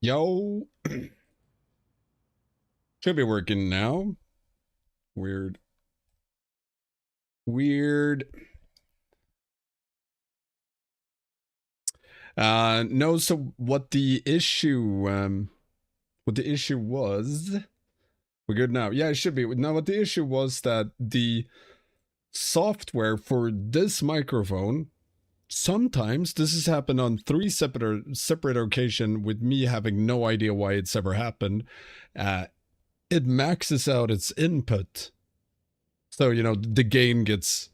Yo, should be working now. Weird. Weird. No, so what the issue was, we're good now. Yeah, it should be. Now what the issue was that the software for this microphone, sometimes this has happened on three separate occasions with me having no idea why it's ever happened. It maxes out its input. So, the gain gets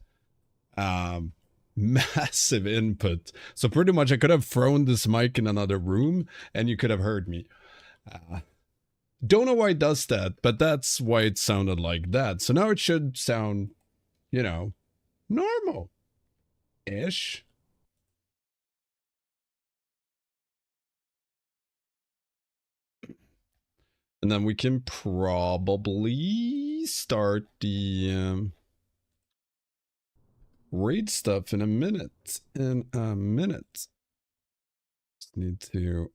massive input. So pretty much I could have thrown this mic in another room and you could have heard me. Don't know why it does that, but that's why it sounded like that. So now it should sound, normal-ish. And then we can probably start the raid stuff in a minute. Just need to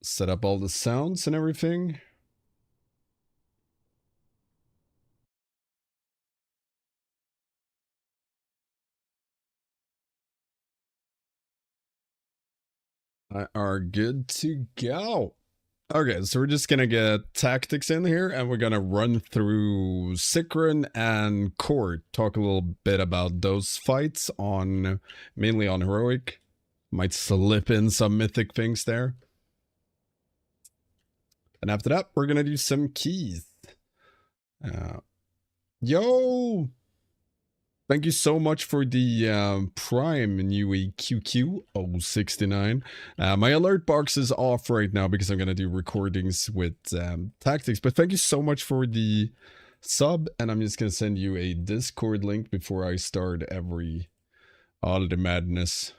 set up all the sounds and everything. Are good to go. Okay, so we're just gonna get tactics in here and we're gonna run through Silken and Court, talk a little bit about those fights on mainly on heroic. Might slip in some mythic things there. And after that, we're gonna do some keys. Yo! Thank you so much for the Prime UEQQ069. My alert box is off right now because I'm going to do recordings with tactics. But thank you so much for the sub. And I'm just going to send you a Discord link before I start all the madness.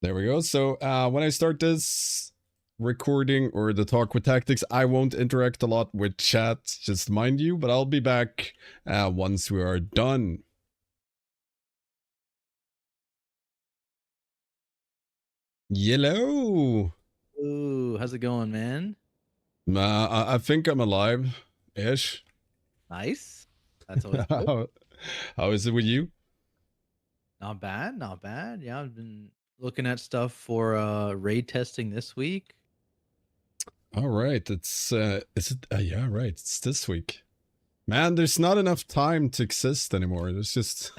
There we go. So when I start this recording or the talk with tactics, I won't interact a lot with chat, just mind you, but I'll be back once we are done. Yellow. Ooh, how's it going, man? I think I'm alive-ish. Nice. That's always good. How is it with you? Not bad, not bad. Yeah, I've been looking at stuff for raid testing this week. All right, is it? Yeah, right. It's this week. Man, there's not enough time to exist anymore. There's just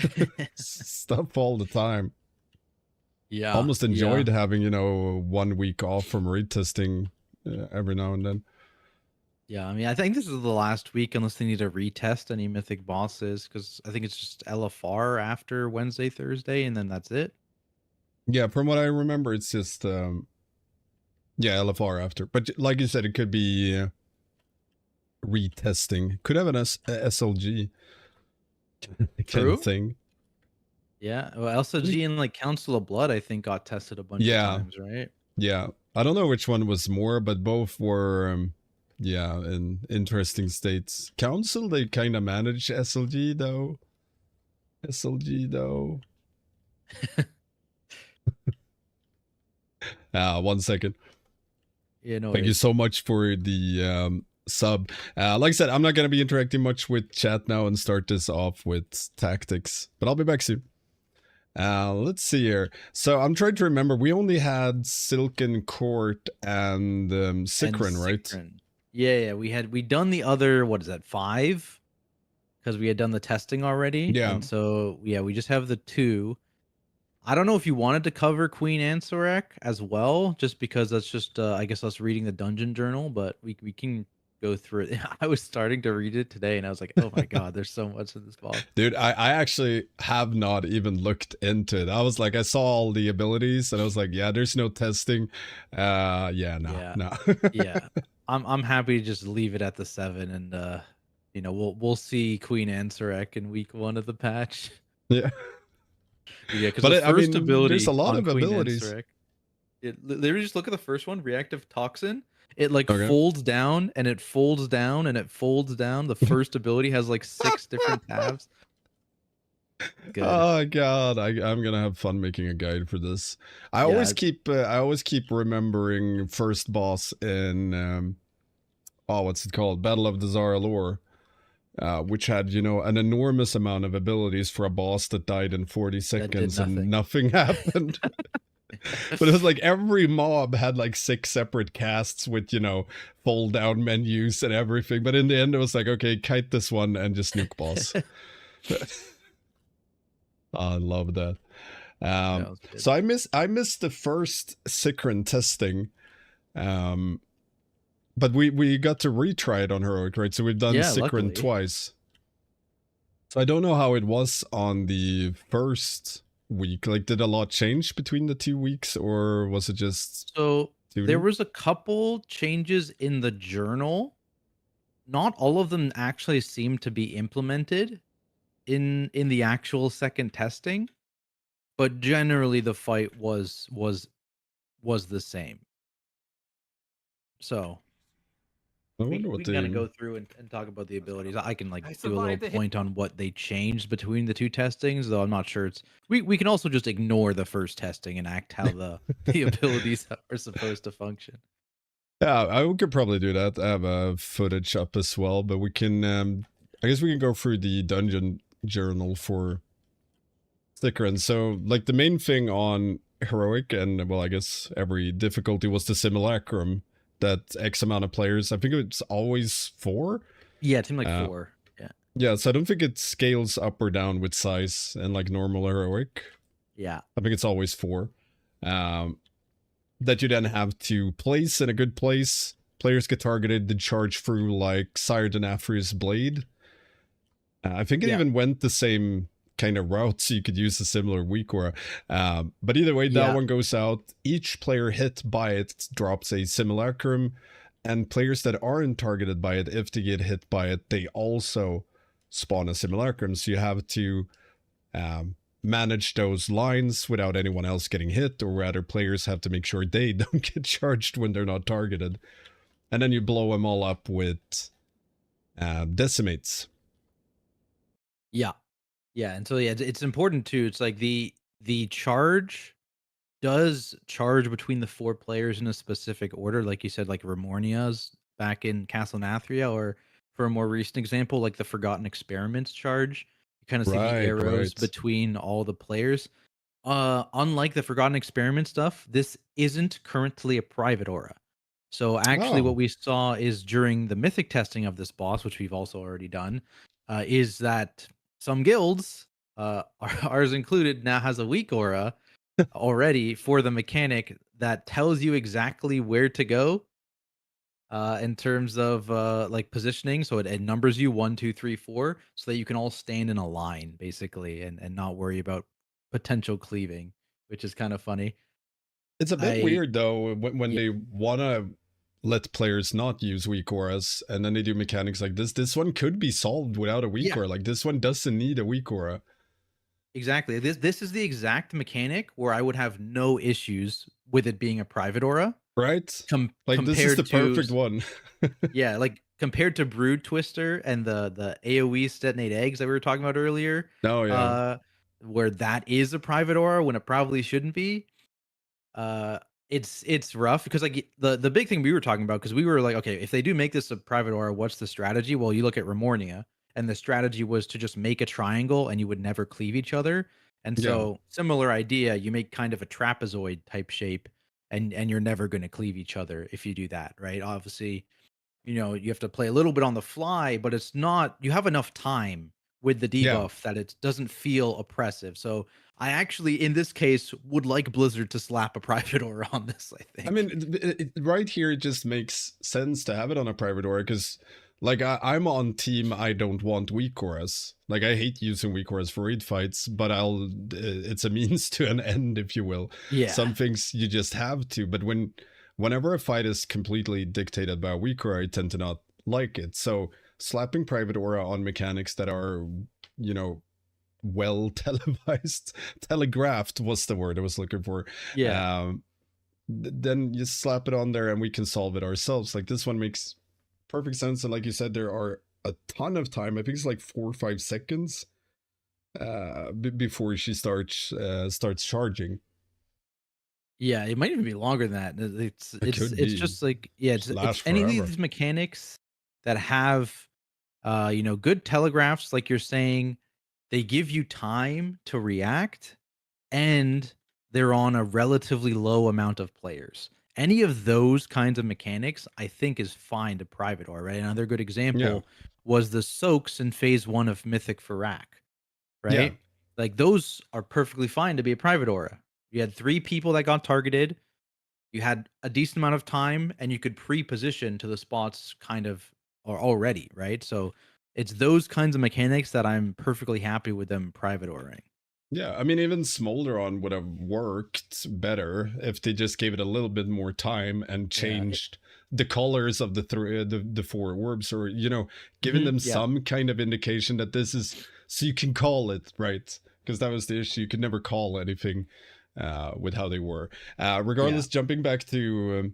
stuff all the time. Yeah. Almost enjoyed having 1 week off from raid testing every now and then. Yeah, I mean, I think this is the last week unless they need to retest any mythic bosses because I think it's just LFR after Wednesday, Thursday, and then that's it. Yeah, from what I remember, it's just yeah, LFR after. But like you said, it could be retesting. Could have an SLG kind of thing. Yeah, well, SLG and like Council of Blood, I think, got tested a bunch of times, right? Yeah, I don't know which one was more, but both were, yeah, in interesting states. Council, they kind of manage SLG though. SLG though. 1 second. Yeah, no. Thank you so much for the sub. Like I said, I'm not gonna be interacting much with chat now and start this off with tactics, but I'll be back soon. Let's see here. So I'm trying to remember. We only had Silken Court and Silken, right? Yeah, we done the other, what is that, 5? Because we had done the testing already. Yeah. And so yeah, we just have the 2. I don't know if you wanted to cover Queen Anub'arash as well, just because that's just I guess us reading the dungeon journal, but we can go through it. I was starting to read it today and I was like, oh my god, there's so much in this boss. Dude, I actually have not even looked into it. I was like, I saw all the abilities and I was like, yeah, there's no testing. Yeah, no. Yeah. I'm happy to just leave it at the 7 and we'll see Queen Anub'arash in week 1 of the patch. Yeah. Yeah, because the first ability there's a lot of Queen abilities. Literally just look at the first one, reactive toxin. It like folds down and it folds down and it folds down. The first ability has like 6 different tabs. Good. Oh god, I'm gonna have fun making a guide for this. Yeah, I always keep remembering first boss in oh, what's it called? Battle of the Zaralor, which had, you know, an enormous amount of abilities for a boss that died in 40 that did seconds and nothing. nothing happened. But it was like every mob had like 6 separate casts with, you know, fold down menus and everything. But in the end, it was like, okay, kite this one and just nuke boss. I love that. That was good. So I missed the first Sikrin testing. Um, but we got to retry it on heroic, right? So we've done Yeah, Sikrin luckily. twice. So I don't know how it was on the first week. Like, did a lot change between the 2 weeks, or was it just So there tuning? was a couple changes in the journal. Not all of them actually seem to be implemented in the actual second testing, but generally the fight was the same. So I we wonder what we can kind of they. go through and talk about the abilities. I can like I do a little survived the hit. point on what they changed between the two testings, though I'm not sure it's we can also just ignore the first testing and act how the abilities are supposed to function. Yeah, I could probably do that. I have a footage up as well, but we can. I guess we can go through the dungeon journal for Sikrin. So, like, the main thing on heroic and, well, I guess every difficulty was the simulacrum. That X amount of players. I think it's always 4. Yeah, it seemed like Uh, 4. Yeah. yeah, so I don't think it scales up or down with size and like normal heroic. Yeah. I think it's always 4. That you then have to place in a good place. Players get targeted to charge through like Sire Denafri's blade. I think it Yeah. even went the same kind of route, so you could use a similar weak aura. But either way, that Yeah. one goes out. Each player hit by it drops a simulacrum, and players that aren't targeted by it, if they get hit by it, they also spawn a simulacrum. So you have to manage those lines without anyone else getting hit, or rather players have to make sure they don't get charged when they're not targeted. And then you blow them all up with decimates. Yeah. Yeah, and so yeah, it's important too. It's like the charge does charge between the 4 players in a specific order, like you said, like Remornia's back in Castle Nathria, or for a more recent example, like the Forgotten Experiments charge. You kind of see the Right, arrows right. between all the players. Unlike the Forgotten Experiment stuff, this isn't currently a private aura. So actually, what Oh, we saw is during the mythic testing of this boss, which we've also already done, is that some guilds, ours included, now has a weak aura already for the mechanic that tells you exactly where to go in terms of like positioning. So it numbers you 1, 2, 3, 4, so that you can all stand in a line basically and not worry about potential cleaving, which is kind of funny. it's a bit I weird though when Yeah, they wanna let players not use weak auras, and then they do mechanics like this. This one could be solved without a weak yeah, aura. Like, this one doesn't need a weak aura, exactly. This is the exact mechanic where I would have no issues with it being a private aura right? Like, this is the compared to perfect one. yeah, like compared to Brood Twister and the AoE detonate eggs that we were talking about earlier, Oh yeah, uh, where that is a private aura when it probably shouldn't be. Uh, it's rough because like the big thing we were talking about, because we were like, okay, if they do make this a private aura, what's the strategy? Well, you look at Remornia, and the strategy was to just make a triangle, and you would never cleave each other. And yeah. so similar idea, you make kind of a trapezoid type shape, and you're never going to cleave each other if you do that, right? Obviously, you have to play a little bit on the fly, but it's not you have enough time with the Yeah. debuff that it doesn't feel oppressive. So I actually, in this case, would like Blizzard to slap a private aura on this, I I think. mean, right here, it just makes sense to have it on a private aura, because, like, I'm on team. I don't want weak auras. Like, I hate using weak auras for raid fights, but it's a means to an end, if you will. Yeah. Some things you just have to. But whenever a fight is completely dictated by a weak aura, I tend to not like it. So slapping private aura on mechanics that are, you know, well televised, telegraphed was the word I was looking for. Yeah. Um, then you slap it on there and we can solve it ourselves. Like, this one makes perfect sense. And like you said, there are a ton of time. I think it's like 4 or 5 seconds before she starts charging. Yeah, it might even be longer than that. It's It it's could it's be just like yeah, just it's last any of forever. these mechanics that have good telegraphs, like you're saying, they give you time to react and they're on a relatively low amount of players. Any of those kinds of mechanics, I think, is fine to private or right. Another good Yeah, example was the soaks in phase 1 of Mythic Farak, yeah, right? Like those are perfectly fine to be a private aura. You had 3 people that got targeted. You had a decent amount of time, and you could pre-position to the spots kind of or already, right? So it's those kinds of mechanics that I'm perfectly happy with them private oraing. yeah. I mean, even Smolderon would have worked better if they just gave it a little bit more time and Yeah. changed the colors of the four orbs, or giving Mhm, them yeah. some kind of indication that this is so you can call it right. Because that was the issue. You could never call anything with how they were. Yeah. Regardless, jumping back to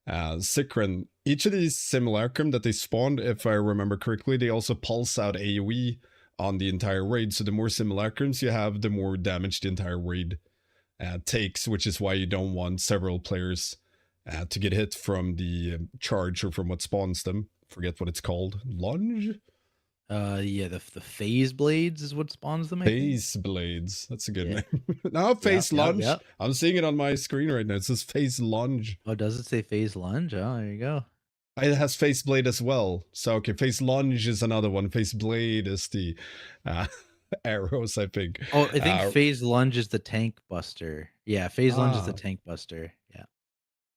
Sikrin, each of these simulacrum that they spawned, if I remember correctly, they also pulse out AoE on the entire raid. So the more simulacrums you have, the more damage the entire raid takes, which is why you don't want several players to get hit from the charge or from what spawns them. Forget what it's called. Lunge? Yeah, the phase blades is what spawns them, I think. Face blades. That's a good Yeah. name. No, Yeah, face yeah, lunge. yeah. I'm seeing it on my screen right now. It says face lunge. Oh, does it say phase lunge? Oh, there you go. It has face blade as well. So okay, face lunge is another one. Face blade is the uh, arrows, I think. Oh, I think Uh, phase lunge is the tank buster. Yeah, phase lunge is the ah, tank buster. Yeah.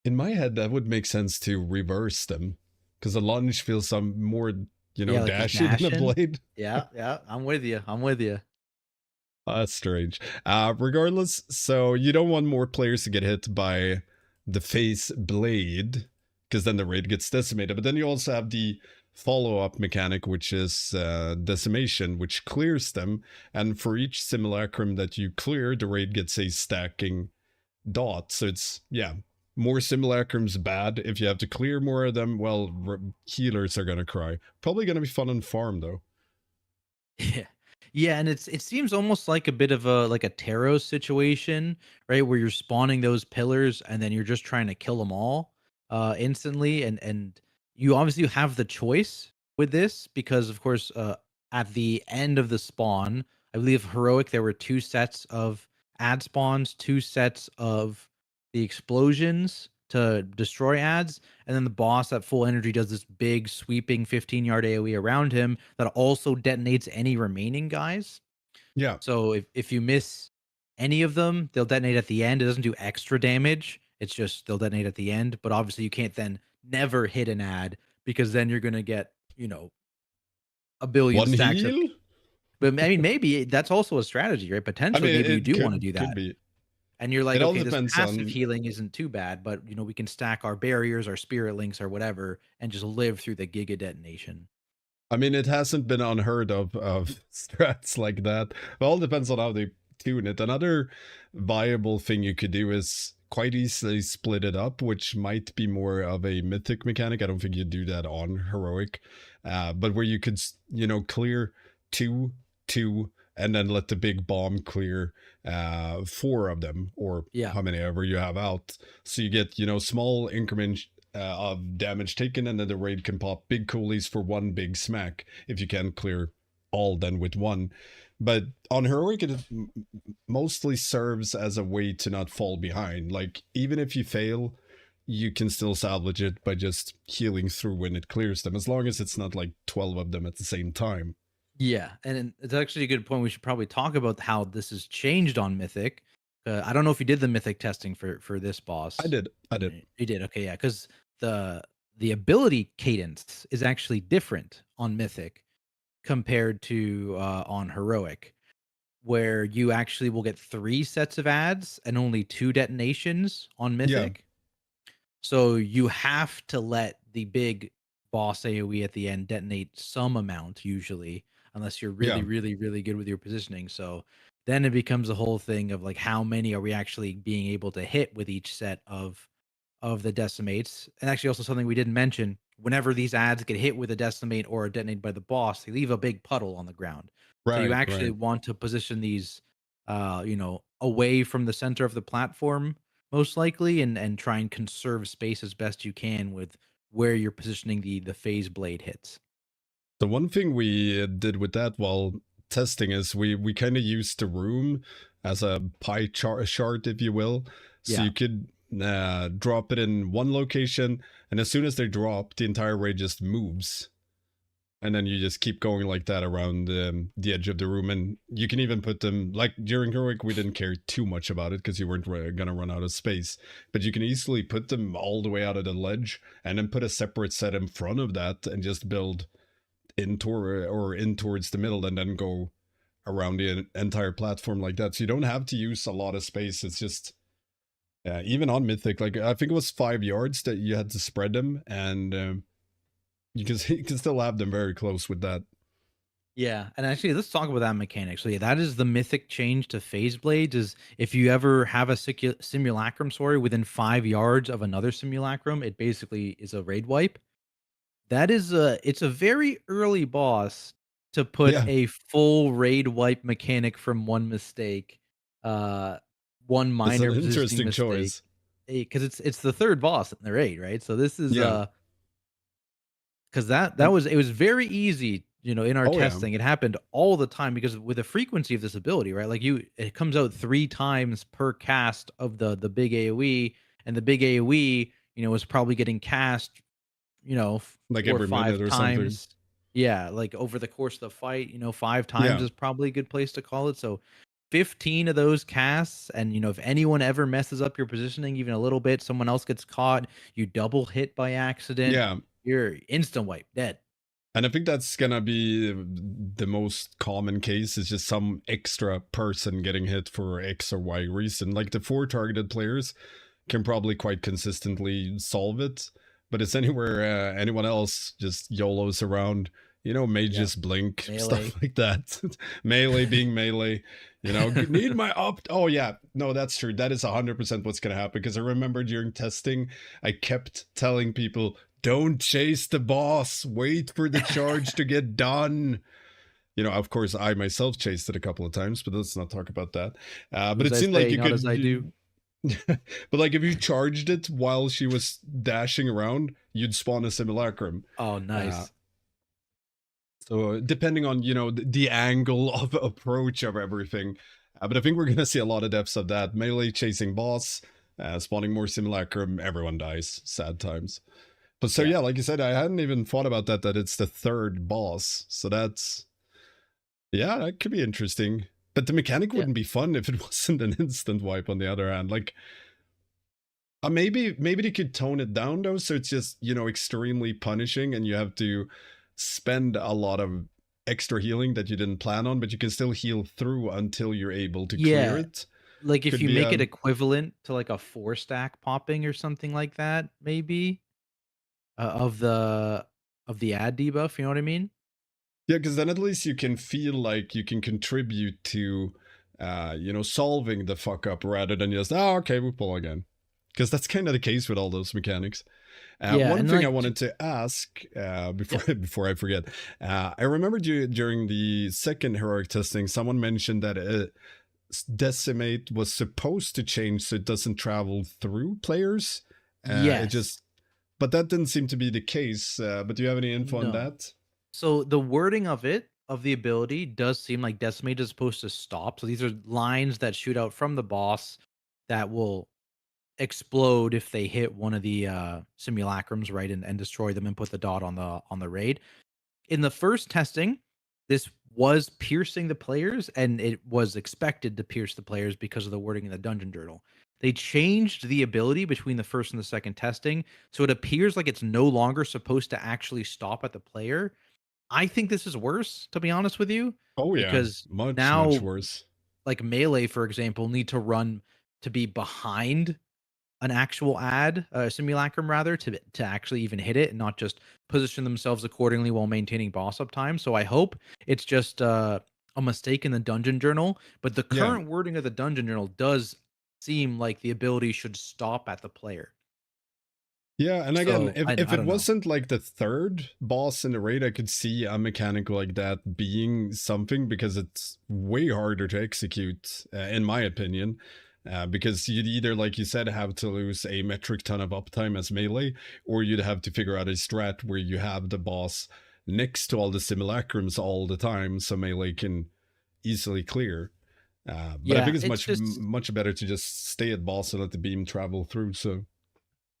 in my head, that would make sense to reverse them because a lunge feels some more, Yeah, like he's dashy than a dashing. blade. Yeah, yeah. I'm with you. I'm with you. That's strange. Regardless, so you don't want more players to get hit by the face blade because then the raid gets decimated. But then you also have the follow-up mechanic, which is decimation, which clears them. And for each simulacrum that you clear, the raid gets a stacking dot. So it's, yeah, more simulacrums bad. If you have to clear more of them, well, healers are going to cry. Probably going to be fun on farm, though. Yeah. Yeah, and it seems almost like a bit of a like a tarot situation, right? Where you're spawning those pillars and then you're just trying to kill them all instantly and you obviously have the choice with this because of course at the end of the spawn, I believe heroic there were 2 sets of ad spawns, 2 sets of the explosions to destroy ads, and then the boss at full energy does this big sweeping 15-yard AoE around him that also detonates any remaining guys. Yeah. So if you miss any of them, they'll detonate at the end. It doesn't do extra damage. It's just they'll detonate at the end. But obviously you can't then never hit an ad because then you're gonna get, a billion One stacks of. heal? But I mean, maybe that's also a strategy, right? I Potentially, mean, maybe you it do want to could do could that. be. And you're like, It all okay, this depends passive on. healing isn't too bad, but we can stack our barriers, our spirit links, or whatever, and just live through the giga detonation. I mean, it hasn't been unheard of strats like that. It all depends on how they tune it. Another viable thing you could do is quite easily split it up, which might be more of a mythic mechanic. I don't think you do that on heroic, but where you could clear two, two, and then let the big bomb clear four of them, or Yeah. how many ever you have out. So you get small increments of damage taken, and then the raid can pop big coolies for one big smack if you can clear all done with one. But on heroic, it mostly serves as a way to not fall behind. Like, even if you fail, you can still salvage it by just healing through when it clears them, as long as it's not like 12 of them at the same time. Yeah, and it's actually a good point. We should probably talk about how this has changed on Mythic. I don't know if you did the Mythic testing for this I boss. did. I did. You did, okay, yeah, because the ability cadence is actually different on Mythic compared to on Heroic, where you actually will get 3 sets of ads and only 2 detonations on Yeah. Mythic. So you have to let the big boss AoE at the end detonate some amount usually, unless you're really, Yeah. really, really good with your positioning. So then it becomes a whole thing of like how many are we actually being able to hit with each set of the decimates. And actually also something we didn't mention. whenever these ads get hit with a decimate or are detonated by the boss, they leave a big puddle on the ground. So you Right, actually right. want to position these, away from the center of the platform, most likely, and try and conserve space as best you can with where you're positioning the phase blade hits. The one thing we did with that while testing is we kind of used the room as a pie chart, if you will. So Yeah. you could drop it in one location, and as soon as they drop, the entire raid just moves. And then you just keep going like that around the edge of the room. And you can even put them, like during Heroic, we didn't care too much about it because you weren't going to run out of space. But you can easily put them all the way out of the ledge and then put a separate set in front of that and just build in towards the middle and then go around the entire platform like that. So you don't have to use a lot of space. It's just even on Mythic, like I think it was 5 yards that you had to spread them, and you can still have them very close with that. Yeah, and actually, let's talk about that mechanic. So yeah, that is the mythic change to phase blades. Is if you ever have a simulacrum, sorry, within 5 yards of another simulacrum, it basically is a raid wipe. That is it's a very early boss to put Yeah, a full raid wipe mechanic from one mistake, uh, one it's an minor positioning interesting mistake, choice. because it's the third boss in the raid, right? So this is Yeah, 'cause that and was it was very easy, in our oh yeah, testing. It happened all the time because with the frequency of this ability, right? Like it comes out 3 times per cast of the big AoE, and the big AoE, was probably getting cast, like 4 or every 5 minute or something. times. Yeah, like over the course of the fight, 5 times Yeah, is probably a good place to call it. So 15 of those casts, and if anyone ever messes up your positioning even a little bit, someone else gets caught, you double hit by accident, yeah. you're instant wipe, dead. And I think that's gonna be the most common case is just some extra person getting hit for X or Y reason. Like the 4 targeted players can probably quite consistently solve it, but it's anywhere anyone else just YOLOs around. May Yeah, just blink, melee. stuff like that. Melee being melee, need my up. Oh yeah, no, that's true. That is 100% what's gonna happen. Because I remember during testing, I kept telling people, "Don't chase the boss. Wait for the charge to get done." Of course, I myself chased it a couple of times, but let's not talk about that. Do But as it I seemed like say, you not as I do. could. But like if you charged it while she was dashing around, you'd spawn a simulacrum. Oh, Uh, nice. so depending on the angle of approach of everything, but I think we're gonna see a lot of depths of that melee chasing boss, spawning more simulacrum. Everyone dies. Sad times. But so Yeah, yeah, like you said, I hadn't even thought about that it's the third boss. So that's yeah, that could be interesting. But the mechanic yeah. wouldn't be fun if it wasn't an instant wipe. On the other hand, like maybe they could tone it down though, so it's just extremely punishing, and you have to spend a lot of extra healing that you didn't plan on, but you can still heal through until you're able to clear Yeah, it. like, if Could you be make a it equivalent to, like, a 4 stack popping or something like that, maybe, of the ad debuff, you know what I mean? yeah, because then at least you can feel like you can contribute to solving the fuck up rather than just okay, we pull again. Because that's kind of the case with all those mechanics. Yeah, One and, thing I like, wanted to ask yeah. before I forget, I remember during the second heroic testing, someone mentioned that decimate was supposed to change so it doesn't travel through players. It Yes. just, but that didn't seem to be the case. But do you have any info on No. that? So the wording of the ability does seem like Decimate is supposed to stop. So these are lines that shoot out from the boss that will explode if they hit one of the simulacrums, right, and destroy them and put the dot on the raid. In the first testing, this was piercing the players, and it was expected to pierce the players because of the wording in the dungeon journal. They changed the ability between the first and the second testing, so it appears like it's no longer supposed to actually stop at the player. I think this is worse, to be honest with you, Oh yeah, because much now, worse. like melee, for example, need to run to be behind an actual ad, simulacrum rather, to actually even hit it and not just position themselves accordingly while maintaining boss uptime. So I hope it's just a mistake in the dungeon journal, but the Yeah, current wording of the dungeon journal does seem like the ability should stop at the player. Yeah, and again, So if I it don't know. wasn't like the third boss in the raid, I could see a mechanic like that being something because it's way harder to execute, in my opinion. Because you'd either, like you said, have to lose a metric ton of uptime as melee, or you'd have to figure out a strat where you have the boss next to all the simulacrums all the time, so melee can easily clear. But I Yeah, think it's it's just much better to just stay at boss and let the beam travel through. So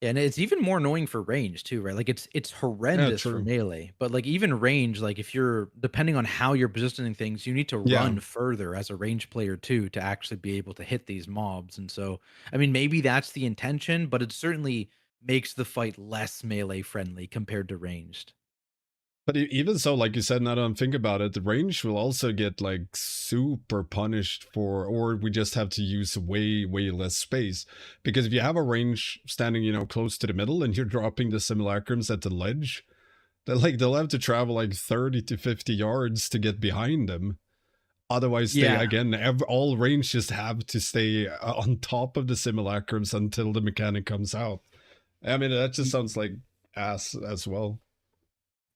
and it's even more annoying for range too, right? Like it's yeah, horrendous for true. melee, but like even range, like if you're depending on how you're positioning things, you need to Yeah. run further as a range player too to actually be able to hit these mobs. And so, I mean, maybe that's the intention, but it certainly makes the fight less melee friendly compared to ranged. But even so, like you said, now that I think about it, the range will also get like super punished for, or we just have to use way less space. Because if you have a range standing, close to the middle and you're dropping the simulacrums at the ledge, they'll have to travel like 30 to 50 yards to get behind them. Otherwise, they Yeah. again, all range just have to stay on top of the simulacrums until the mechanic comes out. I mean, that just sounds like ass as well.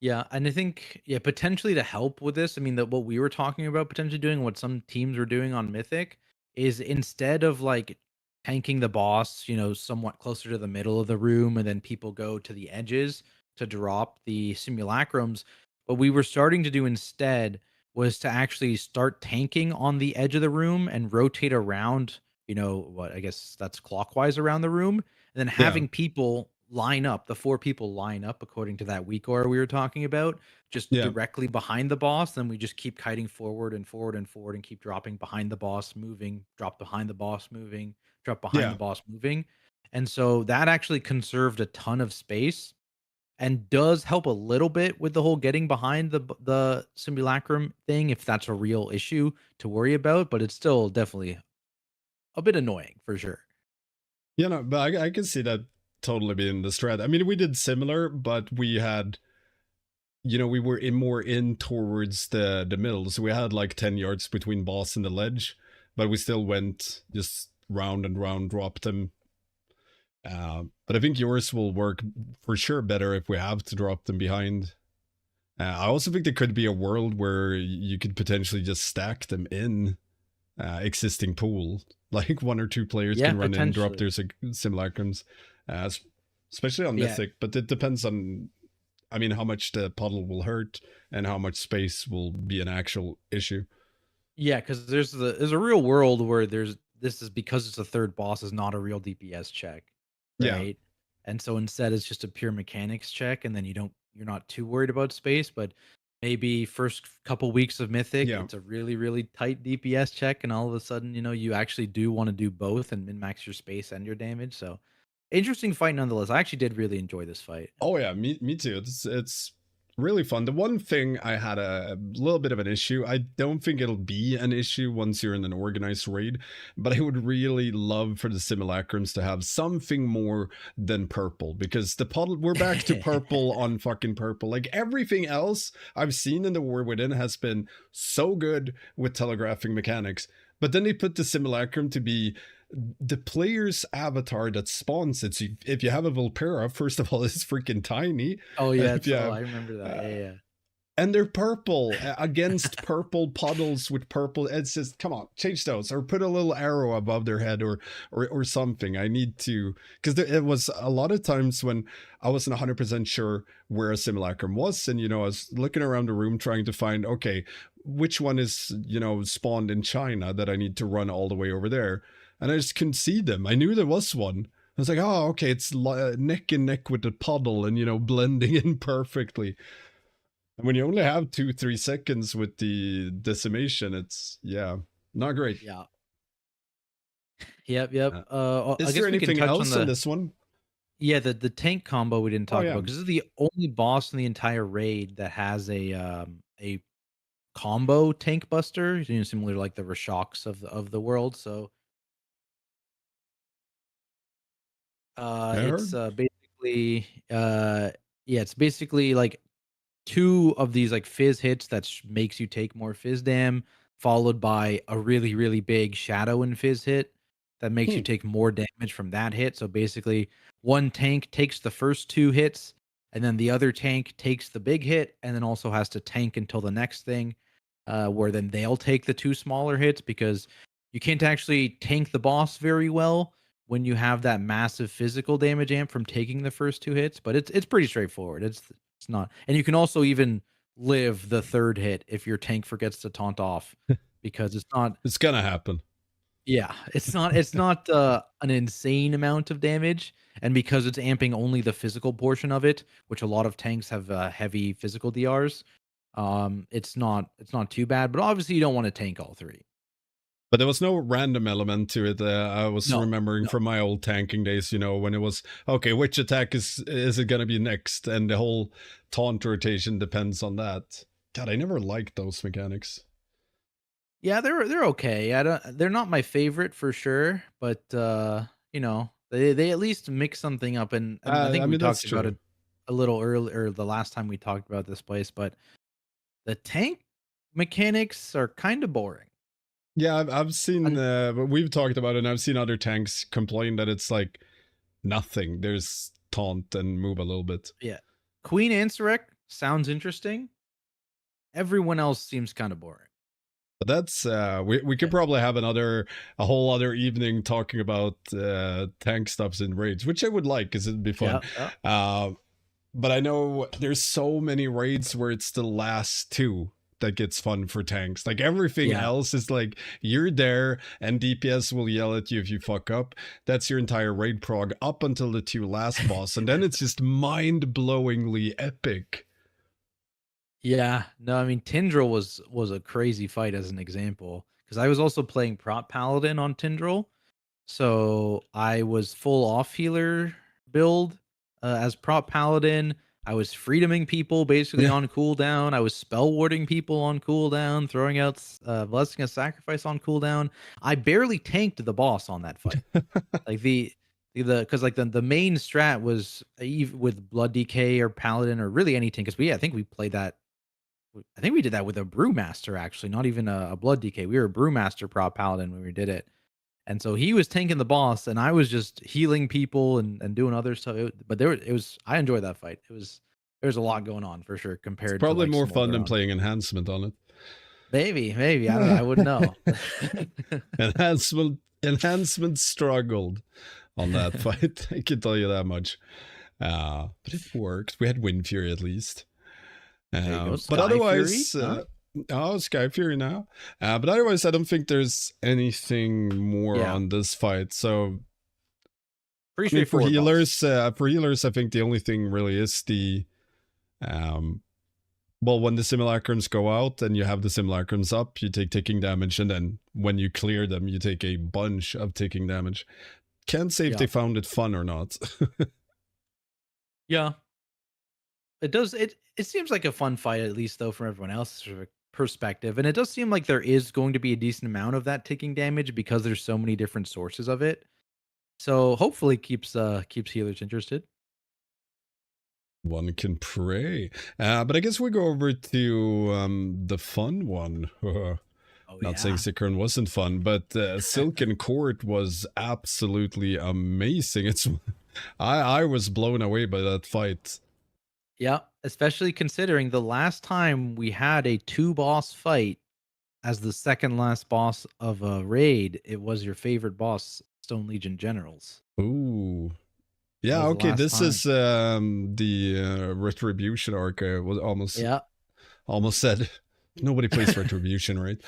Yeah, and I think yeah, potentially to help with this, I mean that what we were talking about potentially doing, what some teams were doing on Mythic, is instead of like tanking the boss, somewhat closer to the middle of the room, and then people go to the edges to drop the simulacrums. What we were starting to do instead was to actually start tanking on the edge of the room and rotate around, what I guess that's clockwise around the room, and then Yeah, having people line up, the 4 people line up according to that weak aura we were talking about, just yeah, directly behind the boss. Then we just keep kiting forward and forward and forward and keep dropping behind the boss, moving, drop behind the boss, moving, drop behind the yeah. boss, moving. And so that actually conserved a ton of space and does help a little bit with the whole getting behind the simulacrum thing if that's a real issue to worry about, but it's still definitely a bit annoying for sure. But I can see that totally being the strat. I mean, we did similar, but we had, we were more in towards the middle, so we had like 10 yards between boss and the ledge, but we still went just round and round, dropped them. But I think yours will work for sure better if we have to drop them behind. I also think there could be a world where you could potentially just stack them in existing pool. Like one or two players Yeah, can run in, drop their potentially. simulacrums, uh, especially on Yeah. Mythic. But it depends on, I mean, how much the puddle will hurt and how much space will be an actual issue. Yeah, because there's a real world where there's this is because it's a third boss is not a real DPS check, Yeah, right? And so instead it's just a pure mechanics check, and then you're not too worried about space, but maybe first couple weeks of Mythic, yeah. it's a really tight DPS check, and all of a sudden, you actually do want to do both and min max your space and your damage. So interesting fight nonetheless. I actually did really enjoy this fight. Oh yeah, me too. It's really fun. The one thing I had a little bit of an issue. I don't think it'll be an issue once you're in an organized raid, but I would really love for the simulacrums to have something more than purple, because the puddle, we're back to purple on fucking purple. Like everything else I've seen in the War Within has been so good with telegraphing mechanics. But then they put the simulacrum to be the player's avatar that spawns it. So if you have a Volpera, first of all, it's freaking tiny. Oh And yeah, if you have, I remember that. uh, Yeah, and they're purple against purple puddles with purple. It's just, come on, change those or put a little arrow above their head or something. I need to, because it was a lot of times when I wasn't 100% sure where a simulacrum was, and I was looking around the room trying to find, okay, which one is spawned in China that I need to run all the way over there, and I just couldn't see them. I knew there was one. I was like, oh, okay, it's neck and neck with the puddle and, blending in perfectly. And when you only have 2-3 seconds with the decimation, it's, yeah, not great. yeah. Yep. Uh, I is there guess we can anything touch on else in the this one? yeah, the tank combo we didn't Oh, talk yeah. about because this is the only boss in the entire raid that has a combo tank buster, similar to like the Rashocks of the world. So I it's heard. basically yeah, it's basically like two of these like fizz hits that makes you take more fizz dam, followed by a really big shadow and fizz hit. that makes you Hmm. take more damage from that hit. So basically, one tank takes the first 2 hits, and then the other tank takes the big hit, and then also has to tank until the next thing, where then they'll take the 2 smaller hits because you can't actually tank the boss very well when you have that massive physical damage amp from taking the first 2 hits. But it's pretty straightforward. It's not, and you can also even live the 3rd hit if your tank forgets to taunt off because it's not. It's gonna happen. Yeah, it's not an insane amount of damage, and because it's amping only the physical portion of it, which a lot of tanks have heavy physical DRs, it's not too bad. But obviously, you don't want to tank all 3. But there was no random element to it. I was No, remembering no. from my old tanking days, when it was okay, which attack is it gonna be next, and the whole taunt rotation depends on that. God, I never liked those mechanics. Yeah, they're okay. They're not my favorite for sure, but they at least mix something up, and I think I we mean that's talked about true. it a little earlier the last time we talked about this place, but the tank mechanics are kind of boring. Yeah, I've seen. Un- We've talked about it, and I've seen other tanks complain that it's like nothing. There's taunt and move a little bit. yeah. Queen Ansarek sounds interesting. Everyone else seems kind of boring. But that's we Yeah. could probably have a whole other evening talking about tank stuffs in raids, which I would like because it'd be fun. Yeah, yeah. Uh, but I know there's so many raids where it's the last 2 that gets fun for tanks. Like everything Yeah. else is like you're there and DPS will yell at you if you fuck up. That's your entire raid prog up until the 2 last boss, and then it's just mind-blowingly epic. Yeah. No, I mean Tindril was a crazy fight as an example because I was also playing prop paladin on Tindril. So I was full off healer build as prop paladin. I was freedoming people basically Yeah. on cooldown. I was spell warding people on cooldown, throwing out blessing of sacrifice on cooldown. I barely tanked the boss on that fight. Like the because like the main strat was with blood DK or paladin or really anything because I think we played that. I think we did that with a brewmaster actually, not even a blood DK. We were a brewmaster prop paladin when we did it. And so he was tanking the boss, and I was just healing people and doing other stuff. It was I enjoyed that fight. There was a lot going on for sure It's compared to probably like more fun Smolder than on. playing enhancement on Maybe I don't. I it. wouldn't know. Enhancement struggled on that fight. I can tell you that much. But it worked. We had Wind Fury at least. There you go, But Sky Fury. otherwise, Huh? oh, Sky Fury now. But otherwise, I don't think there's anything more Yeah, on this fight. So, pretty I mean, straightforward boss. for healers, I think the only thing really is the um. Well, when the simulacrums go out and you have the simulacrums up, you take ticking damage, and then when you clear them, you take a bunch of ticking damage. Can't say if Yeah, they found it fun or not. yeah. It does. It seems like a fun fight at least though from everyone else's sort of perspective, and it does seem like there is going to be a decent amount of that ticking damage because there's so many different sources of it. So hopefully keeps healers interested. One can pray. But I guess we go over to the fun one. Oh Not saying yeah. Sickern wasn't fun, but Silken Court was absolutely amazing. I was blown away by that fight. Yeah, especially considering the last time we had a 2 boss fight as the second last boss of a raid, it was your favorite boss, Stone Legion Generals. Ooh. That Yeah, was the okay, last this time. is the Retribution arc. I was Yeah, almost said nobody plays Retribution, right?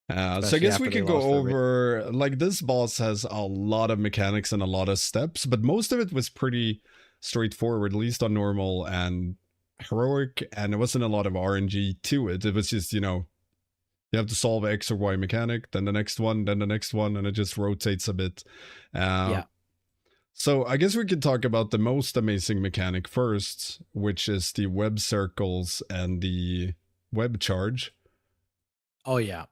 So I especially guess we after they can go lost their raid. over, like, this boss has a lot of mechanics and a lot of steps, but most of it was pretty straightforward, at least on normal and heroic, and there wasn't a lot of RNG to it. It was just, you have to solve X or Y mechanic, then the next one, then the next one, and it just rotates a bit. Uh, Yeah. so I guess we could talk about the most amazing mechanic first, which is the web circles and the web charge. Oh yeah.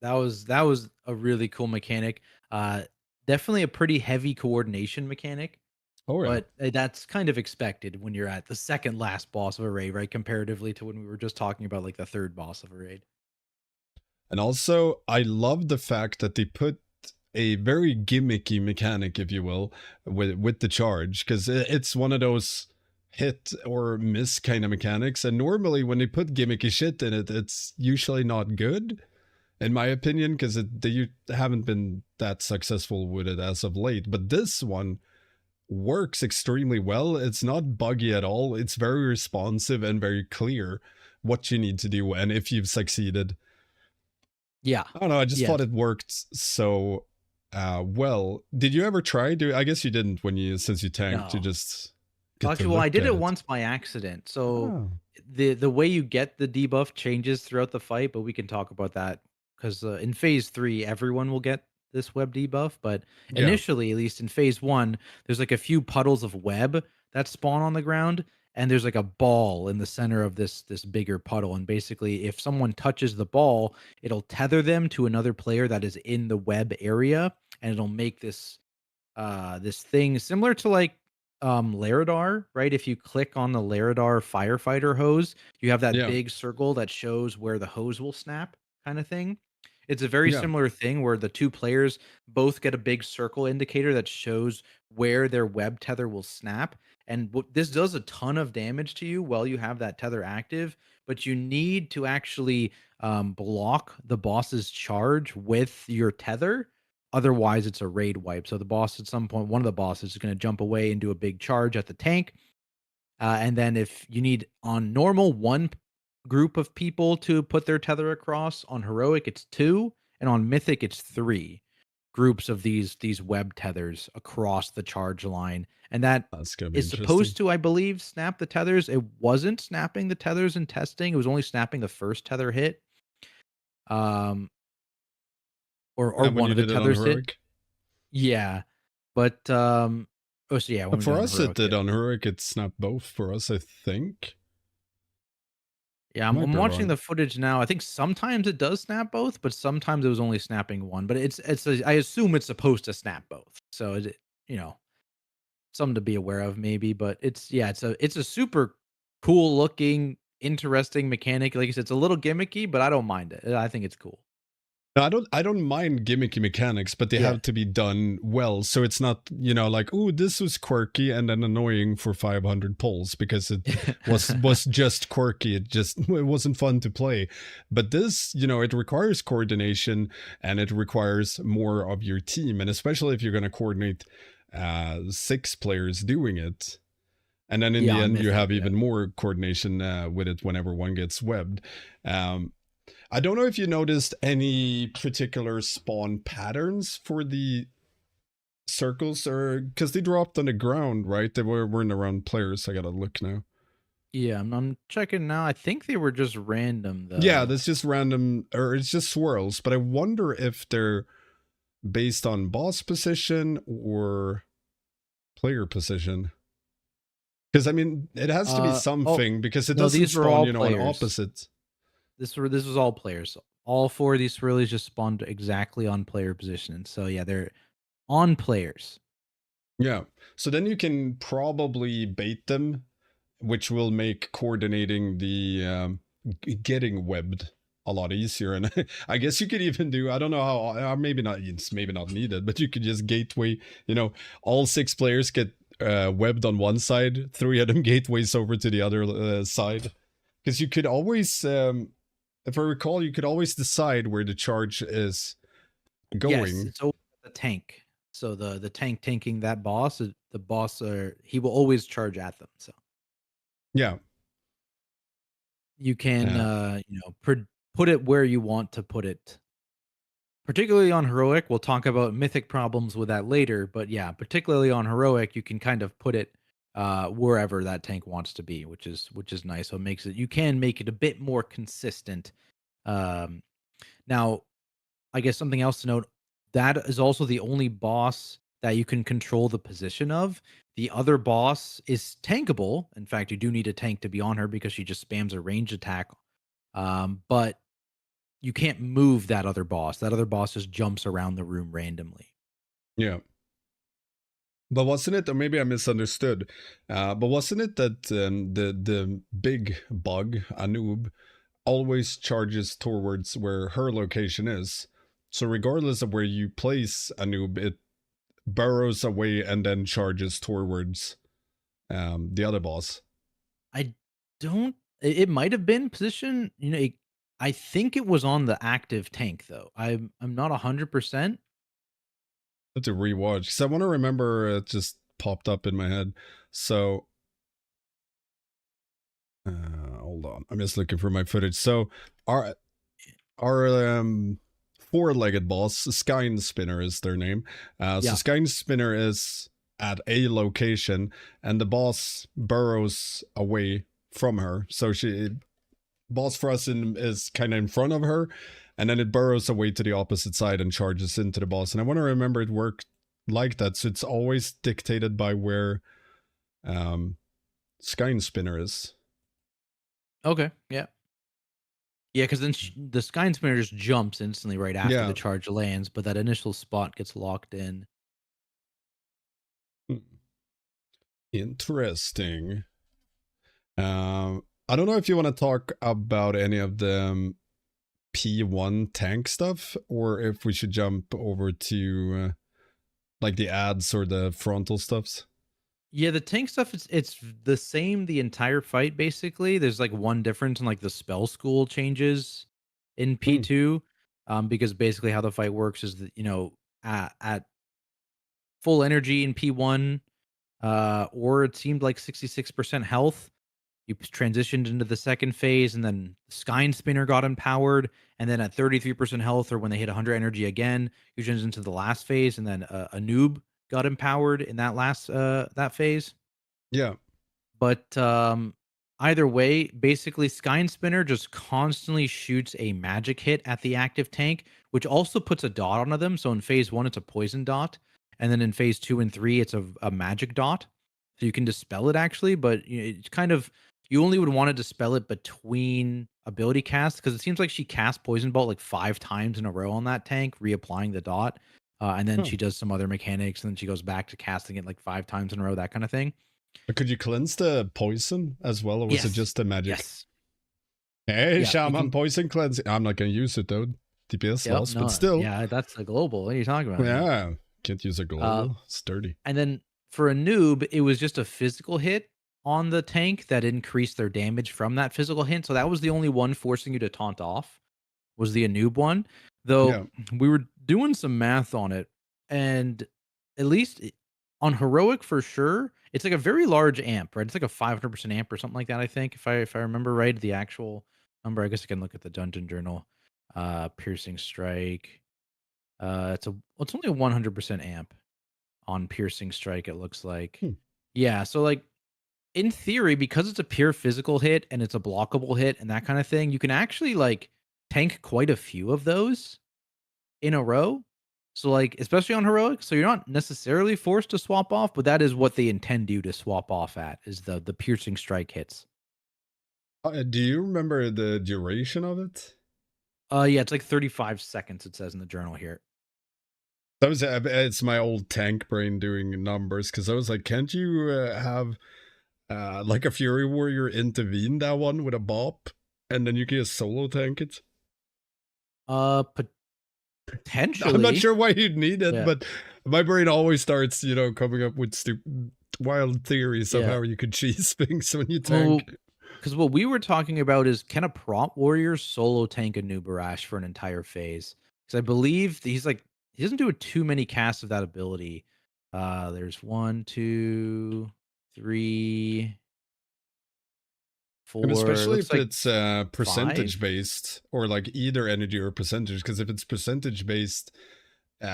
That was a really cool mechanic. Uh Definitely a pretty heavy coordination mechanic, Oh yeah. but that's kind of expected when you're at the second last boss of a raid, right? Comparatively to when we were just talking about like the third boss of a raid. And also, I love the fact that they put a very gimmicky mechanic, if you will, with the charge, because it's one of those hit or miss kind of mechanics. And normally when they put gimmicky shit in it, it's usually not good, in my opinion, because they haven't been that successful with it as of late. But this one works extremely well. It's not buggy at all. It's very responsive and very clear what you need to do and if you've succeeded. Yeah. I don't know. I just Yeah. thought it worked so well. Did you ever try? I guess you didn't when since you tanked, to No. just get to Actually, well, I look did at it it. once by accident. So Oh, the way you get the debuff changes throughout the fight, but we can talk about that because in phase 3, everyone will get this web debuff. But yeah, initially, at least in phase 1, there's like a few puddles of web that spawn on the ground, and there's like a ball in the center of this bigger puddle. And basically, if someone touches the ball, it'll tether them to another player that is in the web area, and it'll make this thing similar to like Laradar, right? If you click on the Laradar firefighter hose, you have that yeah, big circle that shows where the hose will snap, kind of thing. It's a very yeah. similar thing where the two players both get a big circle indicator that shows where their web tether will snap. And this does a ton of damage to you while you have that tether active, but you need to actually block the boss's charge with your tether. Otherwise, it's a raid wipe. So the boss at some point, one of the bosses is going to jump away and do a big charge at the tank. And then if you need on normal group of people to put their tether across, on heroic it's 2, and on mythic it's 3 groups of these web tethers across the charge line. And that That's gonna be is interesting. supposed to, I believe, snap the tethers. It wasn't snapping the tethers in testing. It was only snapping the first tether hit. Um or When one you of the did it on tethers hit. heroic, Yeah. But, oh, so yeah, when we did for on us it heroic, did yeah. on heroic. It snapped both for us, I think. Yeah, Might I'm be watching wrong. the footage now. I think sometimes it does snap both, but sometimes it was only snapping one. But I assume it's supposed to snap both. So it, you know, something to be aware of maybe. But it's a super cool looking, interesting mechanic. Like I said, it's a little gimmicky, but I don't mind it. I think it's cool. No, I don't mind gimmicky mechanics, but they Yeah. have to be done well. So it's not, like, oh, this was quirky and then annoying for 500 pulls because it was just quirky. It wasn't fun to play. But this, it requires coordination and it requires more of your team. And especially if you're going to coordinate 6 players doing it. And then in Yeah, the on end, you Mythic, have yeah. even more coordination with it whenever one gets webbed. I don't know if you noticed any particular spawn patterns for the circles, or because they dropped on the ground, right? They weren't around players. I gotta look now. Yeah, I'm checking now. I think they were just random Yeah, though. that's just random, or it's just swirls. But I wonder if they're based on boss position or player position. Because I mean, it has to be Oh, something because it no, doesn't these were spawn, all on players. opposite. This was all players. All 4 of these swirlies just spawned exactly on player position. So yeah, they're on players. Yeah. So then you can probably bait them, which will make coordinating the getting webbed a lot easier. And I guess you could even do, I don't know how, maybe not, it's maybe not needed, but you could just gateway, all 6 players get webbed on one side, 3 of them gateways over to the other side. Because you could always, if I recall, you could always decide where the charge is Yes, going. it's always the tank. So the tank tanking that boss, the boss he will always charge at them. So Yeah. you can Yeah. put it where you want to put it. Particularly on heroic, we'll talk about mythic problems with that later, but yeah, particularly on heroic, you can kind of put it wherever that tank wants to be, which is nice. So it makes it, you can make it a bit more consistent. Um, Now, I guess something else to note, that is also the only boss that you can control the position of. The other boss is tankable. In fact, you do need a tank to be on her because she just spams a range attack. But you can't move that other boss. That other boss just jumps around the room randomly. Yeah. But wasn't it, or maybe I misunderstood, but wasn't it that the big bug, Anub, always charges towards where her location is? So regardless of where you place a noob, it burrows away and then charges towards the other boss. I don't. It might have been position. I think it was on the active tank though. I'm not 100%. I have to rewatch because I want to remember it just popped up in my head. So hold on, I'm just looking for my footage. So our four-legged boss, Skyne Spinner is their name. So Yeah. Skyne Spinner is at a location, and the boss burrows away from her. So boss Frozen is kind of in front of her, and then it burrows away to the opposite side and charges into the boss. And I want to remember it worked like that, so it's always dictated by where Skyne Spinner is. Okay. Yeah. Yeah, because then the Sky Spinner just jumps instantly right after Yeah. the charge lands, but that initial spot gets locked in. Interesting. I don't know if you want to talk about any of the P1 tank stuff, or if we should jump over to like the ads or the frontal stuffs. Yeah, the tank stuff it's the same the entire fight basically. There's like one difference in like the spell school changes in P2, because basically how the fight works is that at full energy in P1, or it seemed like 66% health. You transitioned into the second phase, and then Skyne Spinner got empowered, and then at 33% health, or when they hit 100 energy again, you transitioned into the last phase, and then a noob got empowered in that last that phase. Yeah. But either way, basically, Skyne Spinner just constantly shoots a magic hit at the active tank, which also puts a dot onto them. So in phase 1, it's a poison dot, and then in phase 2 and 3, it's a magic dot. So you can dispel it actually, but it's kind of you only would want to dispel it between ability casts because it seems like she casts Poison Bolt like 5 times in a row on that tank, reapplying the dot, and then she does some other mechanics, and then she goes back to casting it like 5 times in a row, that kind of thing. But could you cleanse the poison as well, or was it just the magic? Yes. Hey, Yeah, Shaman poison cleansing. I'm not gonna use it though. DPS loss, but still. Yeah, that's a global. What are you talking about? Yeah, can't use a global. It's dirty. And then for a noob, it was just a physical hit on the tank that increased their damage from that physical hit. So that was the only one forcing you to taunt off, was the Anub one. Though we were doing some math on it, and at least on heroic for sure, it's like a very large amp, right? It's like a 500% amp or something like that, I think, if I remember right, the actual number. I guess I can look at the dungeon journal. Piercing strike. It's only a 100% amp on piercing strike, it looks like. Yeah, so like in theory, because it's a pure physical hit and it's a blockable hit and that kind of thing, you can actually like tank quite a few of those in a row. So like especially on heroic, so you're not necessarily forced to swap off, but that is what they intend you to swap off at, is the piercing strike hits. Do you remember the duration of it? Yeah, it's like 35 seconds, it says in the journal here. That was it's my old tank brain doing numbers, because I was like, can't you have like a Fury Warrior intervene that one with a bop, and then you can just solo tank it? Potentially. I'm not sure why you'd need it, but my brain always starts, coming up with stupid, wild theories of how you could cheese things when you tank. Because what we were talking about is, can a prop warrior solo tank Anub'arash for an entire phase? Because I believe he doesn't do too many casts of that ability. There's 1, 2, 3, 4. And especially if like it's percentage based, or like either energy or percentage, because if it's percentage based,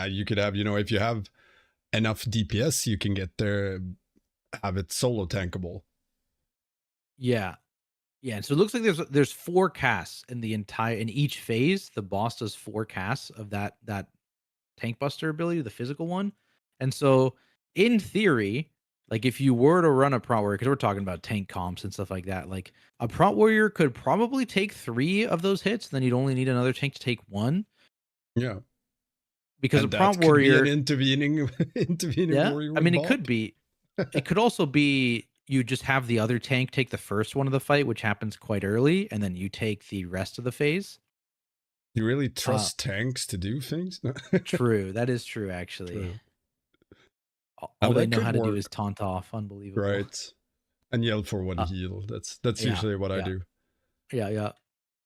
you could have, if you have enough DPS, you can get there, have it solo tankable. Yeah. Yeah, so it looks like there's 4 casts in each phase. The boss does 4 casts of that tank buster ability, the physical one. And so in theory, like if you were to run a prot warrior, because we're talking about tank comps and stuff like that, like a prot warrior could probably take 3 of those hits, then you'd only need another tank to take 1. Yeah. Because and a prot warrior could be an intervening warrior. I mean, it could be. It could also be you just have the other tank take the first one of the fight, which happens quite early, and then you take the rest of the phase. You really trust tanks to do things? No. True, that is true, actually. True. All they That know could how to do work, is taunt off. Unbelievable. right? And yell for one Uh, heal. That's yeah, usually what I yeah, do. yeah, yeah.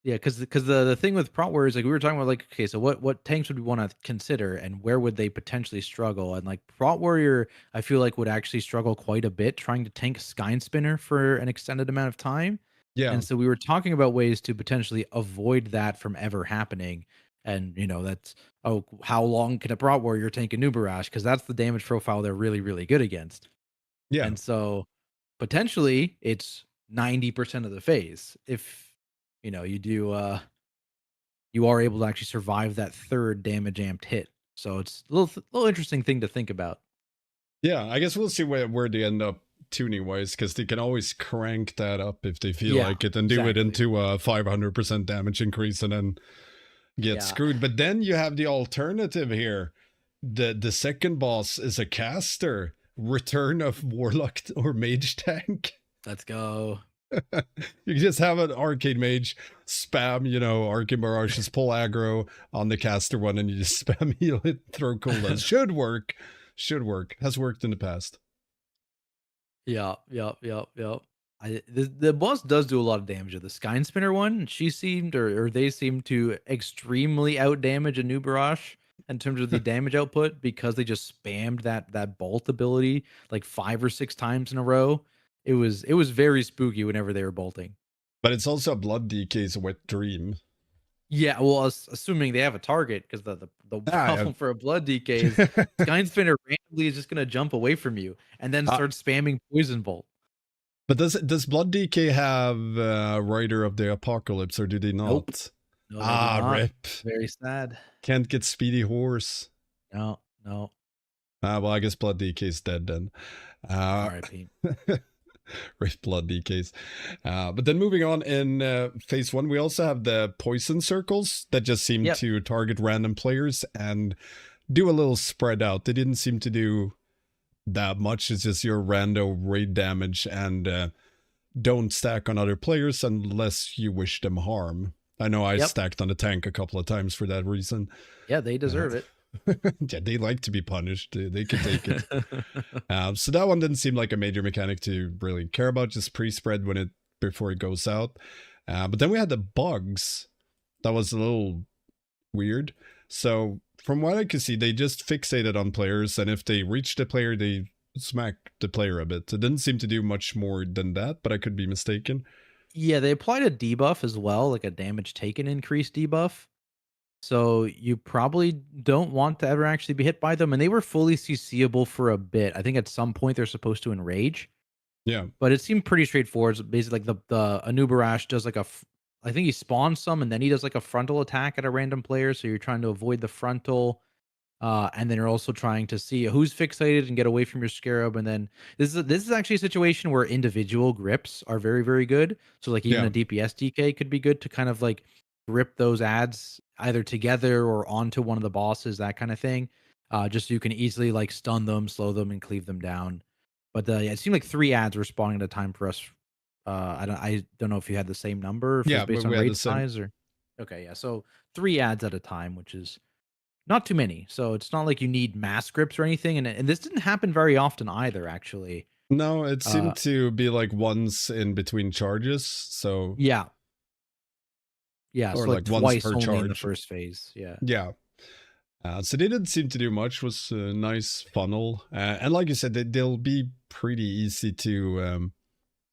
Yeah, because the thing with prot warriors, like we were talking about, like, okay, so what tanks would we want to consider, and where would they potentially struggle? And like prot warrior, I feel like would actually struggle quite a bit trying to tank Sky Spinner for an extended amount of time. Yeah. And so we were talking about ways to potentially avoid that from ever happening. And that's, oh, how long can a prot warrior tank a Anub'arash? Because that's the damage profile they're really, really good against. Yeah. And so potentially it's 90% of the phase if you do you are able to actually survive that third damage amped hit. So it's a little interesting thing to think about. Yeah, I guess we'll see where they end up tuning wise, because they can always crank that up if they feel Yeah, like it and do it exactly. into a 500% damage increase and then get Yeah. screwed. But then you have the alternative here. The second boss is a caster. Return of Warlock or Mage tank. Let's go. You just have an Arcade Mage spam, Anub'arash, pull aggro on the caster one, and you just spam heal it, throw cooldowns. Should work. Should work. Has worked in the past. Yeah, yeah. The boss does do a lot of damage. The Sky Spinner one, she seemed or they seemed to extremely out damage a Anub'arash in terms of the damage output because they just spammed that bolt ability like 5 or 6 times in a row. It was very spooky whenever they were bolting. But it's also a Blood DK's wet dream. Yeah, well, assuming they have a target, because the problem for a blood DK is Yeah. Sky Spinner randomly is just gonna jump away from you and then start spamming Poison Bolt. But does Blood DK have Rider of the Apocalypse, or do they not? Nope. No, they do not. Rip. Very sad. Can't get Speedy Horse. No. Well, I guess Blood DK's dead then. R.I.P. Rip Blood DKs. But then moving on in phase 1, we also have the poison circles that just seem to target random players and do a little spread out. They didn't seem to do that much. It's just your rando raid damage and don't stack on other players unless you wish them harm. I know I stacked on the tank a couple of times for that reason. Yeah, they deserve it. Yeah, they like to be punished. They can take it. So that one didn't seem like a major mechanic to really care about, just pre-spread before it goes out. But then we had the bugs. That was a little weird. So from what I could see, they just fixated on players, and if they reach the player, they smack the player a bit. It didn't seem to do much more than that, but I could be mistaken. Yeah, they applied a debuff as well, like a damage taken increase debuff. So you probably don't want to ever actually be hit by them. And they were fully CCable for a bit. I think at some point they're supposed to enrage. Yeah. But it seemed pretty straightforward. Basically, like the Anub'arash does like I think he spawns some, and then he does like a frontal attack at a random player. So you're trying to avoid the frontal. And then you're also trying to see who's fixated and get away from your scarab. And then this is actually a situation where individual grips are very, very good. So like even a DPS DK could be good to kind of like grip those ads either together or onto one of the bosses, that kind of thing. Just so you can easily like stun them, slow them, and cleave them down. But yeah, it seemed like 3 ads were spawning at a time for us. I don't know if you had the same number, if it was based on raid size or. Okay, yeah. So 3 ads at a time, which is not too many. So it's not like you need mass grips or anything. And this didn't happen very often either, actually. No, it seemed to be like once in between charges. So yeah. Yeah, or so like once twice per only charge in the first phase. Yeah. Yeah. So they didn't seem to do much. Was a nice funnel. And like you said, they'll be pretty easy to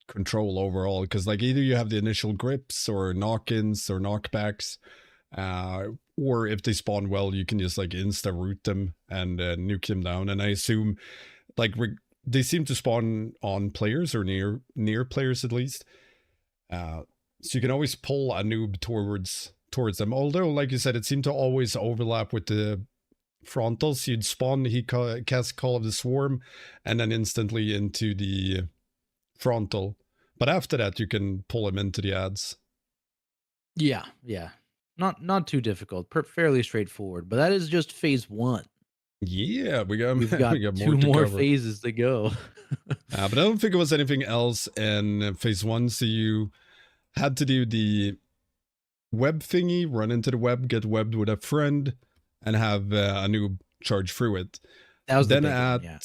control overall, because like either you have the initial grips or knock-ins or knockbacks, or if they spawn well, you can just like insta root them and nuke them down. And I assume like they seem to spawn on players or near players at least. So you can always pull a noob towards them. Although, like you said, it seemed to always overlap with the frontals. You'd spawn, he cast Call of the Swarm, and then instantly into the frontal. But after that, you can pull him into the ads. Yeah. Not too difficult, fairly straightforward. But that is just phase 1. Yeah, we've got two more phases to go. But I don't think it was anything else in phase 1. So you had to do the web thingy, run into the web, get webbed with a friend, and have a noob charge through it. That was the Then big one,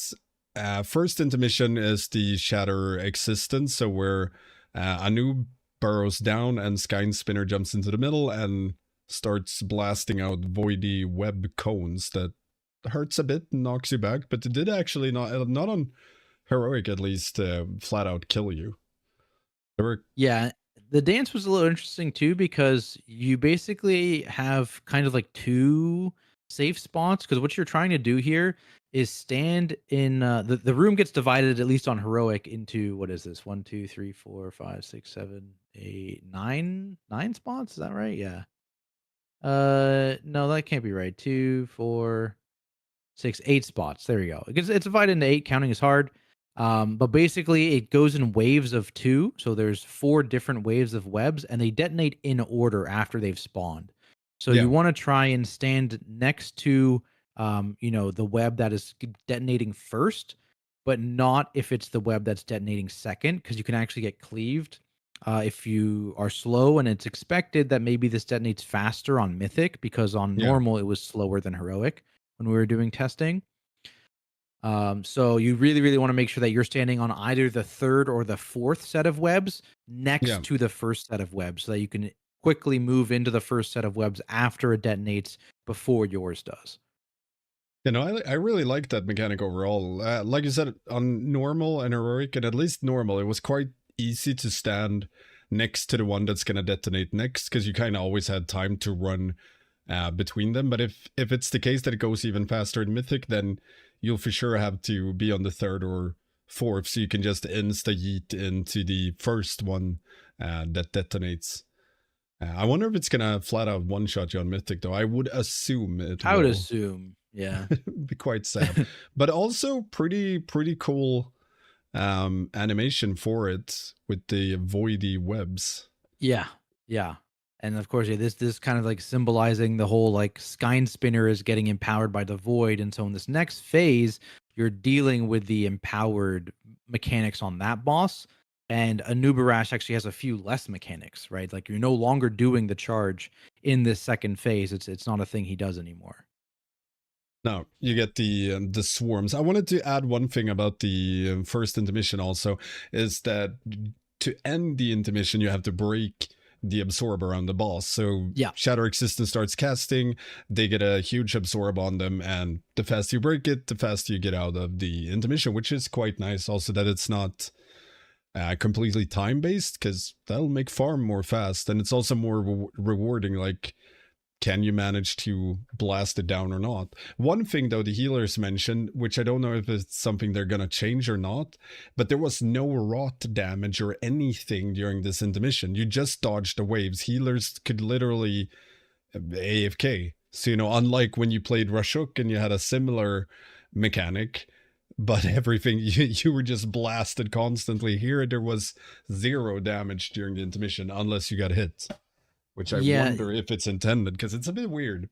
yeah. at first intermission is the Shatter Existence, so where a noob burrows down and Skyne Spinner jumps into the middle and starts blasting out voidy web cones that hurts a bit and knocks you back, but it did actually not on heroic at least flat out kill you. There were Yeah, the dance was a little interesting too because you basically have kind of like two safe spots because what you're trying to do here is stand in the room gets divided at least on heroic into what is this 1 2 3 4 5 6 7 8 9 spots, is that right? Yeah. No, that can't be right. 2 4 6 8 spots, there you go. It's divided into 8, counting is hard. But basically it goes in waves of 2, so there's 4 different waves of webs and they detonate in order after they've spawned. So Yeah. you want to try and stand next to the web that is detonating first, but not if it's the web that's detonating second, because you can actually get cleaved if you are slow, and it's expected that maybe this detonates faster on Mythic because on Yeah. normal it was slower than Heroic when we were doing testing. So you really, really want to make sure that you're standing on either the third or the fourth set of webs next Yeah. to the first set of webs so that you can quickly move into the first set of webs after it detonates before yours does. You know, I really like that mechanic overall. Like you said, on normal and heroic, and at least normal, it was quite easy to stand next to the one that's going to detonate next because you kind of always had time to run between them. But if it's the case that it goes even faster in Mythic, then you'll for sure have to be on the third or fourth, so you can just insta-yeet into the first one that detonates. I wonder if it's going to flat out one-shot you on Mythic, though. I would assume it will. I would assume, yeah. Be quite sad. But also pretty cool animation for it with the voidy webs. Yeah, yeah. And of course, yeah, this kind of like symbolizing the whole like Skyne Spinner is getting empowered by the void. And so in this next phase, you're dealing with the empowered mechanics on that boss. And Anub'arash actually has a few less mechanics, right? Like you're no longer doing the charge in this second phase. It's not a thing he does anymore. No, you get the swarms. I wanted to add one thing about the first intermission also, is that to end the intermission, you have to break the absorb around the boss. So Yeah. Shadow Existence starts casting, they get a huge absorb on them, and the faster you break it, the faster you get out of the intermission, which is quite nice. Also that it's not completely time-based, because that'll make farm more fast, and it's also more rewarding, like, can you manage to blast it down or not? One thing, though, the healers mentioned, which I don't know if it's something they're going to change or not, but there was no rot damage or anything during this intermission. You just dodged the waves. Healers could literally AFK. So, unlike when you played Rashuk and you had a similar mechanic, but everything, you were just blasted constantly. Here, there was 0 damage during the intermission, unless you got hit. Which I wonder if it's intended, because it's a bit weird.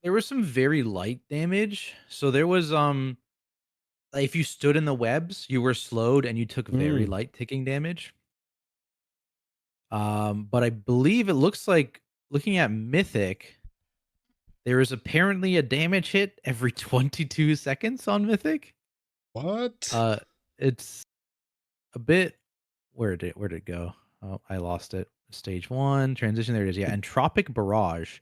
There was some very light damage. So there was if you stood in the webs, you were slowed and you took very light ticking damage. But I believe it looks like, looking at Mythic, there is apparently a damage hit every 22 seconds on Mythic. What? It's a bit, where did it go? Oh, I lost it. Stage 1 transition. There it is. Yeah, Entropic Barrage.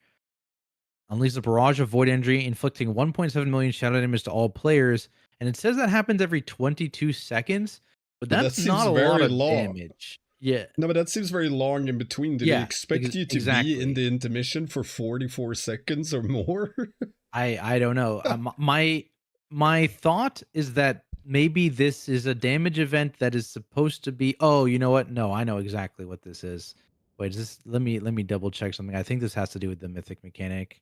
Unleash a barrage of void energy, inflicting 1.7 million shadow damage to all players. And it says that happens every 22 seconds, but that's not a lot of damage. Yeah. No, but that seems very long in between. Did they expect you to be in the intermission for 44 seconds or more? I don't know. My thought is that maybe this is a damage event that is supposed to be. Oh, you know what? No, I know exactly what this is. Wait, is this? Let me double check something. I think this has to do with the Mythic mechanic.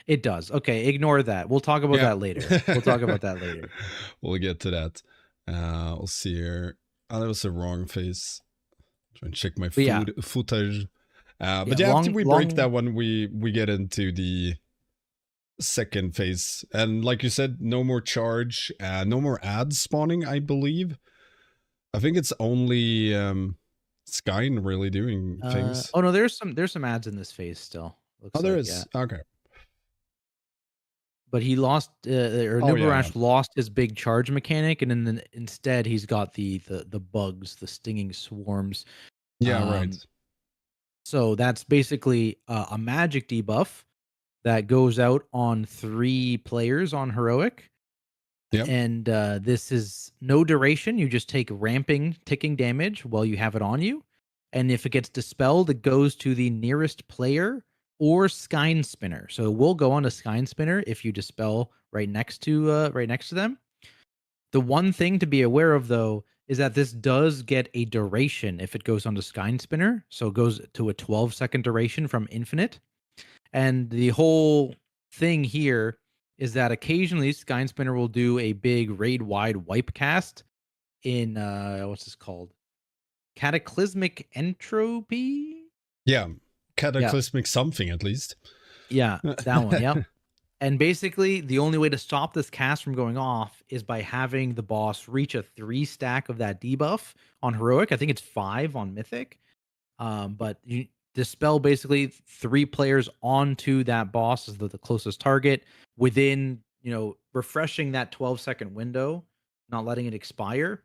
It does. Okay, ignore that. We'll talk about that later. We'll talk about that later. We'll get to that. We'll see here. Oh, that was the wrong face. Try and check my footage. But after we break that one, we get into the second phase. And like you said, no more charge, no more ads spawning, I believe. I think it's only Skyn really doing things. Oh no, there's some ads in this phase still. Oh, Looks there like, yeah. is. Okay. But he lost, or Oh yeah, yeah. Anub'arash lost his big charge mechanic, and then instead he's got the bugs, the stinging swarms. Yeah, right. Um, so that's basically a magic debuff that goes out on 3 players on heroic, Yep. and this is no duration. You just take ramping ticking damage while you have it on you, and if it gets dispelled, it goes to the nearest player or Skyn Spinner. So it will go on to Skyn Spinner if you dispel right next to them. The one thing to be aware of though is that this does get a duration if it goes on to Skyn Spinner. So it goes to a 12-second duration from infinite. And the whole thing here is that occasionally Skyn Spinner will do a big raid wide wipe cast in what's this called? Cataclysmic Entropy? Yeah. Yeah. Cataclysmic something at least. Yeah, that one. Yep. And basically, the only way to stop this cast from going off is by having the boss reach a 3 stack of that debuff on heroic. I think it's 5 on mythic. But you dispel basically 3 players onto that boss as the closest target within, refreshing that 12-second window, not letting it expire,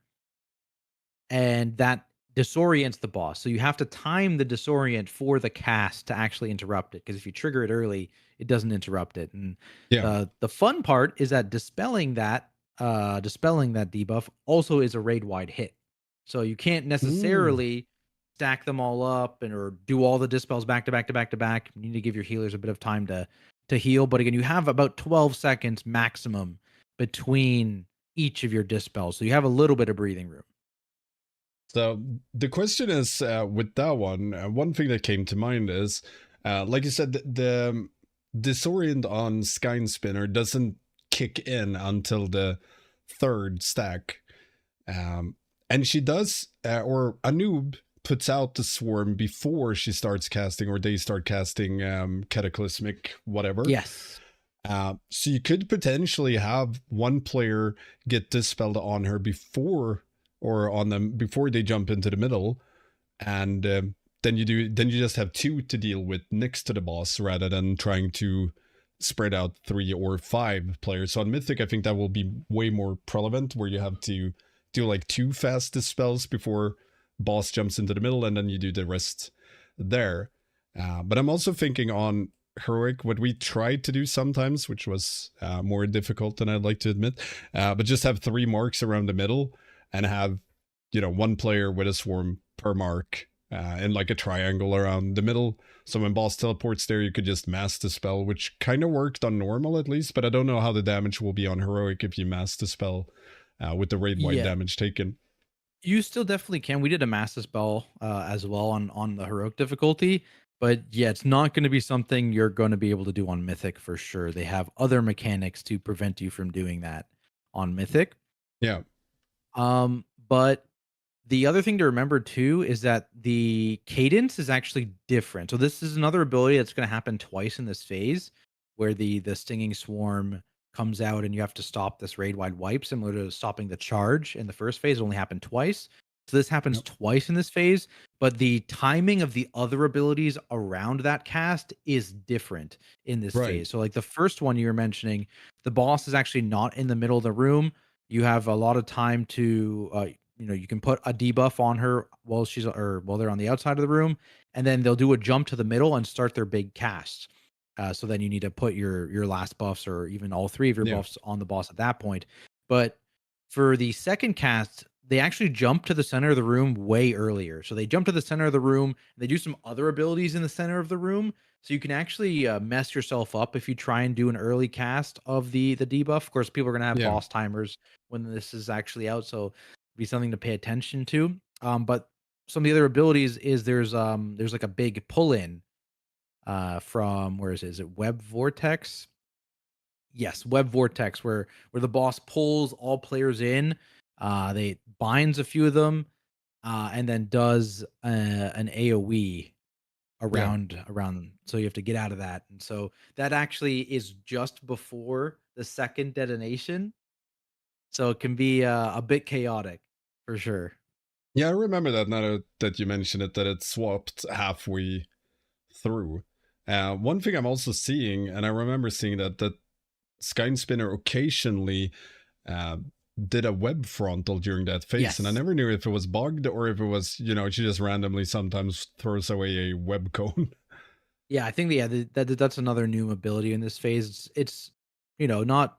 and that disorients the boss. So you have to time the disorient for the cast to actually interrupt it, because if you trigger it early, it doesn't interrupt it. And Yeah. the fun part is that dispelling that debuff also is a raid wide hit. So you can't Mm. necessarily stack them all up or do all the dispels back to back to back to back. You need to give your healers a bit of time to heal. But again, you have about 12 seconds maximum between each of your dispels. So you have a little bit of breathing room. So the question is, with that one thing that came to mind is, like you said, the disorient on Skyn Spinner doesn't kick in until the 3rd stack. And she does, or Anub puts out the swarm before she starts casting, or they start casting Cataclysmic, whatever. Yes. So you could potentially have one player get dispelled on her before, or on them before they jump into the middle, and then you just have 2 to deal with next to the boss rather than trying to spread out 3 or 5 players. So on Mythic, I think that will be way more prevalent, where you have to do like 2 fast dispels before boss jumps into the middle, and then you do the rest there. But I'm also thinking on heroic, what we tried to do sometimes, which was more difficult than I'd like to admit, but just have 3 marks around the middle and have, 1 player with a swarm per mark, and like a triangle around the middle. So when boss teleports there, you could just mass dispel, which kind of worked on normal at least, but I don't know how the damage will be on heroic if you mass dispel with the raid wide Yeah. damage taken. You still definitely can. We did a master spell as well on the heroic difficulty, but yeah, it's not going to be something you're going to be able to do on mythic for sure. They have other mechanics to prevent you from doing that on mythic. Yeah. But the other thing to remember too is that the cadence is actually different. So this is another ability that's going to happen twice in this phase, where the stinging swarm comes out and you have to stop this raid wide wipe, similar to stopping the charge in the first phase. It only happened twice. So this happens Yep. twice in this phase, but the timing of the other abilities around that cast is different in this Right. phase. So like the first one you were mentioning, the boss is actually not in the middle of the room. You have a lot of time to you can put a debuff on her while while they're on the outside of the room, and then they'll do a jump to the middle and start their big cast. So then you need to put your last buffs, or even all 3 of your Yeah. buffs, on the boss at that point. But for the second cast, they actually jump to the center of the room way earlier. So they jump to the center of the room. They do some other abilities in the center of the room, so you can actually mess yourself up if you try and do an early cast of the debuff. Of course, people are gonna have Yeah. boss timers when this is actually out, so be something to pay attention to. But some of the other abilities is there's like a big pull in from, where is it Web Vortex? Yes, Web Vortex, where the boss pulls all players in. They binds a few of them, and then does an AoE Yeah. around. So you have to get out of that, and so that actually is just before the second detonation. So it can be a bit chaotic for sure. Yeah, I remember that now that you mention it, that it swapped halfway through. One thing I'm also seeing, and I remember seeing that Skyne Spinner occasionally uh, did a web frontal during that phase, and I Yes. never knew if it was bugged or if it was, she just randomly sometimes throws away a web cone. Yeah, I think yeah, that's another new ability in this phase. It's not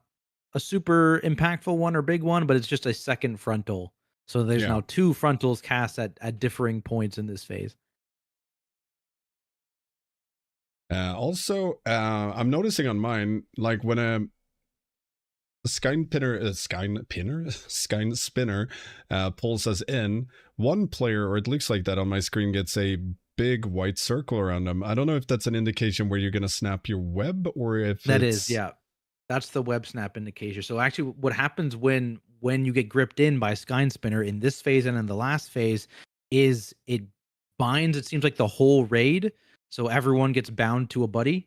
a super impactful one or big one, but it's just a second frontal. So there's Yeah. now two frontals cast at differing points in this phase. Also, I'm noticing on mine, like when a Skyne Pinner, Skyne Spinner pulls us in, one player, or it looks like that on my screen, gets a big white circle around them. I don't know if that's an indication where you're going to snap your web or if That is, it's... yeah. That's the web snap indication. So actually what happens when you get gripped in by Skyne Spinner in this phase and in the last phase is it binds, it seems like, the whole raid. So everyone gets bound to a buddy.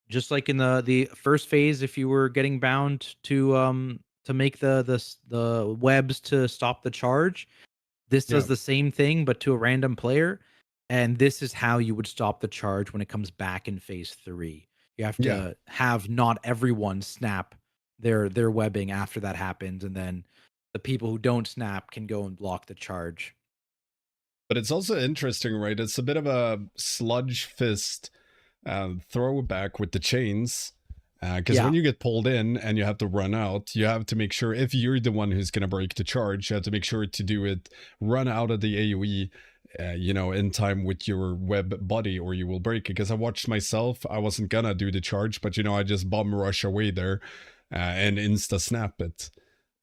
Just like in the first phase, if you were getting bound to make the webs to stop the charge, this Yeah. does the same thing but to a random player, and this is how you would stop the charge when it comes back in phase 3. You have Yeah. to have not everyone snap their webbing after that happens, and then the people who don't snap can go and block the charge. But it's also interesting, right? It's a bit of a sludge fist throwback with the chains. Because when Yeah. you get pulled in and you have to run out, you have to make sure, if you're the one who's going to break the charge, you have to make sure to do it, run out of the AoE, in time with your web body, or you will break it. Because I watched myself, I wasn't going to do the charge, but, I just bomb rush away there and insta snap it.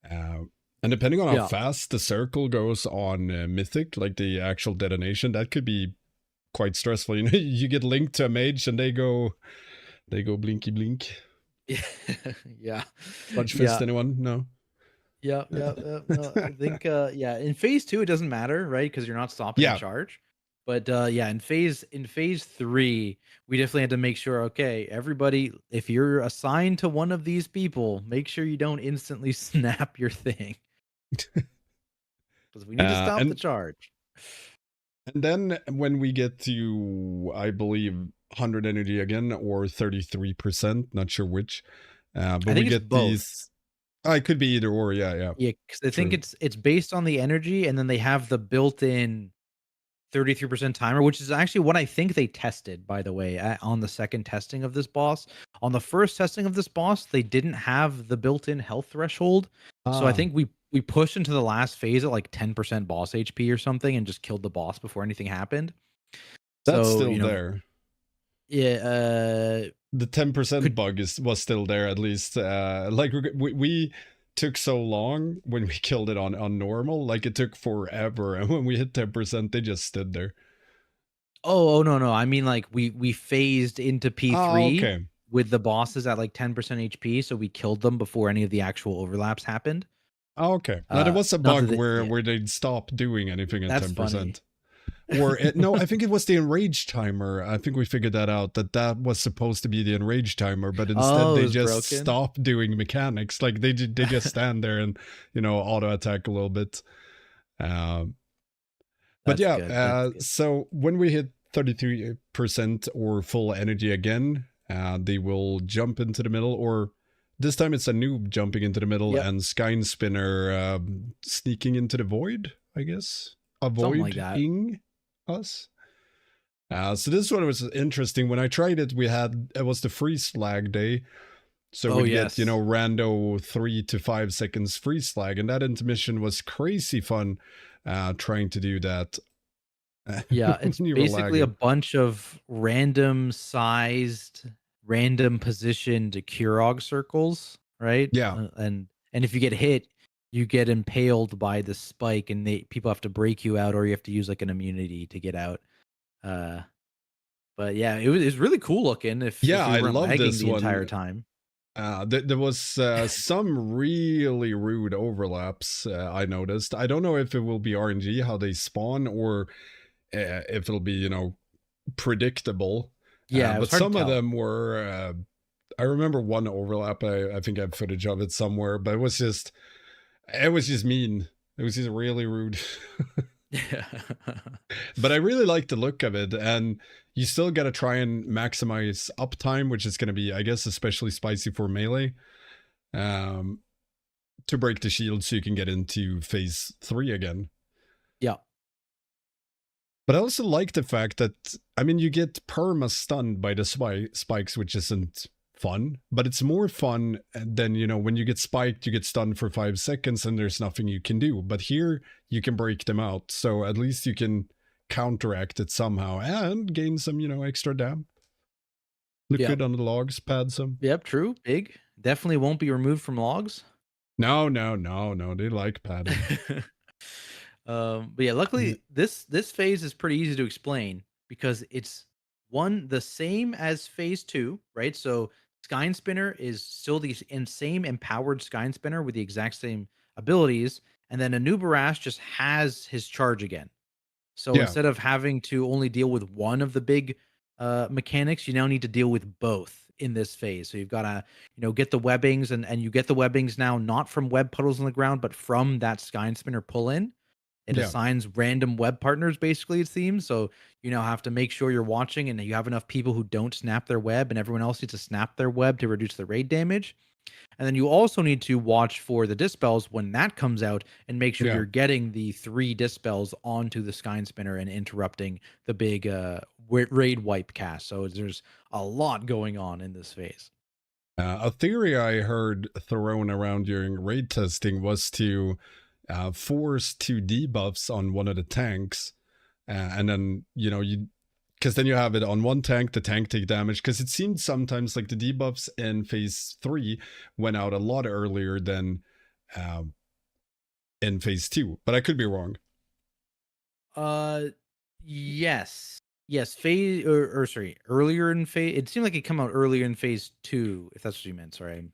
And depending on how Yeah. fast the circle goes on Mythic, like the actual detonation, that could be quite stressful. You get linked to a mage and they go blinky blink. Yeah. Sludge fist, Yeah. anyone? No. Yeah, yeah, yeah. No, I think yeah, in phase 2 it doesn't matter, right? Because you're not stopping the Yeah. charge. But yeah, in phase 3, we definitely had to make sure, okay, everybody, if you're assigned to one of these people, make sure you don't instantly snap your thing. Because we need to stop the And charge. then when we get to, I believe, 100 energy again, or 33%, not sure which, but I we think it's get both. these... it could be either or. Yeah. Yeah, because I think True. it's based on the energy, and then they have the built-in 33% timer, which is actually what I think they tested, by the way, on the second testing of this boss. On the first testing of this boss, they didn't have the built-in health threshold. So I think we pushed into the last phase at like 10% boss HP or something and just killed the boss before anything happened. That's So, still there. yeah, The 10% could bug was still there, at least. Like we took so long when we killed it on normal, like it took forever, and when we hit 10%, they just stood there. oh no, I mean, like, we phased into P3 Okay. with the bosses at like 10% HP, so we killed them before any of the actual overlaps happened. Okay. Now there was a Not that bug where yeah, they'd stop doing anything at that's funny. 10%. Or no, I think it was the enrage timer. I think we figured that out, that was supposed to be the enrage timer, but instead Oh, it they was just broken? stopped doing mechanics. Like they just stand there and auto attack a little bit. But That's yeah, good, that's good. so when we hit 33% or full energy again, they will jump into the middle, or this time it's a noob jumping into the middle Yep, and Skyne Spinner sneaking into the void, I guess. something like that. Avoiding us. So this one was interesting. When I tried it, it was the freeze flag day. So Oh, we'd get, yes. rando 3 to 5 seconds freeze flag. And that intermission was crazy fun trying to do that Yeah, when it's you were basically a lagging. bunch of random sized, random positioned Kurog circles, right? Yeah. And if you get hit, you get impaled by the spike, and people have to break you out, or you have to use, like, an immunity to get out. Uh, but yeah, it's really cool looking if Yeah, you I weren't love lagging this the entire one. time. There was some really rude overlaps I noticed. I don't know if it will be RNG, how they spawn, or if it'll be, predictable. Yeah, it was But hard to some of tell. them were... I remember one overlap. I think I have footage of it somewhere, but it was just mean. It was just really rude. Yeah. But I really like the look of it, and you still got to try and maximize uptime, which is going to be, I guess, especially spicy for melee, um, to break the shield so you can get into phase 3 again. Yeah. But I also like the fact that, I mean, you get perma stunned by the spikes, which isn't fun, but it's more fun than, you know, when you get spiked, you get stunned for 5 seconds and there's nothing you can do. But here you can break them out. So at least you can counteract it somehow and gain some, you know, extra dam. Look Yep. good on the logs, pad some. Yep. True. Big. Definitely won't be removed from logs. No, no, no, no. They like padding. But yeah, luckily this phase is pretty easy to explain because it's one the same as phase two, right? So Skyne Spinner is still the same empowered Skyne Spinner with the exact same abilities, and then Anub'arash just has his charge again. So Yeah. instead of having to only deal with one of the big mechanics, you now need to deal with both in this phase. So you've got to, get the webbings, and you get the webbings now not from web puddles on the ground, but from that Skyne Spinner pull in. It Yeah. assigns random web partners, basically, it seems. So you now have to make sure you're watching and that you have enough people who don't snap their web, and everyone else needs to snap their web to reduce the raid damage. And then you also need to watch for the dispels when that comes out and make sure Yeah. you're getting the 3 dispels onto the Skyne Spinner and interrupting the big raid wipe cast. So there's a lot going on in this phase. A theory I heard thrown around during raid testing was to force 2 debuffs on one of the tanks, and then, you know, you, because then you have it on one tank, the tank take damage, because it seemed sometimes like the debuffs in phase 3 went out a lot earlier than in phase 2, but I could be wrong. Uh, yes. Yes, phase or sorry, earlier in phase. It seemed like it come out earlier in phase 2, if that's what you meant. Sorry,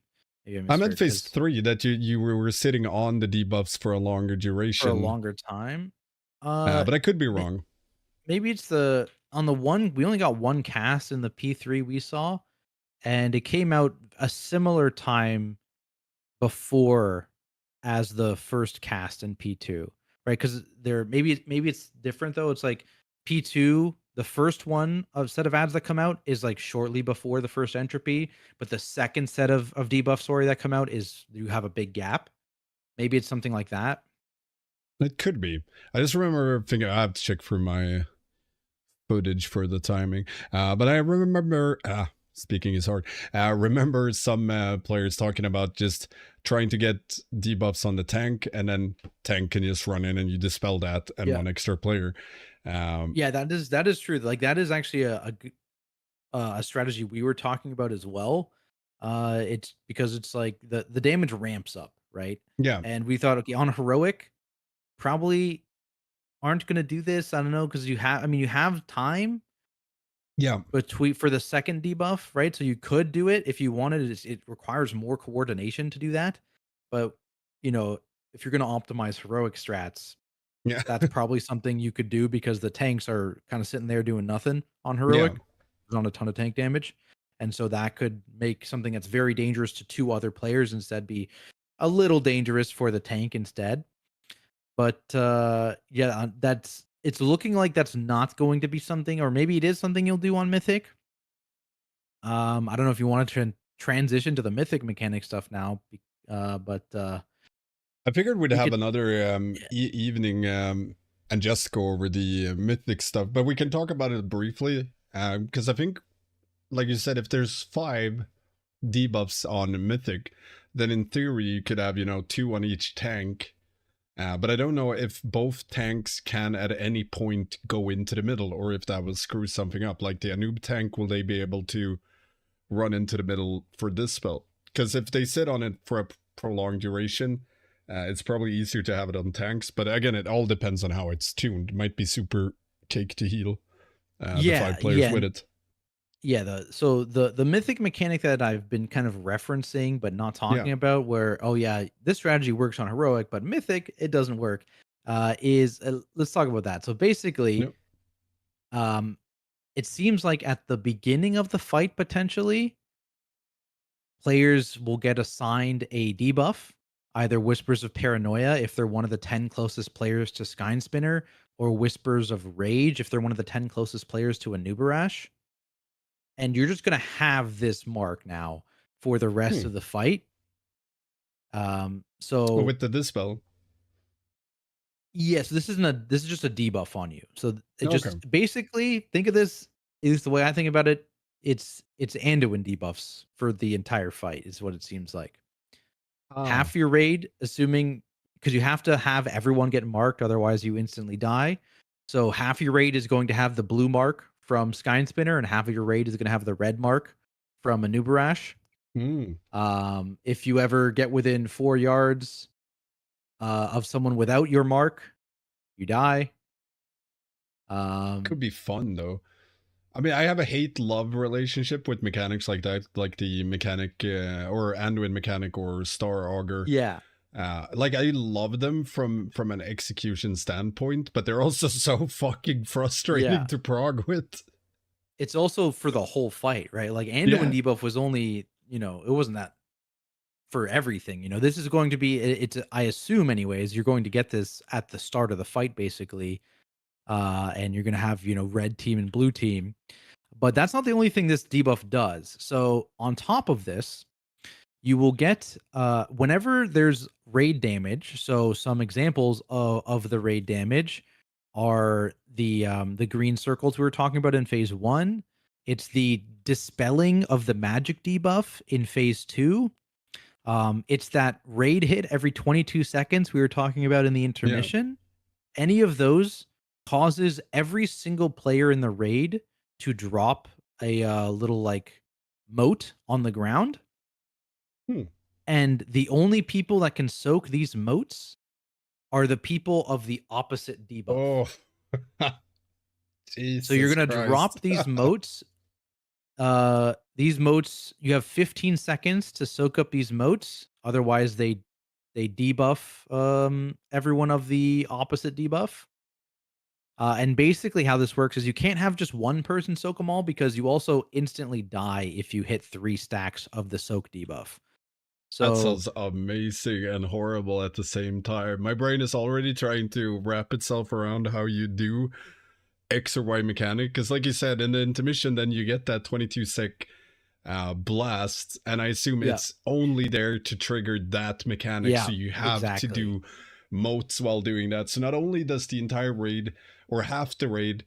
maybe I I meant misheard phase because 3 that you were sitting on the debuffs for a longer for a duration, longer time. Uh, but I could be may- wrong. maybe it's the on the one we only got one cast in the P3 we saw, and it came out a similar time before as the first cast in P2, right? Because there maybe it's different though. It's like P2, the first one of set of ads that come out is like shortly before the first entropy, but the second set of debuff story that come out is you have a big gap. Maybe it's something like that. It could be. I just remember thinking I have to check for my footage for the timing. But I remember, speaking is hard. Remember some players talking about just trying to get debuffs on the tank, and then tank can just run in and you dispel that and Yeah. one extra player. Yeah, that is true. Like that is actually a strategy we were talking about as well. It's because it's like the damage ramps up, right? Yeah, And we thought, okay, on heroic, probably aren't gonna do this. I don't know because you have time yeah, between for the second debuff, right? So you could do it if you wanted. It requires more coordination to do that, but you know, if you're gonna optimize heroic strats, yeah, that's probably something you could do because the tanks are kind of sitting there doing nothing on yeah. heroic, on a ton of tank damage. And so that could make something that's very dangerous to 2 other players instead be a little dangerous for the tank instead. But yeah, that's it's looking like that's not going to be something, or maybe it is something you'll do on Mythic. I don't know if you want to transition to the Mythic mechanic stuff now, but I figured we'd we have could. another evening and just go over the mythic stuff, but we can talk about it briefly because I think, like you said, if there's 5 debuffs on mythic, then in theory you could have, you know, 2 on each tank. But I don't know if both tanks can at any point go into the middle, or if that will screw something up. Like the Anub tank, will they be able to run into the middle for this spell? Because if they sit on it for a prolonged duration, it's probably easier to have it on tanks. But again, it all depends on how it's tuned. It might be super cake to heal the Yeah, 5 players yeah. with it. Yeah, the mythic mechanic that I've been kind of referencing but not Yeah. talking about, where oh yeah, this strategy works on heroic, but mythic it doesn't work. Is let's talk about that. So basically, Yep. um, it seems like at the beginning of the fight, potentially players will get assigned a debuff, either Whispers of Paranoia if they're one of the 10 closest players to Skynspinner, or Whispers of Rage if they're one of the 10 closest players to Anub'arash. And you're just gonna have this mark now for the rest Hmm. of the fight. Oh, So with the dispel. yes, this is just a debuff on you. So it Okay. just basically think of this is the way I think about it. It's Anduin debuffs for the entire fight is what it seems like. Ah. Half your raid, assuming because you have to have everyone get marked, otherwise you instantly die. So half your raid is going to have the blue mark from Skynspinner, and half of your raid is going to have the red mark from Anub'arash. Hmm. If you ever get within 4 yards of someone without your mark, you die. Could Um, be fun though. I mean, I have a hate-love relationship with mechanics like that, like the mechanic or Anduin mechanic or Star Augur. yeah, Like I love them from an execution standpoint, but they're also so fucking frustrating yeah. to prog with. It's also for the whole fight, right? Like Anduin Yeah, debuff was only, it wasn't that for everything. This is going to be it's I assume anyways, you're going to get this at the start of the fight basically. And you're going to have, red team and blue team. But that's not the only thing this debuff does. So on top of this, you will get whenever there's raid damage. So some examples of the raid damage are the green circles we were talking about in phase 1. It's the dispelling of the magic debuff in phase 2. It's that raid hit every 22 seconds we were talking about in the yeah. intermission. Any of those causes every single player in the raid to drop a little like moat on the ground, Hmm. and the only people that can soak these moats are the people of the opposite debuff. Oh, So you're Jesus gonna Christ. drop these moats. These moats, you have 15 seconds to soak up these moats. Otherwise, they debuff everyone of the opposite debuff. And basically, how this works is you can't have just one person soak them all because you also instantly die if you hit 3 stacks of the soak debuff. That So sounds amazing and horrible at the same time. My brain is already trying to wrap itself around how you do X or Y mechanic. Because, like you said, in the intermission, then you get that 22-sec blast, and I assume yeah, it's only there to trigger that mechanic. yeah, So you have to exactly. do moats while doing that. So not only does the entire raid or half the raid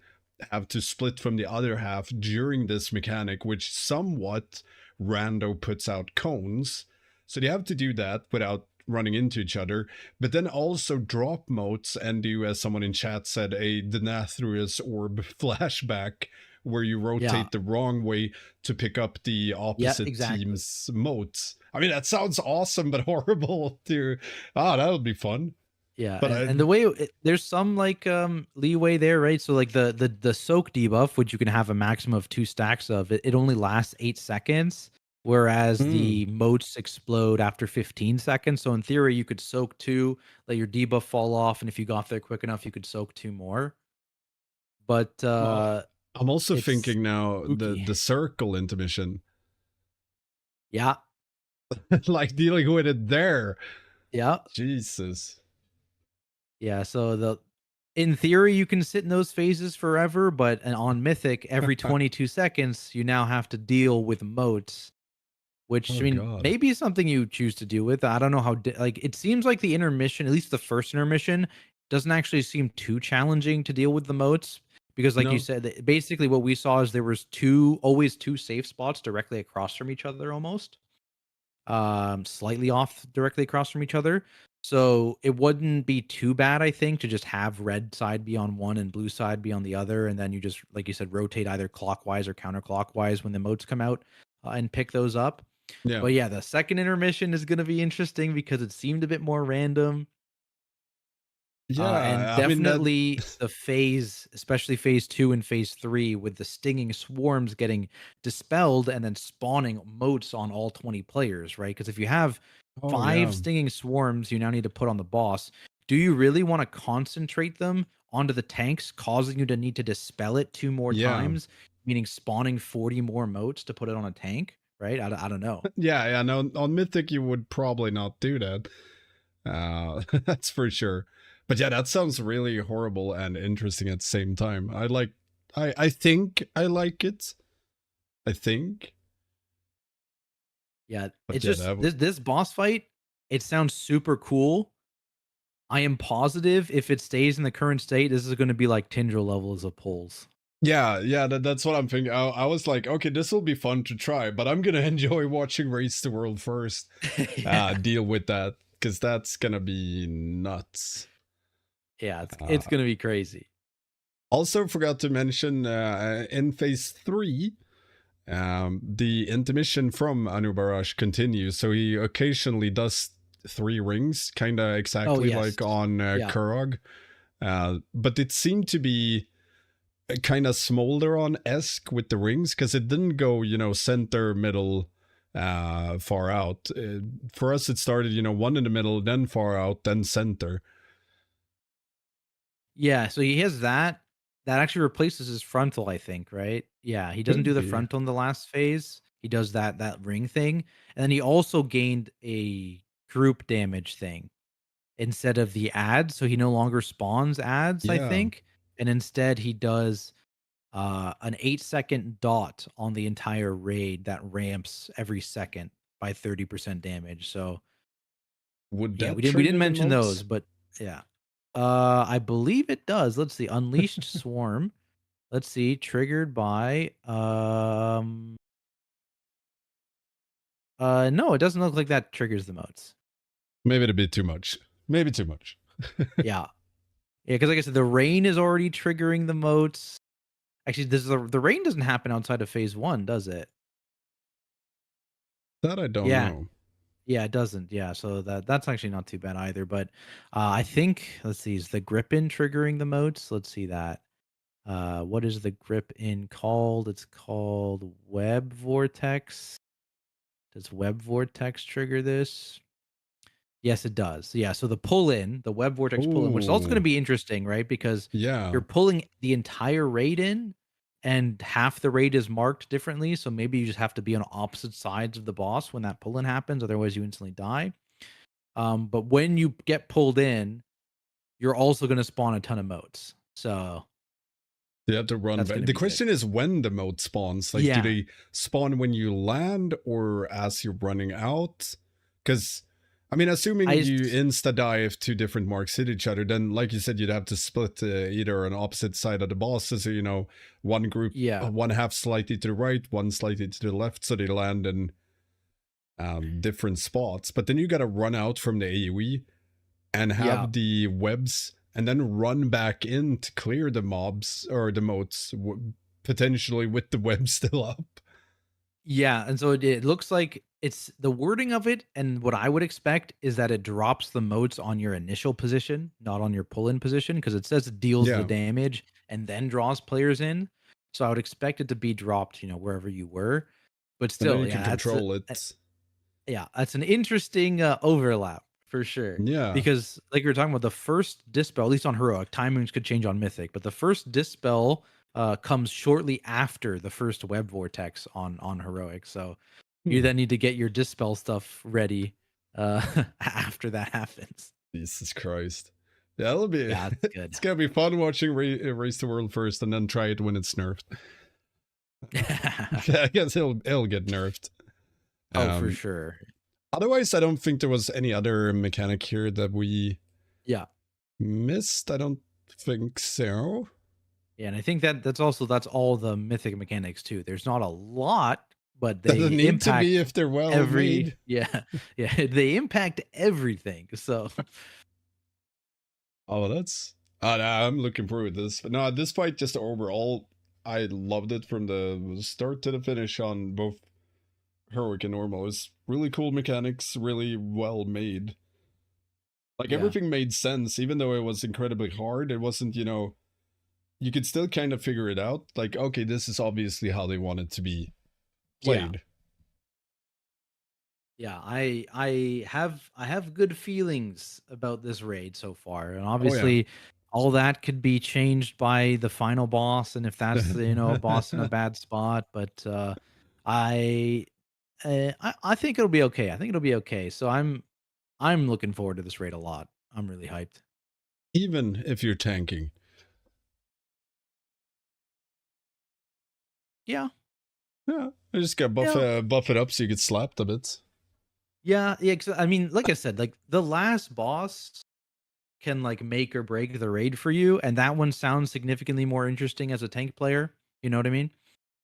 have to split from the other half during this mechanic, which somewhat rando puts out cones. So they have to do that without running into each other, but then also drop moats and do, as someone in chat said, a Denathrius orb flashback where you Yeah, rotate the wrong way to pick up the yeah, opposite exactly. team's moats. I mean, that sounds awesome, but horrible to. Ah, that would be fun. Yeah, But and the way there's some like leeway there, right? So like the soak debuff, which you can have a maximum of 2 stacks of, it only lasts 8 seconds, whereas hmm, the moats explode after 15 seconds. So in theory, you could soak 2, let your debuff fall off, and if you got there quick enough, you could soak 2 more. But well, I'm also it's thinking now spooky. the circle intermission, Yeah, like dealing with it there. yeah, Jesus. yeah. So in theory, you can sit in those phases forever, but on Mythic, every 22 seconds, you now have to deal with moats. Which, Oh I mean, God. maybe something you choose to do with. I don't know how like, it seems like the intermission, at least the first intermission, doesn't actually seem too challenging to deal with the moats because, like you No. said, basically what we saw is there was always 2 safe spots directly across from each other almost, slightly off directly across from each other. So it wouldn't be too bad, I think, to just have red side be on one and blue side be on the other, and then you just, like you said, rotate either clockwise or counterclockwise when the moats come out, and pick those up. Yeah. But yeah, the second intermission is gonna be interesting because it seemed a bit more random. And Yeah. I mean that. definitely the phase, especially phase 2 and phase 3, with the stinging swarms getting dispelled and then spawning moats on all 20 players, right? Because if you have Oh 5 yeah. stinging swarms you now need to put on the boss, do you really want to concentrate them onto the tanks, causing you to need to dispel it 2 more Yeah. times, meaning spawning 40 more moats to put it on a tank, right? I don't know. Yeah. Yeah. No, on Mythic you would probably not do that. That's for sure. But yeah, that sounds really horrible and interesting at the same time. I think I like it. I think. Yeah, But it's yeah, just this boss fight, it sounds super cool. I am positive if it stays in the current state, this is gonna be like Tindral levels of pulls. yeah, that's what I'm thinking. I was like, okay, this will be fun to try, but I'm gonna enjoy watching Race the World first. Yeah. Deal with that, because that's gonna be nuts. Yeah, it's Uh, gonna be crazy. Also forgot to mention in phase 3, the intermission from Anub'arash continues, so he occasionally does 3 rings, kind of Oh, exactly yes. like on Yeah. Kurog. But it seemed to be kind of Smolderon-esque with the rings, because it didn't go, center, middle, far out. For us, it started, one in the middle, then far out, then center. Yeah, so he has that. That actually replaces his frontal, I think, right? Yeah, he doesn't do Could the be. frontal in the last phase. He does that ring thing, and then he also gained a group damage thing instead of the ads, so he no longer spawns ads, I Yeah. think, and instead he does an 8-second dot on the entire raid that ramps every second by 30% damage. So Would yeah, that we didn't trigger the mention mods? those, but yeah. I believe it does. Let's see. Unleashed Swarm. Let's see. Triggered by no, it doesn't look like that triggers the modes. Maybe a bit too much. Maybe too much. Yeah. Yeah, because like I said, the rain is already triggering the moats. Actually, this is the rain doesn't happen outside of phase 1, does it? That I don't Yeah. know. Yeah, it doesn't. Yeah, so that's actually not too bad either. But I think let's see, is the grip in triggering the moats? Let's see that. What is the grip in called? It's called Web Vortex. Does Web Vortex trigger this? Yes, it does. Yeah, so the pull in, the Web Vortex pull in, which is also going to Oh, be interesting, right? Because yeah. you're pulling the entire raid in, and half the raid is marked differently. So maybe you just have to be on opposite sides of the boss when that pull in happens. Otherwise, you instantly die. But when you get pulled in, you're also going to spawn a ton of moats. So You have to run that's back. going to The be good. question is when the mode spawns. Like, do Yeah. they spawn when you land or as you're running out? Because, I mean, assuming I you insta die if 2 different marks hit each other, then, like you said, you'd have to split either on opposite side of the bosses, so, one group, yeah. one half slightly to the right, one slightly to the left, so they land in different spots. But then you gotta run out from the AoE and Yeah. have the webs and then run back in to clear the mobs or the moats, potentially with the web still up. Yeah, and so it looks like it's the wording of it, and what I would expect is that it drops the motes on your initial position, not on your pull-in position, because it says it deals the Yeah, damage and then draws players in. So I would expect it to be dropped, wherever you were. But and then still, you can yeah, control it. yeah, that's an interesting overlap for sure. Yeah, Because like we were talking about, the first dispel, at least on heroic, timings could change on mythic, but the first dispel comes shortly after the first web vortex on heroic. So you hmm. then need to get your dispel stuff ready after that happens. Jesus Christ. Yeah, it'll be. Yeah, it's good. It's gonna be fun watching Race the World first, and then try it when it's nerfed. I guess it'll get nerfed. Oh, for Um, sure. Otherwise, I don't think there was any other mechanic here that we Yeah. missed. I don't think so. Yeah, and I think that's all the mythic mechanics too. There's not a lot, but Doesn't they need to be impact if they're well every made. yeah, yeah, they impact everything. So Oh, that's. I'm looking forward to this. But no, this fight just overall, I loved it from the start to the finish on both heroic and normal. It's really cool mechanics, really well made. Like yeah. everything made sense, even though it was incredibly hard. It wasn't, you could still kind of figure it out. Like, okay, this is obviously how they want it to be Yeah. played. Yeah, I have good feelings about this raid so far. And Oh yeah. obviously all that could be changed by the final boss, and if that's, a boss in a bad spot, but I I think it'll be okay. I think it'll be okay. So I'm looking forward to this raid a lot. I'm really hyped. Even if you're tanking. Yeah. Yeah, I just got Yeah. buff it up so you get slapped a bit. Yeah. Yeah. 'Cause, I mean, like I said, like the last boss can like make or break the raid for you, and that one sounds significantly more interesting as a tank player. You know what I mean?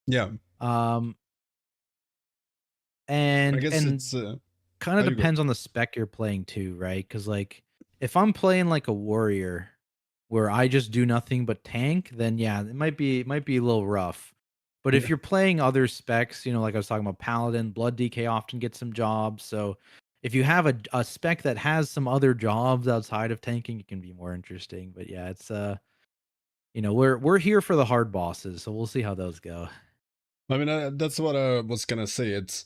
Yeah, Um, I and guess and it's kind of how you go. depends on the spec you're playing too, right? Because like if I'm playing like a warrior where I just do nothing but tank, then yeah, it might be a little rough. But if Yeah. you're playing other specs, like I was talking about Paladin, Blood DK often gets some jobs. So if you have a spec that has some other jobs outside of tanking, it can be more interesting. But yeah, it's we're here for the hard bosses, so we'll see how those go. I mean, that's what I was gonna say. It's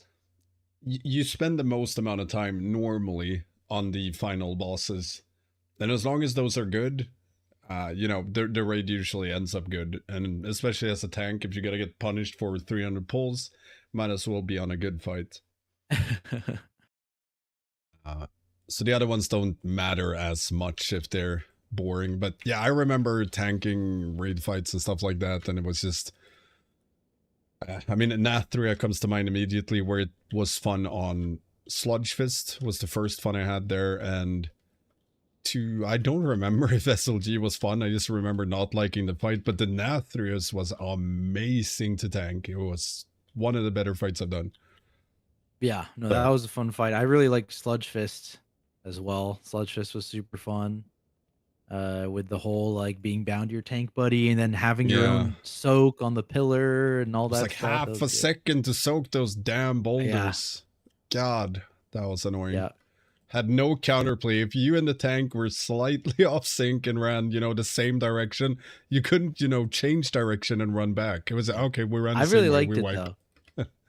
you spend the most amount of time normally on the final bosses, and as long as those are good, the raid usually ends up good. And especially as a tank, if you gotta get punished for 300 pulls, might as well be on a good fight. Uh, so the other ones don't matter as much if they're boring. But yeah, I remember tanking raid fights and stuff like that, and it was just. I mean, Nathria comes to mind immediately, where it was fun on Sludge Fist was the first fun I had there, and I don't remember if SLG was fun. I just remember not liking the fight, but the Nathrius was amazing to tank. It was one of the better fights I've done. Yeah, no, that So was a fun fight. I really liked Sludge Fist as well. Sludge Fist was super fun. With the whole like being bound to your tank buddy and then having your yeah, own soak on the pillar and all it was that like stuff. That half was a good. second to soak those damn Yeah, boulders. God, that was annoying. yeah. Had no counterplay. If you and the tank were slightly off sync and ran, the same direction, you couldn't, change direction and run back. It was okay, we ran I the same really way, we liked it wipe. though.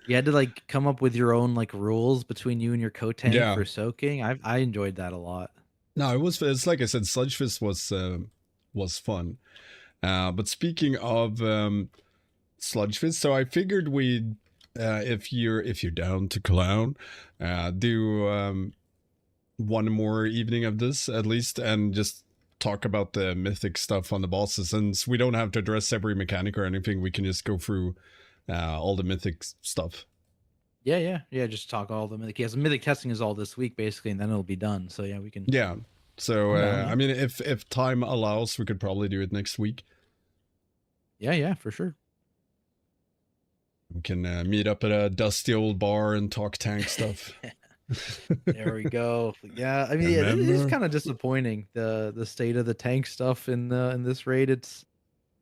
You had to like come up with your own like rules between you and your co-tank Yeah. for soaking. I enjoyed that a lot. No, it's like I said, Sludge Fist was fun. But speaking of Sludge Fist, so I figured we'd if you're down to clown, do one more evening of this at least, and just talk about the mythic stuff on the bosses. Since we don't have to address every mechanic or anything, we can just go through all the mythic stuff. Yeah, yeah, yeah. Just talk all the mythic. Yes, mythic testing is all this week basically, and then it'll be done. So yeah, we can. Yeah. So I'm down. I Yeah, mean, if time allows, we could probably do it next week. yeah, yeah, for sure. We can meet up at a dusty old bar and talk tank stuff. There we go. Yeah, I mean, yeah, it is Remember? kind of disappointing the state of the tank stuff in this raid. It's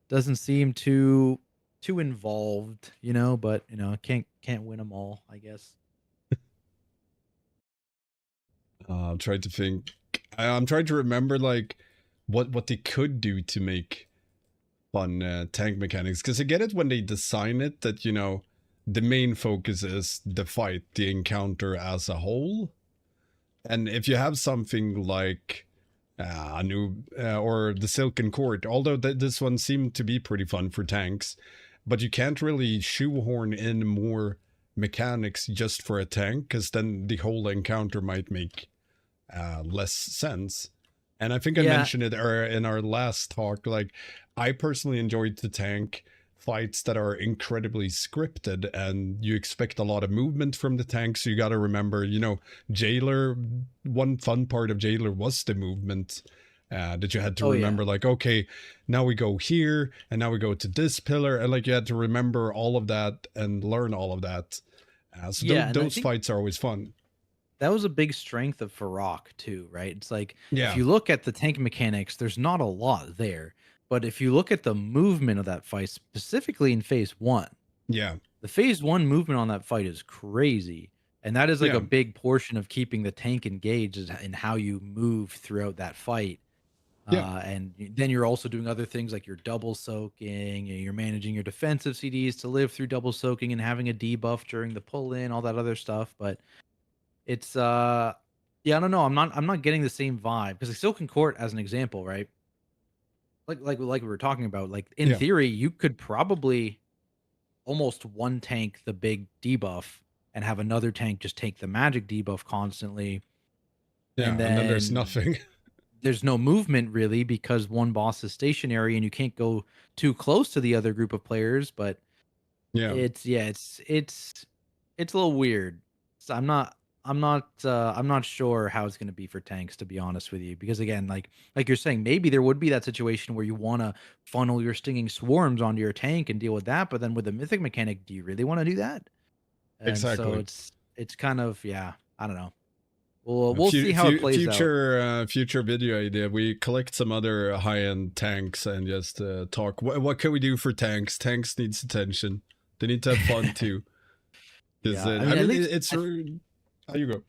doesn't seem too involved, but can't win them all, I guess. I'm trying to think. I'm trying to remember like what they could do to make fun tank mechanics, because I get it when they design it that the main focus is the fight, the encounter as a whole. And if you have something like or the Silken Court, although this one seemed to be pretty fun for tanks, but you can't really shoehorn in more mechanics just for a tank, because then the whole encounter might make less sense. And I think I Yeah, mentioned it in our last talk. Like, I personally enjoyed the tank fights that are incredibly scripted, and you expect a lot of movement from the tank. So you got to remember, Jailer. One fun part of Jailer was the movement. That you had to oh yeah, remember, like, okay, now we go here, and now we go to this pillar, and like you had to remember all of that and learn all of that. So yeah, and I those think fights are always fun. that was a big strength of Farok too, right? It's like if Yeah, you look at the tank mechanics, there's not a lot there, but if you look at the movement of that fight, specifically in phase one, yeah, the phase one movement on that fight is crazy. And that is like yeah, a big portion of keeping the tank engaged is in how you move throughout that fight. yeah. Then you're also doing other things like you're double soaking, you're managing your defensive CDs to live through double soaking and having a debuff during the pull in, all that other stuff. But it's yeah, I don't know. I'm not getting the same vibe because the Silken Court, as an example, right? Like we were talking about, like in Yeah. theory, you could probably almost one tank the big debuff and have another tank just take the magic debuff constantly. and Yeah, and then there's then nothing. there's no movement really because one boss is stationary and you can't go too close to the other group of players. But Yeah, it's a little weird. So I'm not sure how it's going to be for tanks, to be honest with you, because again, like you're saying, maybe there would be that situation where you want to funnel your stinging swarms onto your tank and deal with that, but then with the mythic mechanic, do you really want to do that? And so exactly. it's kind of, yeah, I don't know. We'll see how it Fu plays out. future video idea. We collect some other high-end tanks and just talk. What can we do for tanks? Tanks needs attention. They need to have fun too. Because Yeah, I I mean, at mean, least how you go?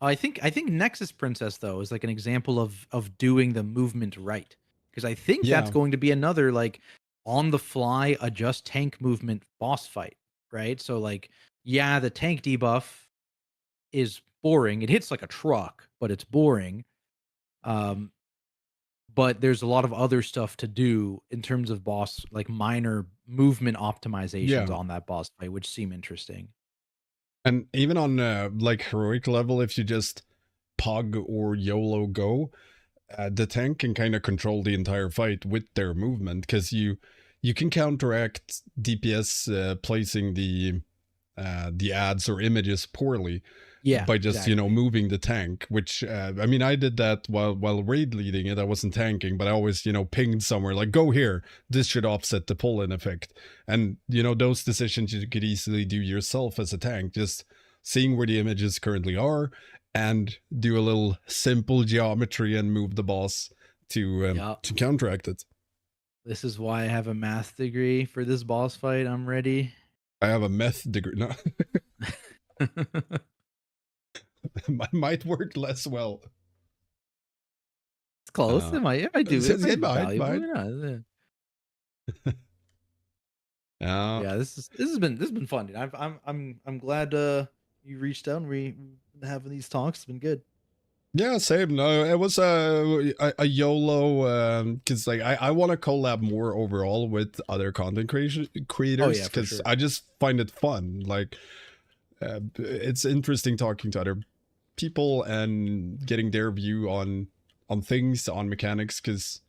I think Nexus Princess though is like an example of doing the movement right, because I think that's Yeah, going to be another like on the fly adjust tank movement boss fight, right? So like, yeah, the tank debuff is boring. It hits like a truck, but it's boring. Um, but there's a lot of other stuff to do in terms of boss, like minor movement optimizations yeah. on that boss fight, which seem interesting. And even on like heroic level, if you just pug or YOLO go, the tank can kind of control the entire fight with their movement because you can counteract DPS placing the ads or images poorly Yeah, by just exactly. moving the tank. Which I mean, I did that while raid leading it. I wasn't tanking, but I always pinged somewhere like go here. This should offset the pull-in effect, and those decisions you could easily do yourself as a tank, just seeing where the images currently are and do a little simple geometry and move the boss Yeah. to counteract it. This is why I have a math degree for this boss fight. I'm ready. I have a meth degree. No, might work less well. It's close. Uh, It might do. It might it be might, valuable. might. Yeah. Yeah, Yeah, this has been fun, dude. I'm glad you reached out and we having these talks. It's been good. yeah, same. No, it was a YOLO because like I want to collab more overall with other content Oh creators yeah, for because sure. I just find it fun. Like it's interesting talking to other people and getting their view on things, on mechanics. Because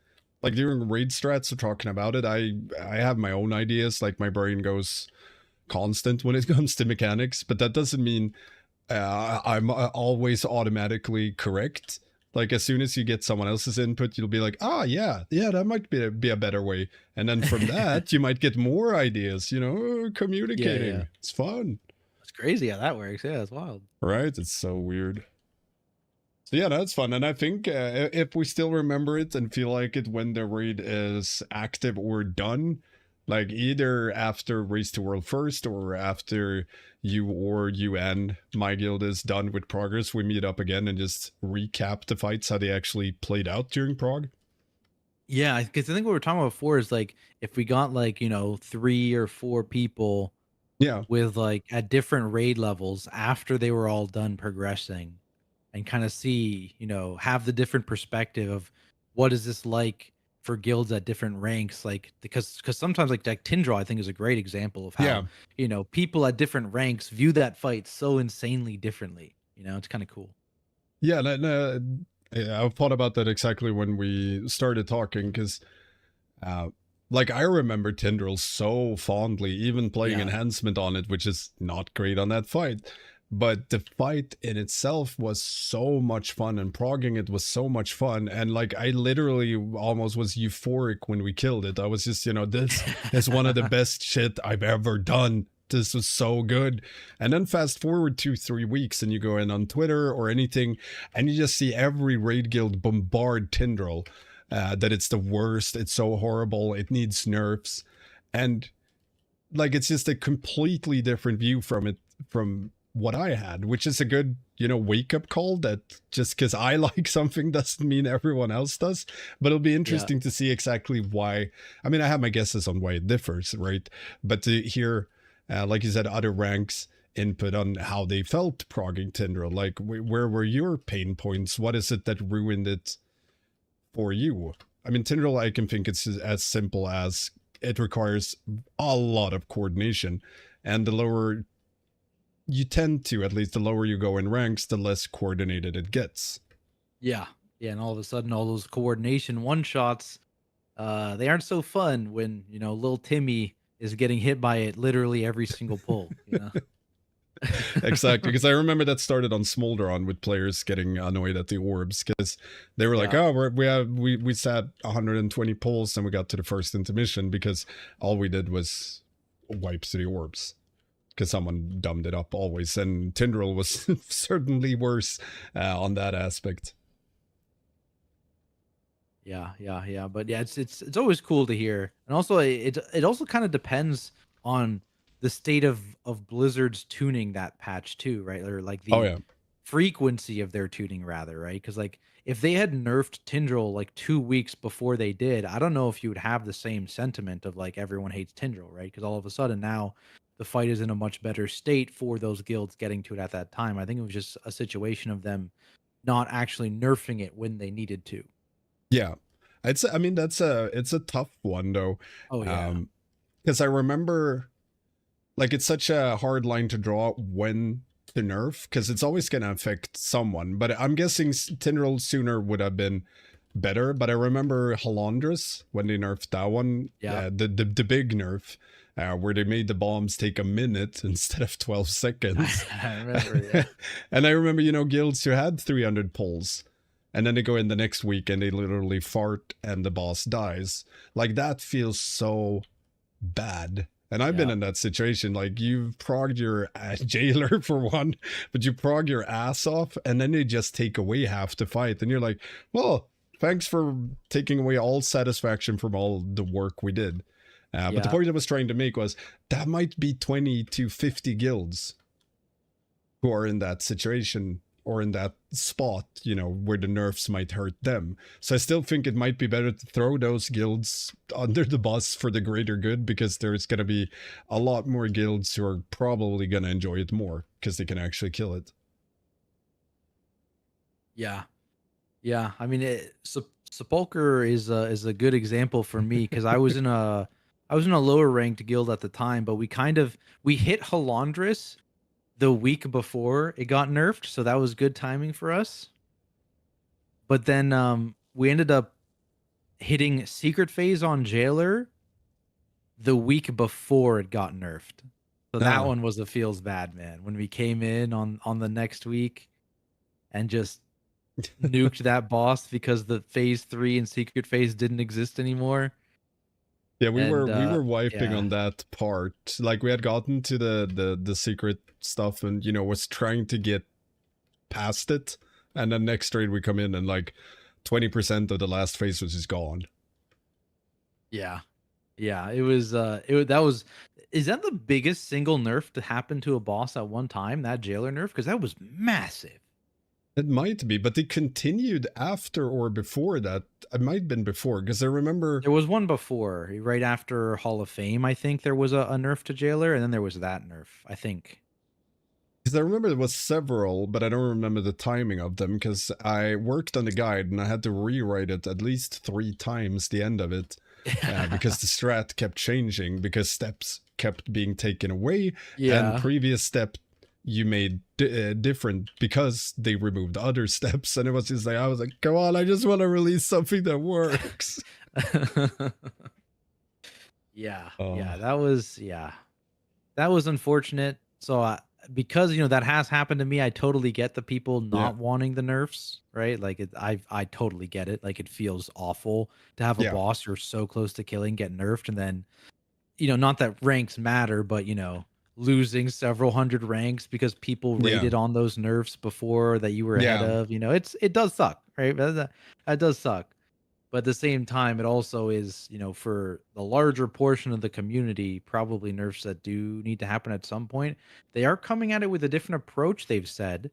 like during raid strats or talking about it, I have my own ideas. Like my brain goes constant when it comes to mechanics, but that doesn't mean I'm always automatically correct. Like as soon as you get someone else's input, you'll be like, ah, yeah, that might be a better way. And then from that, you might get more ideas, Yeah, yeah. communicating. It's fun, It's crazy how that works. Yeah, it's wild. right? It's so weird. So yeah, that's fun. And I think if we still remember it and feel like it when the raid is active or done, like either after Race to World First or after you or UN, my guild is done with progress, we meet up again and just recap the fights, how they actually played out during prog. Yeah, because I think what we were talking about before is like if we got like 3 or 4 people Yeah. with like at different raid levels after they were all done progressing, and kind of see, have the different perspective of what is this like for guilds at different ranks, like because sometimes like Tindral I think is a great example of how Yeah. people at different ranks view that fight so insanely differently. It's kind of cool. Yeah. Yeah, I've thought about that exactly when we started talking because Uh, like I remember Tendril so fondly, even playing Yeah, enhancement on it, which is not great on that fight. But the fight in itself was so much fun, and progging it was so much fun. And like I literally almost was euphoric when we killed it. I was just, this is one of the best shit I've ever done. This was so good. And then fast forward 2-3 weeks, and you go in on Twitter or anything, and you just see every raid guild bombard Tindral that it's the worst, it's so horrible, it needs nerfs. And like it's just a completely different view from it from what I had, which is a good, wake up call that just because I like something doesn't mean everyone else does. But it'll be yeah, interesting to see exactly why. I mean, I have my guesses on why it differs, right? But to hear, like you said, other ranks input on how they felt progging Tindra, like where were your pain points? What is it that ruined it for you? I mean, Tindral, I can think it's as simple as it requires a lot of coordination, and the lower you tend to, at least the lower you go in ranks, the less coordinated it gets. Yeah. Yeah, and all of a sudden all those coordination one shots, they aren't so fun when, little Timmy is getting hit by it literally every single pull, Exactly, because I remember that started on Smolderon with players getting annoyed at the orbs because they were like, Yeah. "Oh, we sat 120 pulls and we got to the first intermission because all we did was wipe to the orbs because someone dumbed it up always." And Tindril was certainly worse on that aspect. Yeah, yeah, yeah. But yeah, it's always cool to hear. And also it also kind of depends on the state of Blizzard's tuning that patch too, right? Or like Oh the yeah, frequency of their tuning rather, right? Because like if they had nerfed Tindril like 2 weeks before they did, I don't know if you would have the same sentiment of like everyone hates Tindril, right? Because all of a sudden now the fight is in a much better state for those guilds getting to it at that time. I think it was just a situation of them not actually nerfing it when they needed to. yeah. I mean, it's a tough one though, Oh yeah. because I remember like it's such a hard line to draw when to nerf because it's always going to affect someone. But I'm guessing Tindril sooner would have been better. But I remember Halandris when they nerfed that one, Yeah. the big nerf. Where they made the bombs take a minute instead of 12 seconds. I remember, yeah. And I remember, guilds who had 300 pulls and then they go in the next week and they literally fart and the boss dies. Like that feels so bad. And I've been Yeah. in that situation. Like you've progged your jailer for one, but you prog your ass off and then they just take away half the fight. And you're like, well, thanks for taking away all satisfaction from all the work we did. But the Yeah. point I was trying to make was that might be 20 to 50 guilds who are in that situation or in that spot, where the nerfs might hurt them. So I still think it might be better to throw those guilds under the bus for the greater good because there's going to be a lot more guilds who are probably going to enjoy it more because they can actually kill it. Yeah. Yeah. I mean, Sepulcher is a good example for me because I was in a lower ranked guild at the time, but we hit Halandris the week before it got nerfed, so that was good timing for us. But then we ended up hitting Secret Phase on Jailer the week before it got nerfed. So that Ah, one was a feels bad, man. When we came in on the next week and just nuked that boss because the phase 3 and secret phase didn't exist anymore. yeah, we And were we were wiping yeah. on that part. Like we had gotten to the secret stuff and was trying to get past it, and then next raid we come in and like 20% of the last phase was just gone. Yeah. Yeah, it was that was is that the biggest single nerf to happen to a boss at one time, that jailer nerf? Because that was massive. It might be, but they continued after or before that. It might have been before, because I remember. There was one before, right after Hall of Fame, I think there was a nerf to jailer, and then there was that nerf, I think. Because I remember there was several, but I don't remember the timing of them, because I worked on the guide and I had to rewrite it at least 3 times, the end of it, because the strat kept changing, because steps kept being taken away, and Yeah. previous step you made different because they removed other steps, and it was just like, I was like, come on, I just want to release something that works. Yeah. Oh, Yeah, that was unfortunate. So because that has happened to me, I totally get the people yeah, not wanting the nerfs, right? Like I totally get it. Like it feels awful to have a yeah, boss you're so close to killing get nerfed, and then not that ranks matter, but losing several hundred ranks because people yeah, rated on those nerfs before that you were ahead yeah, of. It does suck, right? That does suck. But at the same time, it also is, for the larger portion of the community, probably nerfs that do need to happen at some point. They are coming at it with a different approach, they've said,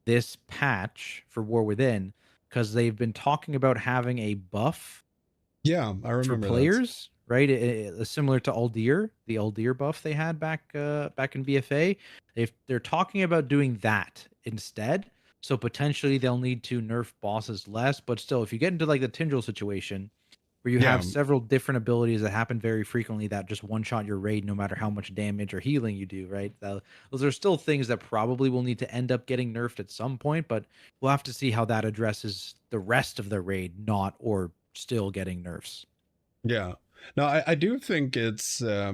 this patch for War Within, because they've been talking about having a buff yeah, I for remember that. players, right? Similar to Aldir, the Aldir buff they had back in BFA. They're talking about doing that instead. So potentially they'll need to nerf bosses less, but still, if you get into like the Tindril situation, where where you Yeah, have several different abilities that happen very frequently that just one shot your raid no matter how much damage or healing you do, right? Those are still things that probably will need to end up getting nerfed at some point, but we'll have to see how that addresses the rest of the raid, not or still getting nerfs. yeah. No, I do think it's I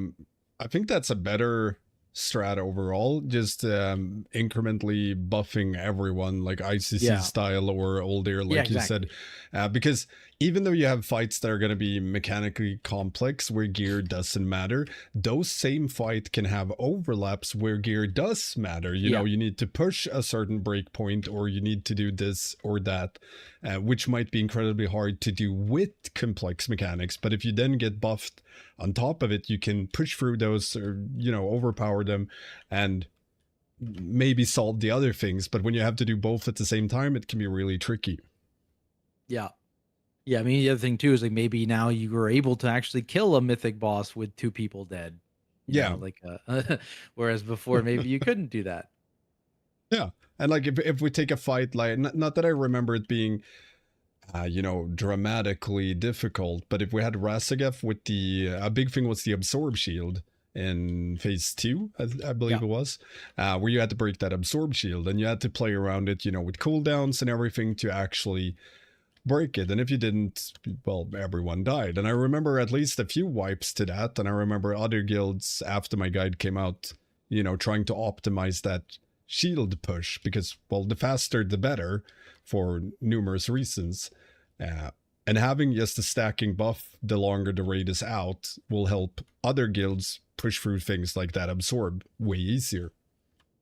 think that's a better strat overall, just incrementally buffing everyone like ICC Yeah. style or older, Yeah, like you said, exactly. because even though you have fights that are going to be mechanically complex where gear doesn't matter, those same fight can have overlaps where gear does matter. You know, Yeah. you need to push a certain breakpoint, or you need to do this or that, which might be incredibly hard to do with complex mechanics. But if you then get buffed on top of it, you can push through those, or overpower them and maybe solve the other things. But when you have to do both at the same time, it can be really tricky. Yeah. Yeah, I mean, the other thing too is like maybe now you were able to actually kill a mythic boss with 2 people dead. You Yeah. know, like whereas before maybe you couldn't do that. Yeah. And like if we take a fight, like not that I remember it being dramatically difficult, but if we had Rasageth with the a big thing was the absorb shield in phase 2, I believe Yeah. it was, where you had to break that absorb shield and you had to play around it, with cooldowns and everything to actually break it. And if you didn't, well, everyone died. And I remember at least a few wipes to that. And I remember other guilds after my guide came out, trying to optimize that shield push because, well, the faster the better for numerous reasons. Uh, and having just a stacking buff the longer the raid is out will help other guilds push through things like that absorb way easier.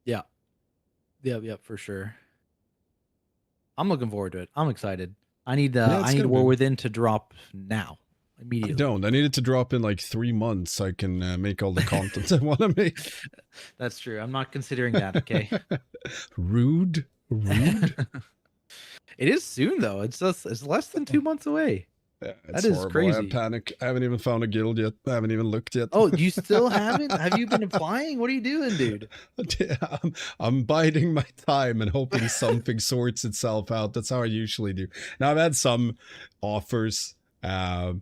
Yeah. Yeah, for sure. I'm looking forward to it. I'm excited. Yeah, I it's need gonna War be. Within to drop now, I immediately. don't. I need it to drop in like 3 months so I can make all the content I want to make. That's true. I'm not considering that, okay? Rude. Rude. It is soon though. It's less than 2 months away. Yeah, That it's is horrible. I have crazy. panic. I haven't even found a guild yet. I haven't even looked yet. Oh, you still haven't? Have you been applying? What are you doing, dude? I'm biding my time and hoping something sorts itself out. That's how I usually do. Now I've had some offers, but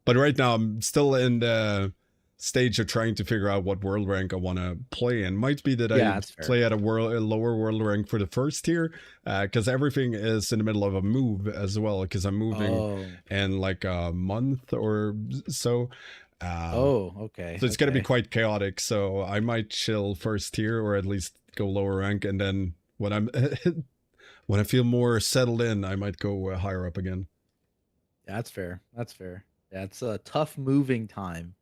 right now I'm still in the stage of trying to figure out what world rank I want to play in. Might be that Yeah, I that's fair. play at a lower world rank for the first tier, because everything is in the middle of a move as well. Because I'm moving Oh. in like a month or so. Oh, okay. So it's going to be Okay. quite chaotic. So I might chill first tier or at least go lower rank, and then when I'm when I feel more settled in, I might go higher up again. Yeah, that's fair. That's fair. Yeah, it's a tough moving time.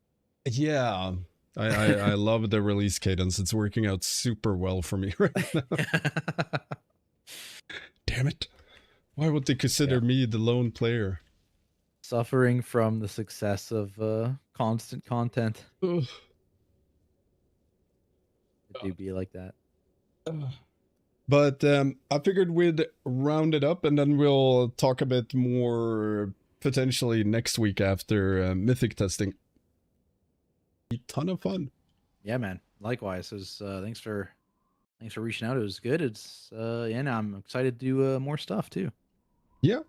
Yeah, I love the release cadence. It's working out super well for me right now. Damn it! Why would they consider Yeah. me the lone player? Suffering from the success of constant content. Ugh. It do be like that. But I figured we'd round it up and then we'll talk a bit more potentially next week after Mythic testing. A ton of fun. Yeah, man. Likewise. It was thanks for reaching out. It was good. It's yeah, now I'm excited to do more stuff too. Yeah.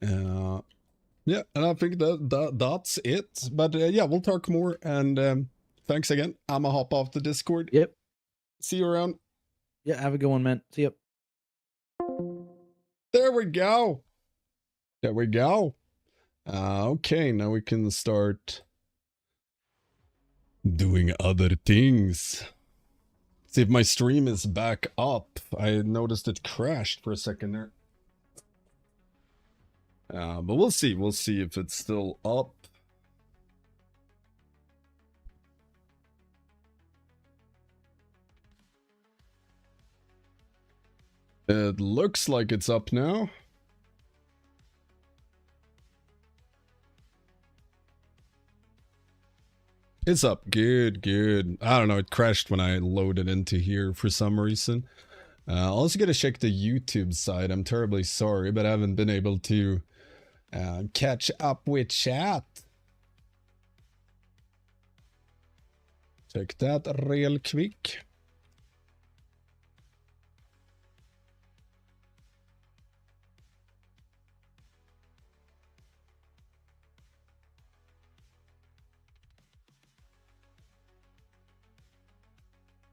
Yeah, and I think that's it. But yeah, we'll talk more. And thanks again. I'ma hop off the Discord. Yep. See you around. Yeah, have a good one, man. See ya. There we go. There we go. Okay, now we can start doing other things. See if my stream is back up. I noticed it crashed for a second there. But we'll see. We'll see if it's still up. It looks like it's up now. It's up. Good, good. I don't know. It crashed when I loaded into here for some reason. Also gotta check the YouTube side. I'm terribly sorry, but I haven't been able to catch up with chat. Check that real quick.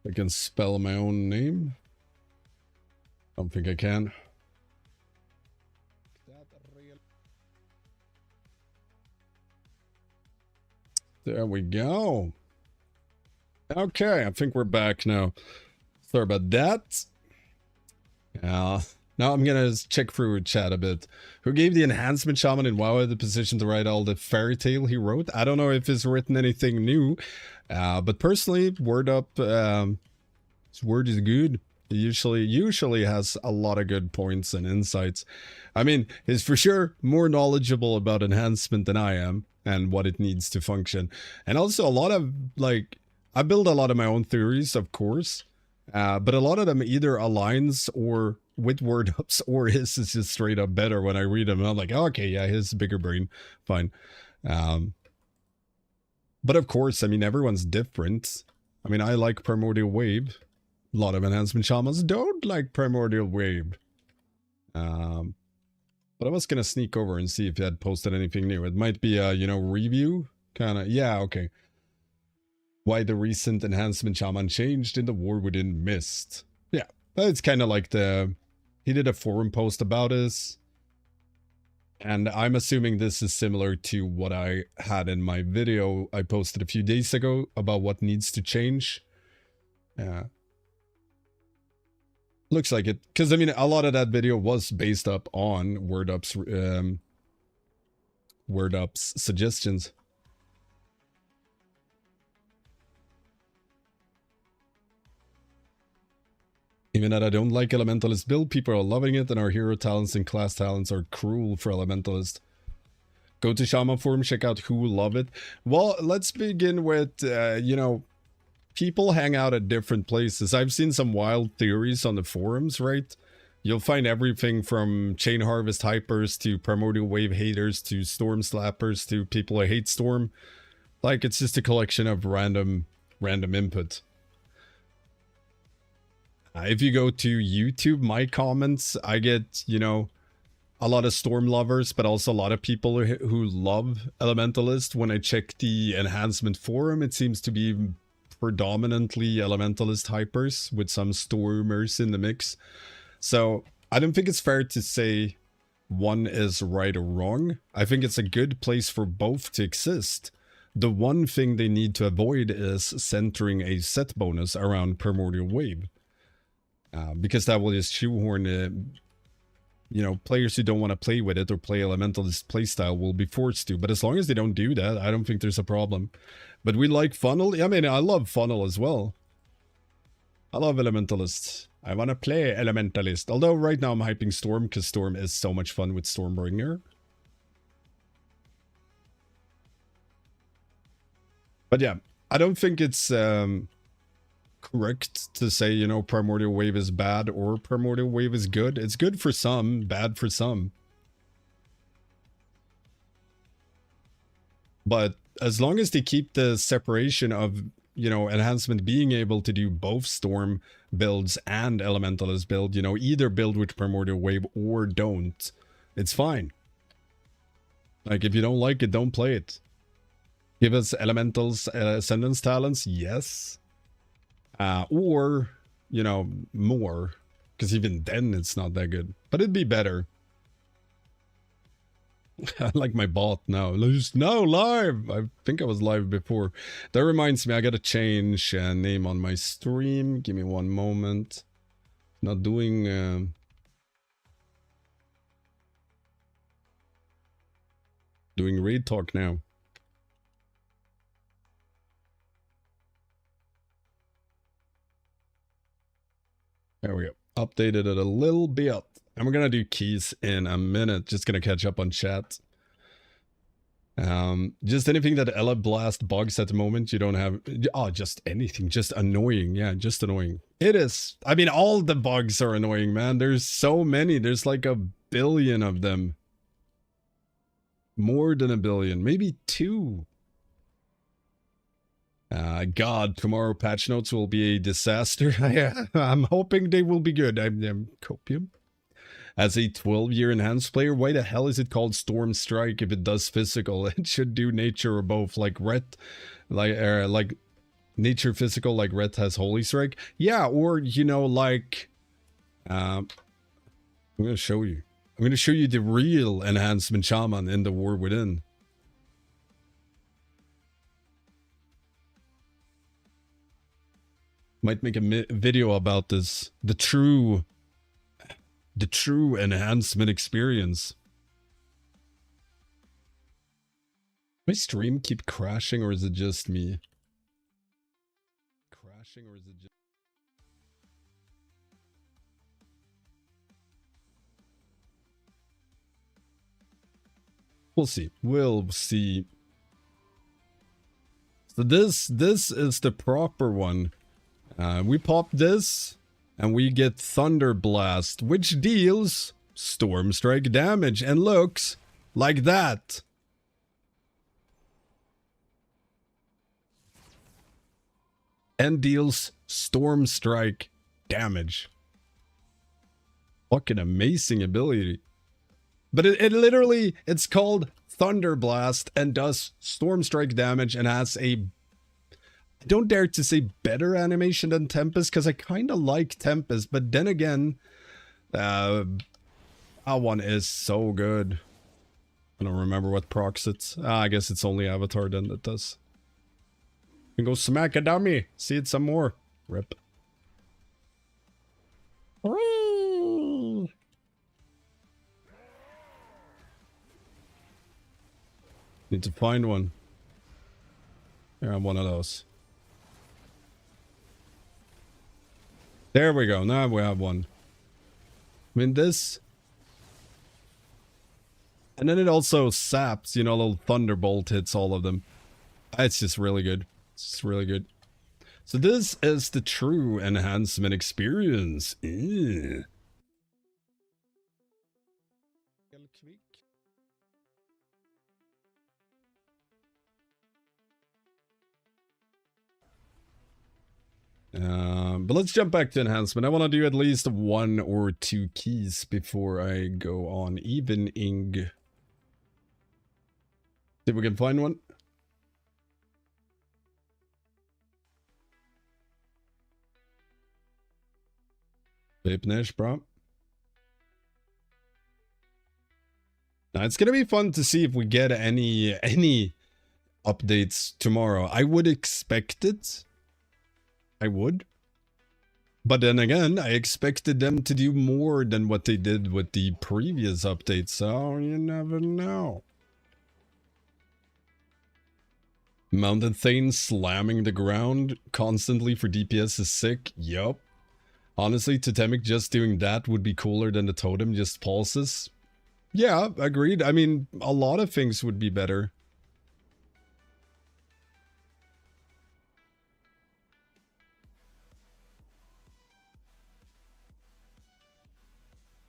I can spell my own name. Don't think I can. There we go. Okay, I think we're back now. Sorry about that. Now I'm gonna check through chat a bit. Who gave the Enhancement Shaman in WoW the position to write all the fairy tale he wrote? I don't know if he's written anything new, but personally, Word Up, his word is good. He usually has a lot of good points and insights. I mean, he's for sure more knowledgeable about enhancement than I am and what it needs to function. And also a lot of, like, I build a lot of my own theories, of course, but a lot of them either aligns or with Word Ups, or his is just straight up better when I read them. And I'm like, oh, okay, yeah, his bigger brain, fine. But of course, I mean, everyone's different. I mean, I like Primordial Wave. A lot of Enhancement Shamans don't like Primordial Wave. But I was gonna sneak over and see if you had posted anything new. It might be a, you know, review, kind of. Yeah, okay. Why the recent Enhancement Shaman changed in the War Within Mist. Yeah, it's kind of like he did a forum post about this. And I'm assuming this is similar to what I had in my video I posted a few days ago about what needs to change. Yeah. Looks like it, because I mean, a lot of that video was based up on Word Up's suggestions. Even that I don't like Elementalist build, people are loving it, and our hero talents and class talents are cruel for Elementalist. Go to Shaman Forum, check out who love it. Well, let's begin with, you know, people hang out at different places. I've seen some wild theories on the forums, right? You'll find everything from Chain Harvest hypers to Primordial Wave haters to Storm slappers to people who hate Storm. Like, it's just a collection of random input. If you go to YouTube, my comments, I get, you know, a lot of Storm lovers, but also a lot of people who love Elementalist. When I check the Enhancement forum, it seems to be predominantly Elementalist hypers with some Stormers in the mix. So I don't think it's fair to say one is right or wrong. I think it's a good place for both to exist. The one thing they need to avoid is centering a set bonus around Primordial Wave. Because that will just shoehorn, you know, players who don't want to play with it or play Elementalist playstyle will be forced to. But as long as they don't do that, I don't think there's a problem. But we like Funnel. I mean, I love Funnel as well. I love Elementalist. I want to play Elementalist. Although right now I'm hyping Storm because Storm is so much fun with Stormbringer. But yeah, I don't think it's correct to say, you know, Primordial Wave is bad or Primordial Wave is good. It's good for some, bad for some. But as long as they keep the separation of, you know, Enhancement being able to do both Storm builds and Elementalist build, you know, either build with Primordial Wave or don't, it's fine. Like, if you don't like it, don't play it. Give us Elementals Ascendance talents, yes. Or, you know, more. Because even then, it's not that good. But it'd be better. I like my bot now. Just now live. I think I was live before. That reminds me, I gotta change name on my stream. Give me one moment. Not doing... doing raid talk now. There we go. Updated it a little bit. And we're gonna do keys in a minute. Just gonna catch up on chat. Just anything that Ella Blast bugs at the moment you don't have. Oh, just anything. Just annoying. Yeah, just annoying. It is. I mean, all the bugs are annoying, man. There's so many. There's like 1 billion of them. More than 1 billion. Maybe 2. God, tomorrow patch notes will be a disaster. I'm hoping they will be good. I'm copium. As a 12-year enhanced player, why the hell is it called Storm Strike if it does physical? It should do nature or both, like Ret, like nature physical like red has holy strike. Yeah, or you know, like I'm gonna show you. I'm gonna show you the real Enhancement Shaman in the War Within. Might make a video about this. The true enhancement experience. My stream keep crashing, or is it just me? Crashing, or is it just... We'll see. We'll see. So this is the proper one. We pop this, and we get Thunder Blast, which deals Storm Strike damage, and looks like that. And deals Storm Strike damage. Fucking amazing ability. But it literally, it's called Thunder Blast and does Storm Strike damage and has a... I don't dare to say better animation than Tempest, because I kind of like Tempest, but then again, that one is so good. I don't remember what procs it's. I guess it's only Avatar then that does. You can go smack a dummy. See it some more. Rip. Need to find one. Here, I have one of those. There we go. Now we have one. I mean, this... And then it also saps, you know, a little thunderbolt hits all of them. It's just really good. It's just really good. So this is the true enhancement experience. Ew. But let's jump back to enhancement. I want to do at least 1 or 2 keys before I go on evening. See if we can find one. Vapnish, bro. Now it's gonna be fun to see if we get any updates tomorrow. I would expect it. I would. But then again, I expected them to do more than what they did with the previous updates, so you never know. Mountain Thane slamming the ground constantly for DPS is sick. Yup. Honestly, Totemic just doing that would be cooler than the totem just pulses. Yeah, agreed. I mean, a lot of things would be better.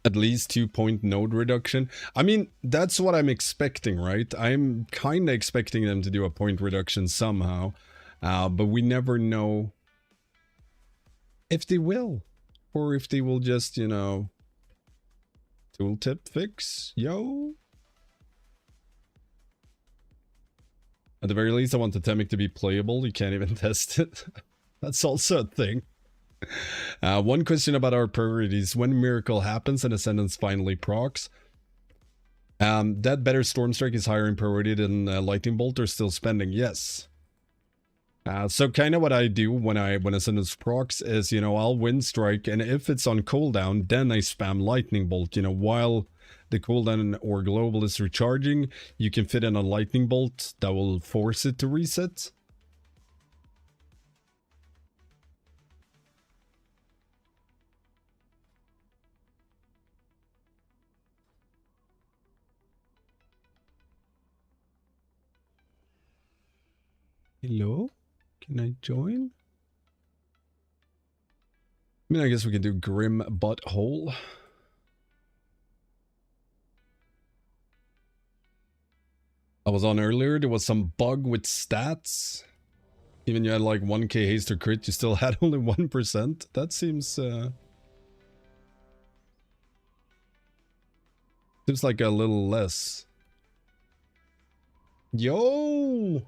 At least 2-point node reduction. I mean, that's what I'm expecting, right? I'm kind of expecting them to do a point reduction somehow. But we never know if they will. Or if they will just, you know, tooltip fix. Yo. At the very least, I want the Totemic to be playable. You can't even test it. That's also a thing. One question about our priorities. When Miracle happens and Ascendance finally procs, that better Storm Strike is higher in priority than Lightning Bolt or still spending? Yes. So kind of what I do when Ascendance procs is, you know, I'll Wind Strike, and if it's on cooldown, then I spam Lightning Bolt. You know, while the cooldown or global is recharging, you can fit in a Lightning Bolt that will force it to reset. Hello? Can I join? I mean, I guess we can do Grim Butthole. I was on earlier, there was some bug with stats. Even you had like 1k haste or crit, you still had only 1%. That seems seems like a little less. Yo!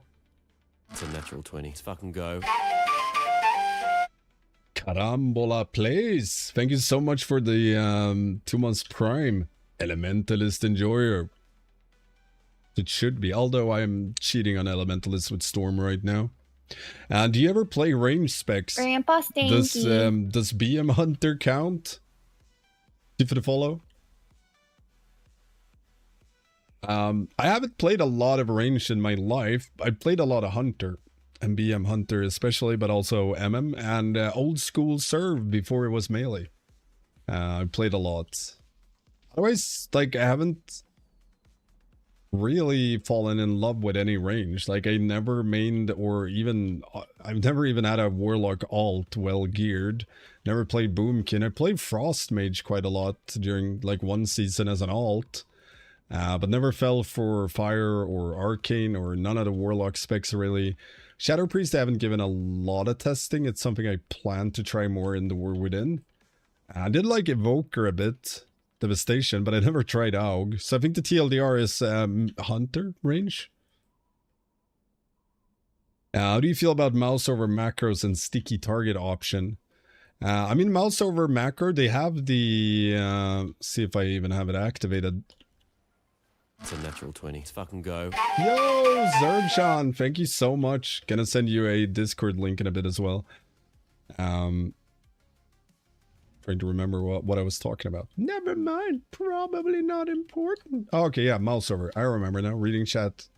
It's a natural 20. Let's fucking go. Carambola plays. Thank you so much for the 2 months prime. Elementalist enjoyer. It should be, although I'm cheating on Elementalist with Storm right now. Do you ever play range specs? Grandpa Stanky. Does BM Hunter count? Give it a follow. I haven't played a lot of range in my life. I played a lot of Hunter and BM Hunter especially, but also MM and old school serve before it was melee. I played a lot. Otherwise, like, I haven't really fallen in love with any range. Like, I never mained or even I've never even had a warlock alt well geared. Never played boomkin. I played frost mage quite a lot during like one season as an alt, but never fell for fire or arcane or none of the warlock specs really. Shadow priest I haven't given a lot of testing. It's something I plan to try more in the War Within. I did like evoker a bit, Devastation, but I never tried AUG. So I think the TLDR is Hunter range. How do you feel about mouse over macros and sticky target option? I mean, mouse over macro, they have the... see if I even have it activated. It's a natural 20. Let's fucking go. Yo, Zergshan, thank you so much. Gonna send you a Discord link in a bit as well. Trying to remember what I was talking about. Never mind, probably not important. Oh, okay, yeah, mouse over. I remember now, reading chat.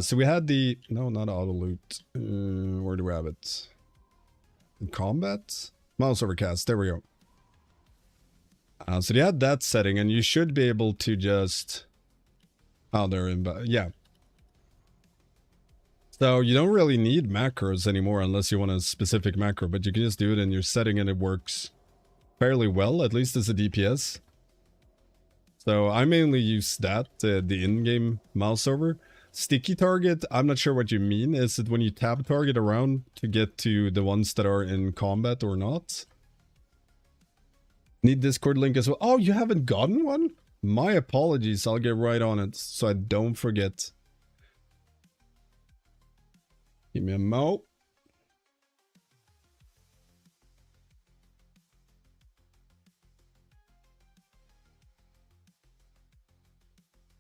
So we had the... no, not auto loot. Where do we have it? In combat? Mouse over cast, there we go. So they had that setting, and you should be able to just... oh, they're in... yeah. So you don't really need macros anymore unless you want a specific macro, but you can just do it in your setting and it works fairly well, at least as a DPS. So I mainly use that, the in-game mouse over. Sticky target, I'm not sure what you mean. Is it when you tab target around to get to the ones that are in combat or not? Need Discord link as well. Oh, you haven't gotten one? My apologies, I'll get right on it so I don't forget. Give me a mo.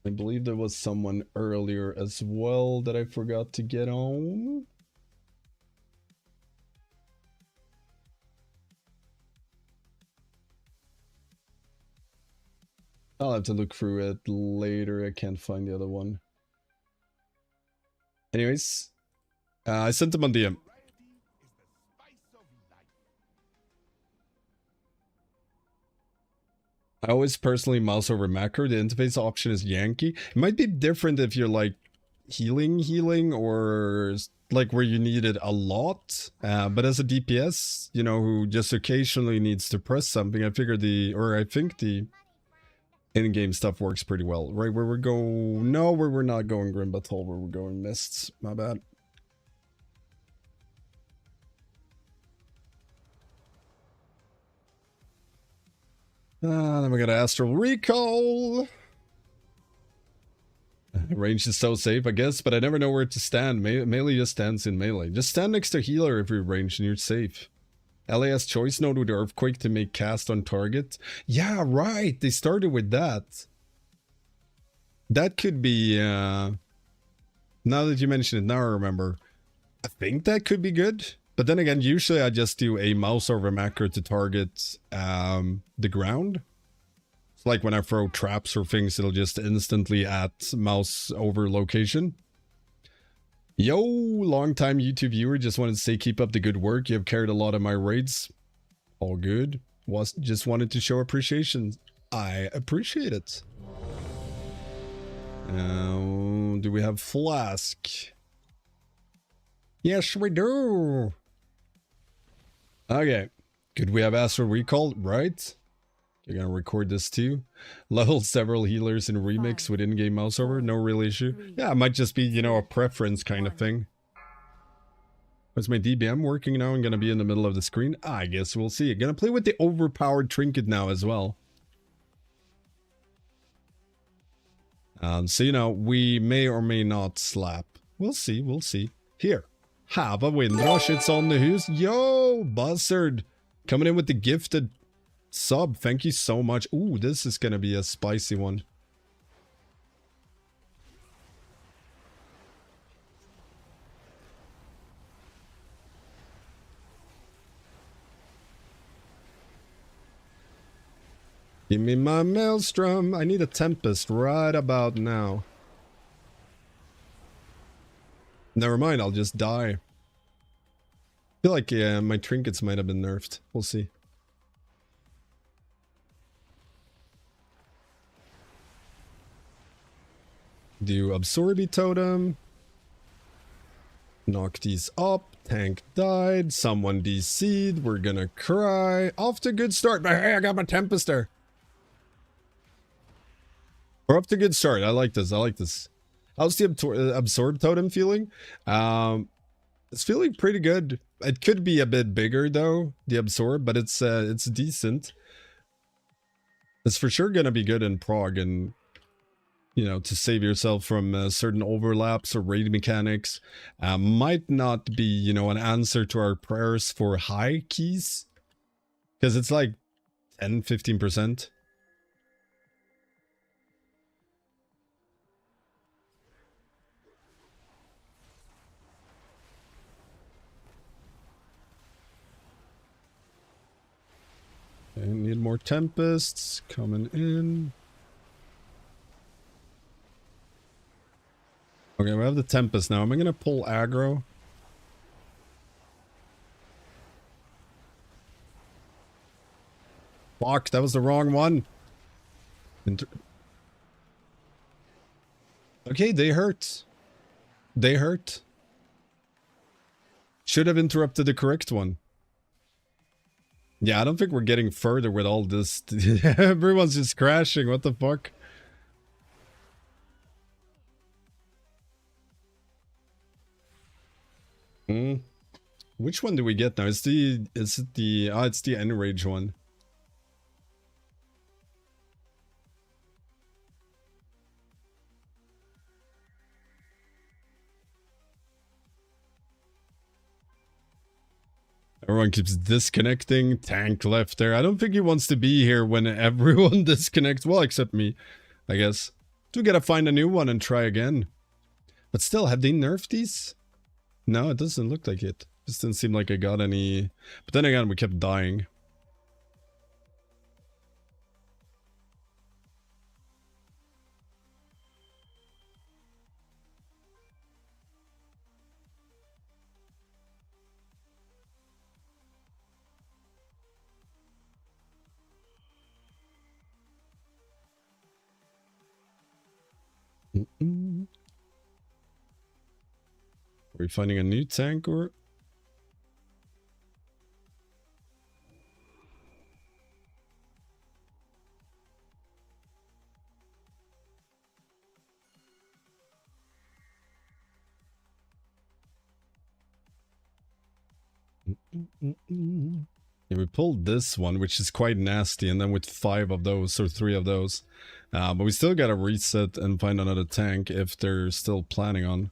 I believe there was someone earlier as well that I forgot to get on. I'll have to look through it later. I can't find the other one. Anyways, I sent them on DM. I always personally mouse over macro. The interface option is Yankee. It might be different if you're like healing or like where you need it a lot. But as a DPS, you know, who just occasionally needs to press something, I figure I think the in-game stuff works pretty well. Right where we're going, no, where we're not going Grim Battle, where we're going Mists. My bad. Then we got Astral Recall. Range is so safe, I guess, but I never know where to stand. Melee just stands in melee. Just stand next to healer if you're ranged and you're safe. LAS choice node with Earthquake to make cast on target. Yeah, right. They started with that. That could be... now that you mention it, now I remember. I think that could be good. But then again, usually I just do a mouse over macro to target the ground. It's like when I throw traps or things, it'll just instantly at mouse over location. Yo, long-time YouTube viewer, just wanted to say keep up the good work. You have carried a lot of my raids. All good. Just wanted to show appreciation. I appreciate it. Do we have Flask? Yes, we do. Okay. Could we have Astral Recall? Right. You're gonna record this too. Level several healers in remix with in-game mouse over. No real issue. Yeah, it might just be, you know, a preference kind of thing. Is my DBM working now? I'm gonna be in the middle of the screen. I guess we'll see. I'm gonna play with the overpowered trinket now as well. So, you know, we may or may not slap. We'll see, we'll see. Here. Have a Windrush, it's on the hoose. Yo, Buzzard. Coming in with the gifted sub. Thank you so much. Ooh, this is gonna be a spicy one. Give me my maelstrom. I need a tempest right about now. Never mind, I'll just die. I feel like my trinkets might have been nerfed. We'll see. Do Absorbi Totem. Knock these up. Tank died. Someone DC'd. We're gonna cry. Off to a good start. But hey, I got my Tempest there. We're up to a good start. I like this. I like this. How's the Absorb Totem feeling? It's feeling pretty good. It could be a bit bigger though, the Absorb, but it's decent. It's for sure gonna be good in Prague, and you know, to save yourself from certain overlaps or raid mechanics. Might not be, you know, an answer to our prayers for high keys, because it's like 10-15%. Okay, need more tempests coming in. Okay, we have the Tempest now. Am I going to pull aggro? Fuck, that was the wrong one. Okay, they hurt. They hurt. Should have interrupted the correct one. Yeah, I don't think we're getting further with all this. Everyone's just crashing. What the fuck? Which one do we get now? Is it the it's the Enrage one. Everyone keeps disconnecting. Tank left there. I don't think he wants to be here when everyone disconnects. Well, except me, I guess. Do gotta find a new one and try again. But still, have they nerfed these? No, it doesn't look like it. Just didn't seem like I got any. But then again, we kept dying. Are we finding a new tank or? Yeah, we pulled this one, which is quite nasty, and then with 5 of those, or 3 of those. But we still gotta reset and find another tank if they're still planning on.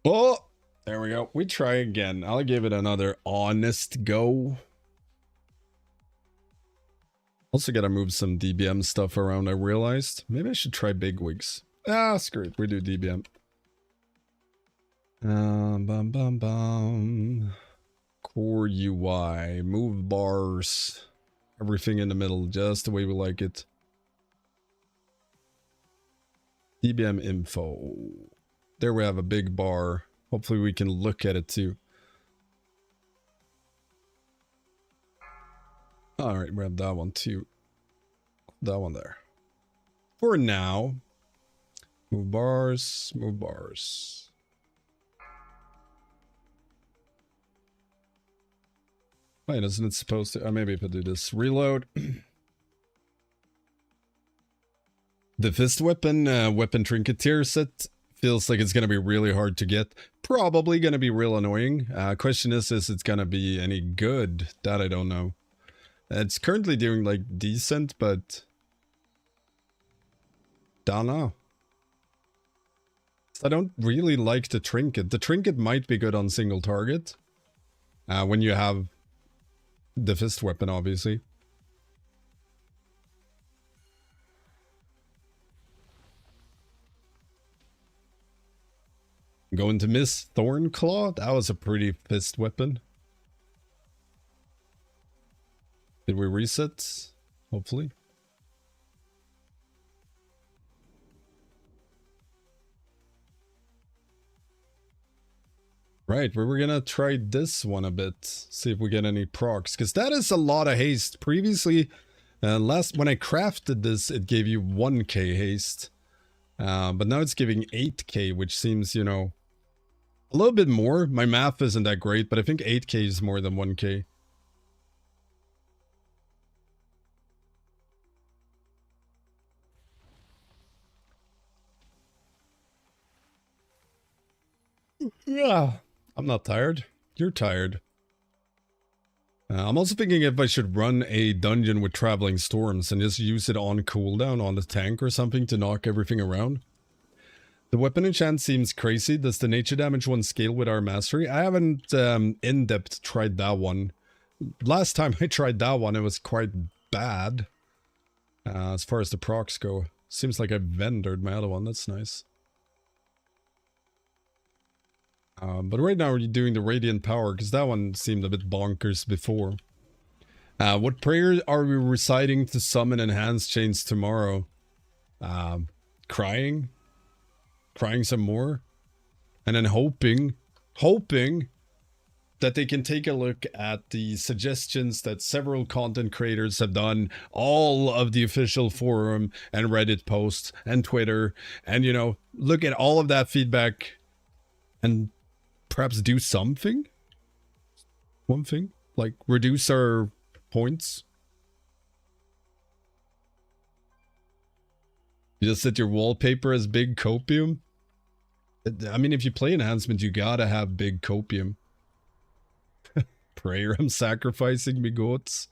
Oh, there we go. We try again. I'll give it another honest go. Also gotta move some DBM stuff around, I realized. Maybe I should try bigwigs. Ah, screw it. We do DBM. Core UI. Move bars. Everything in the middle, just the way we like it. DBM info. There we have a big bar. Hopefully we can look at it too. Alright, we have that one too. That one there. For now. Move bars, move bars. Wait, isn't it supposed to? Maybe if I do this. Reload. The fist weapon, weapon trinketeer set feels like it's going to be really hard to get. Probably going to be real annoying. Question is it's going to be any good? That I don't know. It's currently doing like decent, but don't know. I don't really like the trinket. The trinket might be good on single target. When you have the fist weapon, obviously. Going to miss Thornclaw. That was a pretty fist weapon. Did we reset? Hopefully. Right, we were gonna try this one a bit. See if we get any procs. Because that is a lot of haste. Previously, when I crafted this, it gave you 1k haste. But now it's giving 8k, which seems, you know, a little bit more. My math isn't that great, but I think 8k is more than 1k. Yeah, I'm not tired. You're tired. I'm also thinking if I should run a dungeon with Traveling Storms and just use it on cooldown on the tank or something to knock everything around. The weapon enchant seems crazy. Does the nature damage one scale with our mastery? I haven't in-depth tried that one. Last time I tried that one, it was quite bad. As far as the procs go. Seems like I vendored my other one. That's nice. But right now we're doing the Radiant Power, because that one seemed a bit bonkers before. What prayer are we reciting to summon Enhanced Chains tomorrow? Crying? Crying some more? And then hoping that they can take a look at the suggestions that several content creators have done, all of the official forum and Reddit posts and Twitter, and, you know, look at all of that feedback and perhaps do something? One thing? Like, reduce our points? You just set your wallpaper as big copium? I mean, if you play enhancement, you gotta have big copium. Prayer, I'm sacrificing me goats.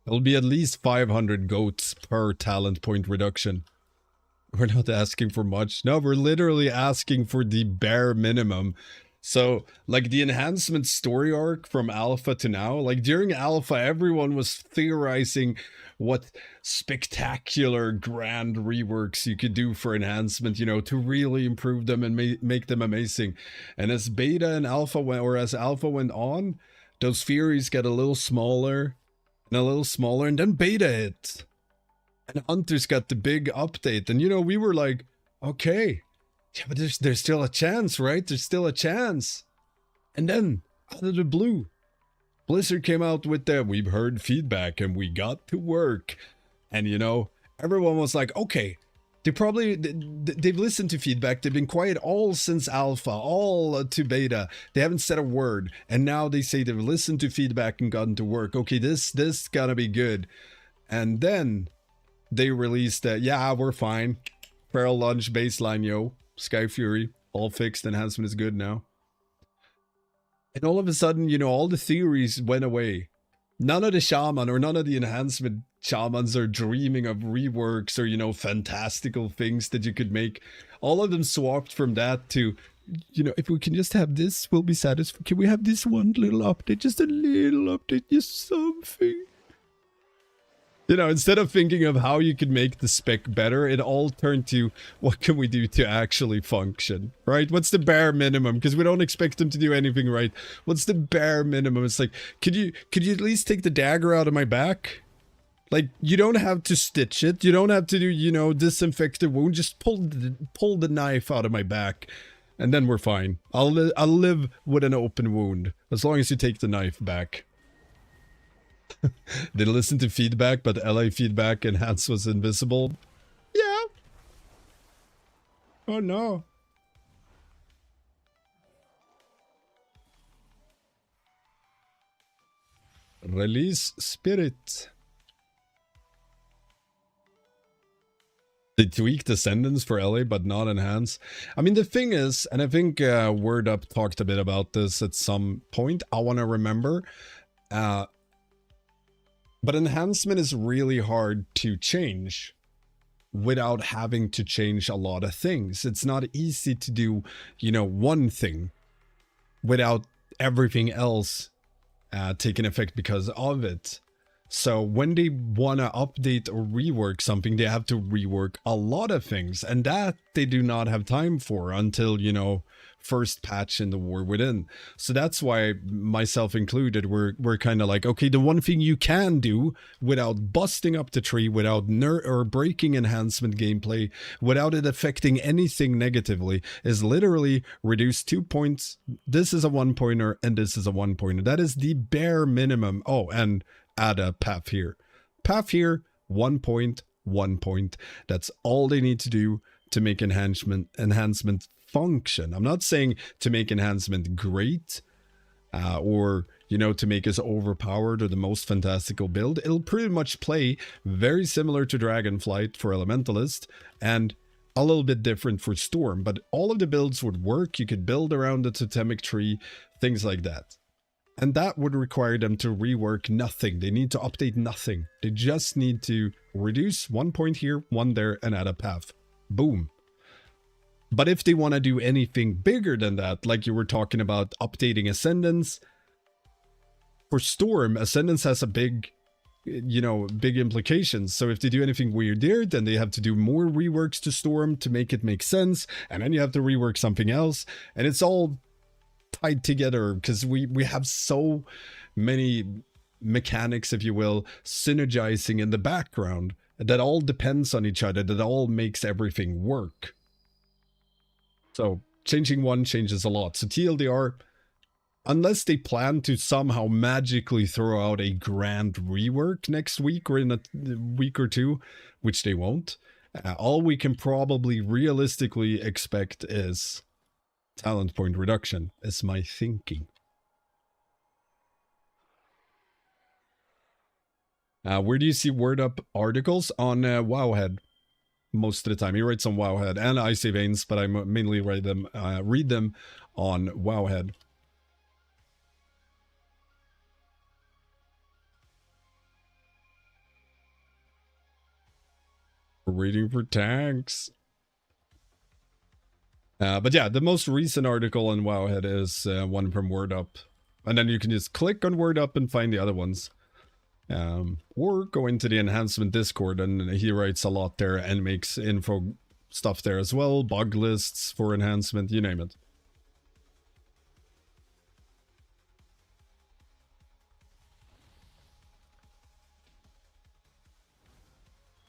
It'll be at least 500 goats per talent point reduction. We're not asking for much. No, we're literally asking for the bare minimum. So, like, the enhancement story arc from alpha to now, like, during alpha, everyone was theorizing what spectacular grand reworks you could do for enhancement, you know, to really improve them and make them amazing. And as beta and alpha went, or as alpha went on, those theories get a little smaller and a little smaller, and then beta hit. And Hunters got the big update, and, you know, we were like, okay, yeah, but there's still a chance, right? There's still a chance. And then, out of the blue, Blizzard came out with their, we've heard feedback and we got to work. And, you know, everyone was like, okay, they've listened to feedback. They've been quiet all since alpha, all to beta. They haven't said a word. And now they say they've listened to feedback and gotten to work. Okay, this gotta be good. And then they released that, yeah, we're fine. Feral Lunge baseline, yo. Sky Fury, all fixed. Enhancement is good now. And all of a sudden, you know, all the theories went away. None of the shaman or none of the enhancement shamans are dreaming of reworks or, you know, fantastical things that you could make. All of them swapped from that to, you know, if we can just have this, we'll be satisfied. Can we have this one little update? Just a little update, just something. You know, instead of thinking of how you could make the spec better, it all turned to what can we do to actually function, right? What's the bare minimum? Because we don't expect them to do anything right. What's the bare minimum? It's like, could you at least take the dagger out of my back? Like, you don't have to stitch it. You don't have to do, you know, disinfect the wound. Just pull the knife out of my back, and then we're fine. I'll live with an open wound as long as you take the knife back. They listened to feedback, but LA feedback enhance was invisible. Yeah. Oh no. Release spirit. They tweaked the sentence for LA, but not enhance. I mean, the thing is, and I think Word Up talked a bit about this at some point. I want to remember. But enhancement is really hard to change, without having to change a lot of things. It's not easy to do, you know, one thing without everything else taking effect because of it. So when they want to update or rework something, they have to rework a lot of things, and that they do not have time for until, you know, first patch in the War Within. So that's why, myself included, we're kind of like, okay, the one thing you can do without busting up the tree, without or breaking enhancement gameplay, without it affecting anything negatively, is literally reduce 2 points. This is a 1-pointer and this is a 1-pointer. That is the bare minimum. Oh, and add a path here. Path here, 1 point, 1 point. That's all they need to do to make enhancement function. I'm not saying to make enhancement great, or, you know, to make us overpowered or the most fantastical build. It'll pretty much play very similar to Dragonflight for Elementalist, and a little bit different for Storm, but all of the builds would work. You could build around the totemic tree, things like that. And that would require them to rework nothing. They need to update nothing. They just need to reduce 1 point here, 1 there, and add a path. Boom. But if they want to do anything bigger than that, like you were talking about updating Ascendance, for Storm, Ascendance has a big, you know, big implications. So if they do anything weird there, then they have to do more reworks to Storm to make it make sense. And then you have to rework something else. And it's all tied together because we have so many mechanics, if you will, synergizing in the background that all depends on each other, that all makes everything work. So changing one changes a lot. So TLDR, unless they plan to somehow magically throw out a grand rework next week or in a week or two, which they won't, all we can probably realistically expect is talent point reduction, is my thinking. Where do you see Word Up articles? On Wowhead. Most of the time. He writes on Wowhead and Icy Veins, but I mainly read them on Wowhead. We're waiting for tags. But yeah, the most recent article on Wowhead is one from Word Up. And then you can just click on Word Up and find the other ones. Or go into the Enhancement Discord, and he writes a lot there and makes info stuff there as well. Bug lists for enhancement, you name it.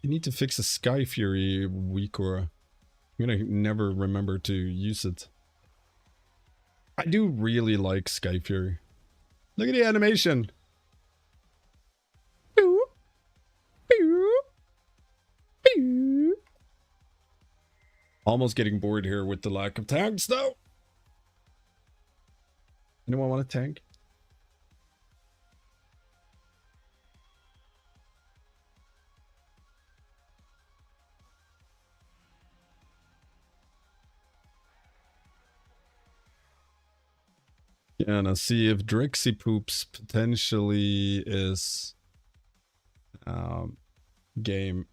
You need to fix a Sky Fury week, or I'm gonna never remember to use it. I do really like Sky Fury. Look at the animation. Almost getting bored here with the lack of tanks, though. Anyone want a tank? Yeah, and I'll see if Drixie Poops potentially is game.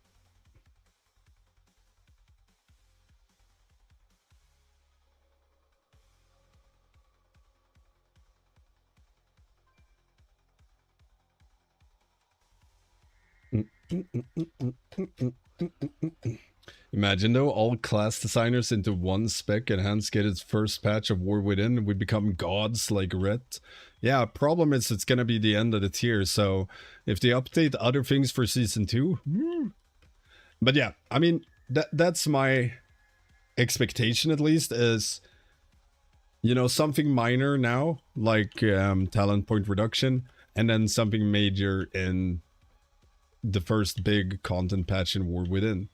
Imagine though, all class designers into one spec, and Hans get its first patch of War Within, we become gods like Rhett. Yeah, problem is it's gonna be the end of the tier, so if they update other things for Season 2... But yeah, I mean, that's my expectation at least, is, you know, something minor now, like talent point reduction, and then something major in the first big content patch in War Within.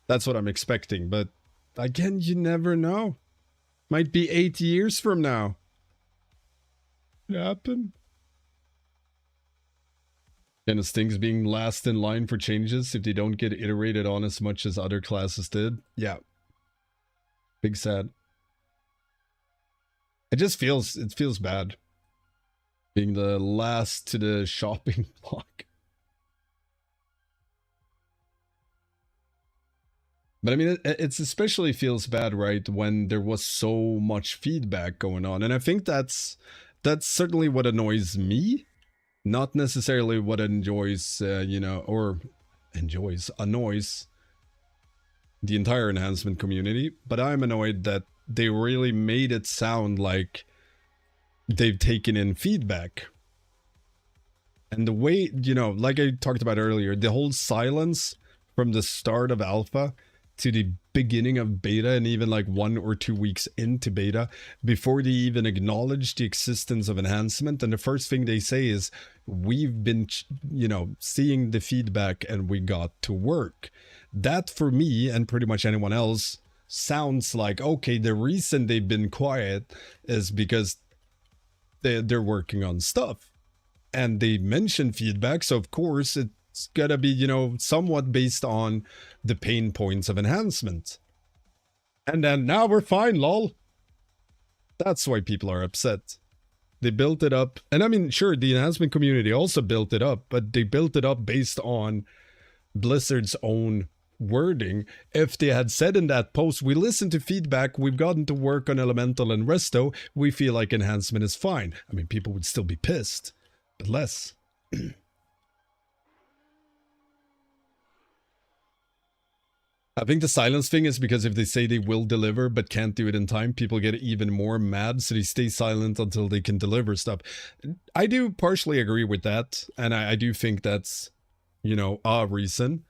That's what I'm expecting, but again, you never know. Might be 8 years from now. It happen. And as things being last in line for changes if they don't get iterated on as much as other classes did. Yeah. Big sad. It feels bad. Being the last to the shopping block. But I mean, it's especially feels bad, right, when there was so much feedback going on. And I think that's certainly what annoys me, not necessarily what annoys the entire enhancement community, but I'm annoyed that they really made it sound like they've taken in feedback. And the way, like I talked about earlier, the whole silence from the start of alpha to the beginning of beta, and even like 1 or 2 weeks into beta, before they even acknowledge the existence of enhancement, and the first thing they say is, we've been, seeing the feedback and we got to work. That, for me, and pretty much anyone else, sounds like, okay, the reason they've been quiet is because they're working on stuff. And they mention feedback, so of course it's gotta be, somewhat based on the pain points of enhancement. And then now we're fine, lol. That's why people are upset. They built it up, and I mean, sure, the enhancement community also built it up, but they built it up based on Blizzard's own wording. If they had said in that post, we listened to feedback, we've gotten to work on Elemental and Resto, we feel like enhancement is fine. I mean, people would still be pissed, but less. I think the silence thing is because if they say they will deliver but can't do it in time, people get even more mad, so they stay silent until they can deliver stuff. I do partially agree with that, and I do think that's, a reason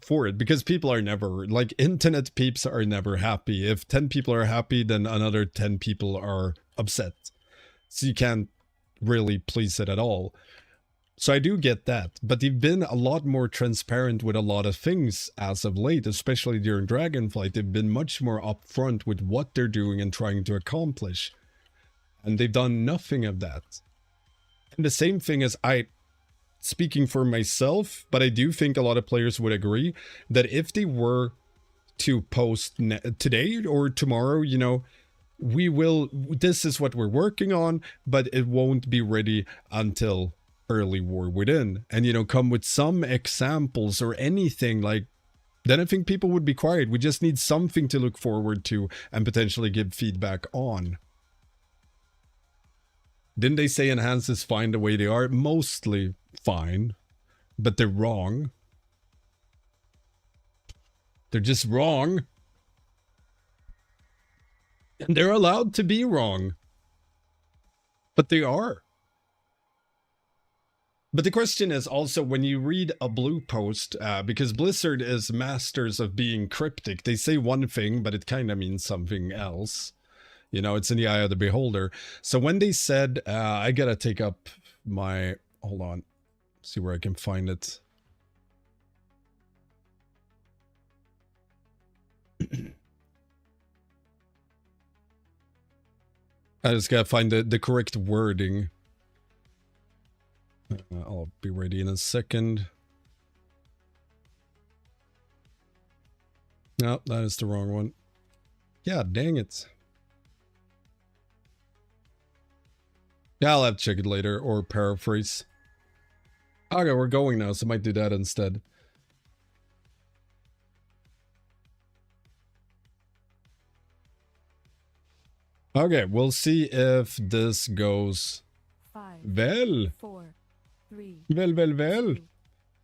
for it, because people are never, like, internet peeps are never happy. If 10 people are happy, then another 10 people are upset. So you can't really please it at all. So I do get that, but they've been a lot more transparent with a lot of things as of late, especially during Dragonflight. They've been much more upfront with what they're doing and trying to accomplish. And they've done nothing of that. And the same thing as speaking for myself, but I do think a lot of players would agree that if they were to post today or tomorrow, this is what we're working on, but it won't be ready until early War Within, and come with some examples or anything, like, then I think people would be quiet. We just need something to look forward to and potentially give feedback on. Didn't they say enhance is fine the way they are? Mostly fine, but they're wrong. They're just wrong. And they're allowed to be wrong. But they are. But the question is also, when you read a blue post, because Blizzard is masters of being cryptic, they say one thing, but it kind of means something else. It's in the eye of the beholder. So when they said, I gotta take up my, hold on, see where I can find it. I just gotta find the correct wording. I'll be ready in a second. No, that is the wrong one. Yeah, dang it. Yeah, I'll have to check it later, or paraphrase. Okay, we're going now, so I might do that instead. Okay, we'll see if this goes 5, well. 4, 3, Well. 2,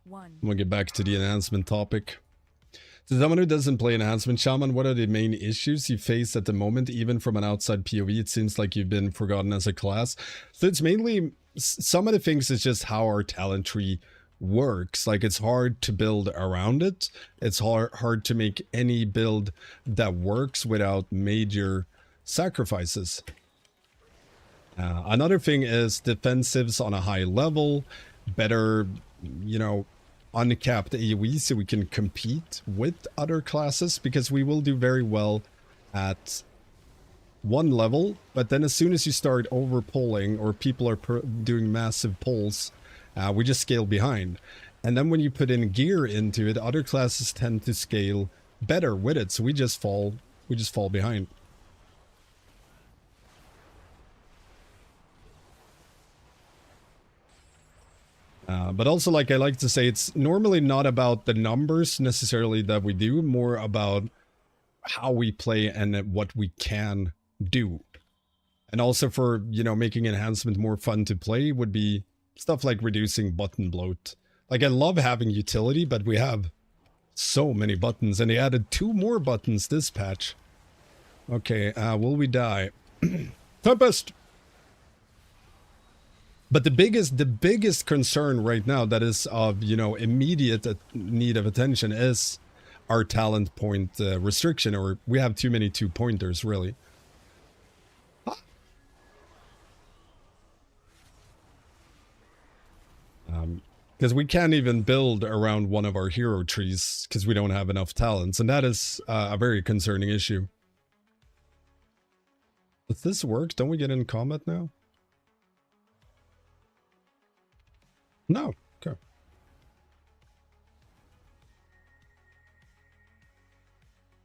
1. We'll get back to the enhancement topic. To someone who doesn't play Enhancement Shaman, what are the main issues you face at the moment? Even from an outside POV, it seems like you've been forgotten as a class. So it's mainly, some of the things is just how our talent tree works. Like, it's hard to build around it. It's hard to make any build that works without major sacrifices. Another thing is defensives on a high level, better, uncapped AoE so we can compete with other classes, because we will do very well at one level, but then as soon as you start over pulling or people are doing massive pulls, we just scale behind. And then when you put in gear into it, other classes tend to scale better with it, so we just fall behind. But also, like I like to say, it's normally not about the numbers necessarily that we do, more about how we play and what we can do. And also for, you know, making enhancement more fun to play would be stuff like reducing button bloat. Like, I love having utility, but we have so many buttons, and they added 2 more buttons this patch. Okay, will we die? Tempest! But the biggest concern right now that is of, you know, immediate need of attention is our talent point restriction, or we have too many 2-pointers, really. Because we can't even build around one of our hero trees because we don't have enough talents, and that is a very concerning issue. Does this work? Don't we get in combat now? No. Okay.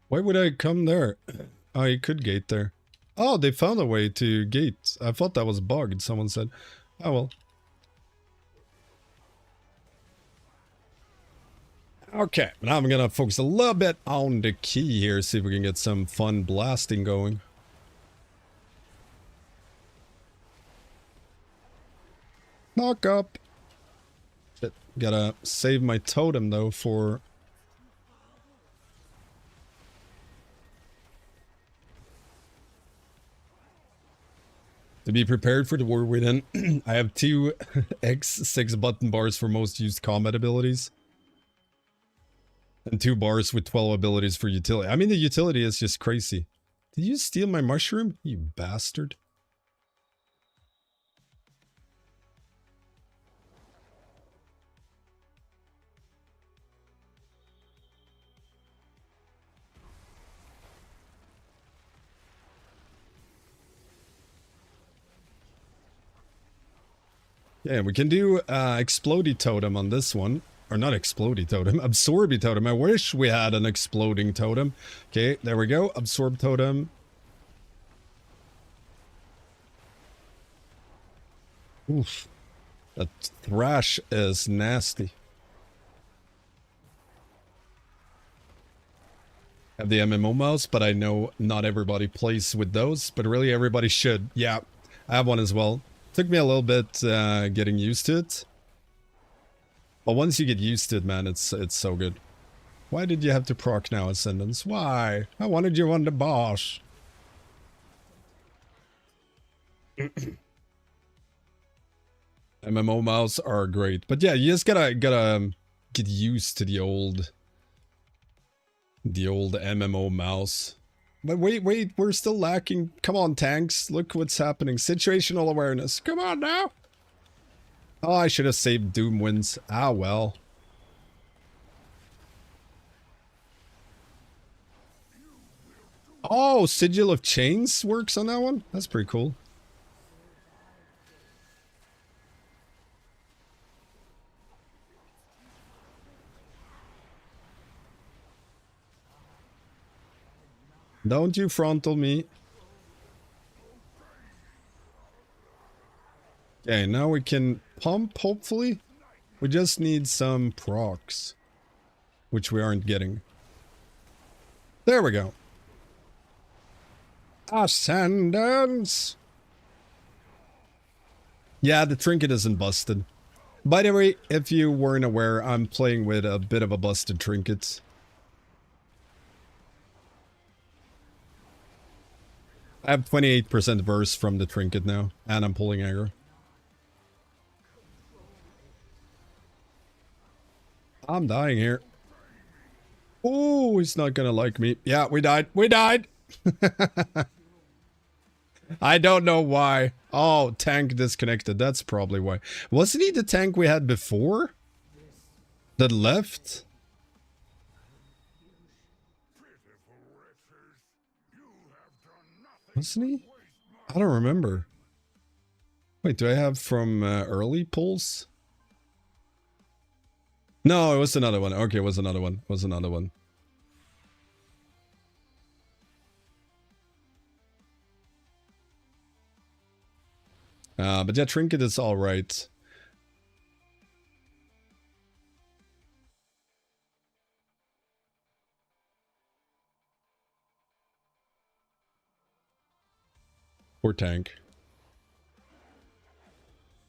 Why would I come there? I could gate there. Oh, they found a way to gate. I thought that was bugged, someone said. Oh well. Okay, now I'm gonna focus a little bit on the key here, see if we can get some fun blasting going. Knock up. Shit, gotta save my totem though for... To be prepared for the war within, I have 2 X6 button bars for most used combat abilities. And 2 bars with 12 abilities for utility. I mean, the utility is just crazy. Did you steal my mushroom, you bastard? Yeah, we can do Explodey Totem on this one. Or not Explodey Totem, Absorby Totem. I wish we had an Exploding Totem. Okay, there we go. Absorb Totem. Oof. That thrash is nasty. I have the MMO mouse, but I know not everybody plays with those. But really, everybody should. Yeah, I have one as well. Took me a little bit getting used to it. But once you get used to it, man, it's so good. Why did you have to proc now, Ascendance? Why? I wanted you on the boss. MMO mouse are great. But yeah, you just gotta get used to the old MMO mouse. But wait, we're still lacking. Come on, tanks. Look what's happening. Situational awareness. Come on now. Oh, I should have saved Doom Winds. Ah, well. Oh, Sigil of Chains works on that one? That's pretty cool. Don't you frontal me. Okay, now we can pump, hopefully. We just need some procs, which we aren't getting. There we go. Ascendance! Yeah, the trinket isn't busted. By the way, if you weren't aware, I'm playing with a bit of a busted trinket. I have 28% verse from the trinket now, and I'm pulling aggro. I'm dying here. Oh, he's not gonna like me. Yeah, we died. We died! I don't know why. Oh, tank disconnected. That's probably why. Wasn't he the tank we had before? That left? Wasn't he? I don't remember. Wait, do I have from early pulls? No, it was another one. Okay, it was another one. It was another one. But yeah, trinket is alright. Poor tank.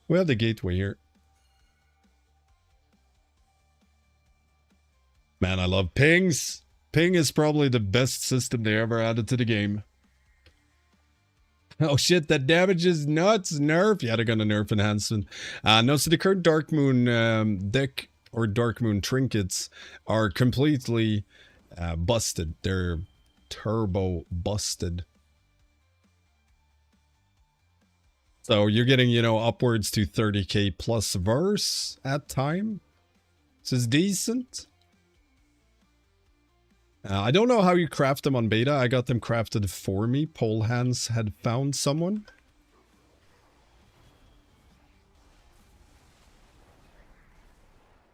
We have the gateway here. Man, I love pings. Ping is probably the best system they ever added to the game. Oh shit, that damage is nuts. Nerf. Yeah, they're gonna nerf enhancement. No, so the current Dark Moon deck or Dark Moon trinkets are completely busted. They're turbo busted. So you're getting, you know, upwards to 30k plus verse at time. This is decent. I don't know how you craft them on beta. I got them crafted for me. Pole Hands had found someone.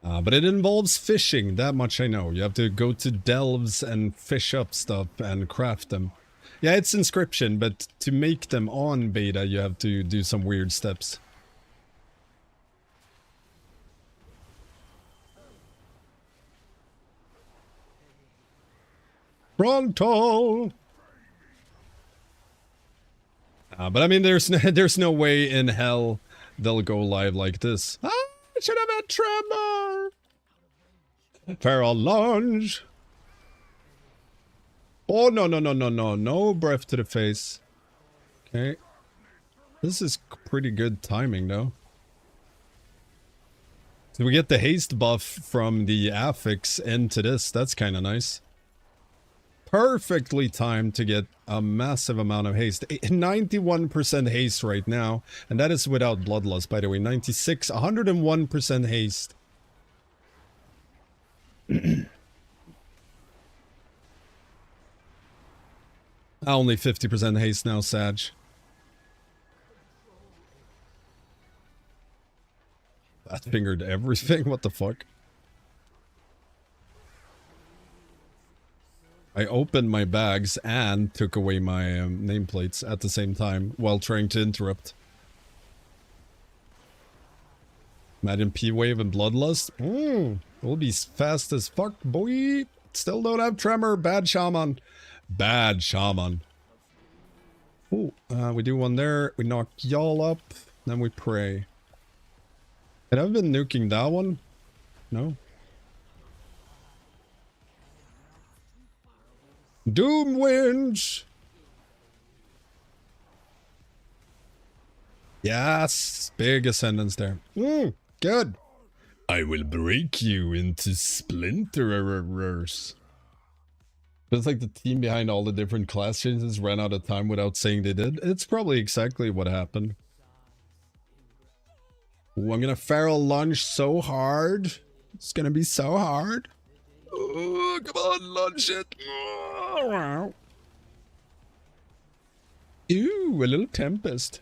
But it involves fishing. That much I know. You have to go to delves and fish up stuff and craft them. Yeah, it's inscription, but to make them on beta, you have to do some weird steps. Frontal! But I mean, there's no way in hell they'll go live like this. Ah, I should have had Tremor! Feral Lunge! Oh, no, no, no, no, no. No breath to the face. Okay. This is pretty good timing, though. So we get the haste buff from the affix into this. That's kind of nice. Perfectly timed to get a massive amount of haste. 91% haste right now. And that is without Bloodlust, by the way. 96, 101% haste. Only 50% haste now, Sag. That fingered everything? What the fuck? I opened my bags and took away my nameplates at the same time while trying to interrupt. Imagine P-Wave and Bloodlust. We'll be fast as fuck, boy. Still don't have Tremor. Bad Shaman. Bad Shaman. Oh, we do one there. We knock y'all up. Then we pray. Had I been nuking that one? No. Doom wins. Yes, big ascendance there. Good. I will break you into splinterers. Feels like the team behind all the different class changes ran out of time without saying they did. It's probably exactly what happened. Ooh, I'm gonna feral lunge so hard. It's gonna be so hard. Oh, come on, lunge it. Ooh, a little Tempest.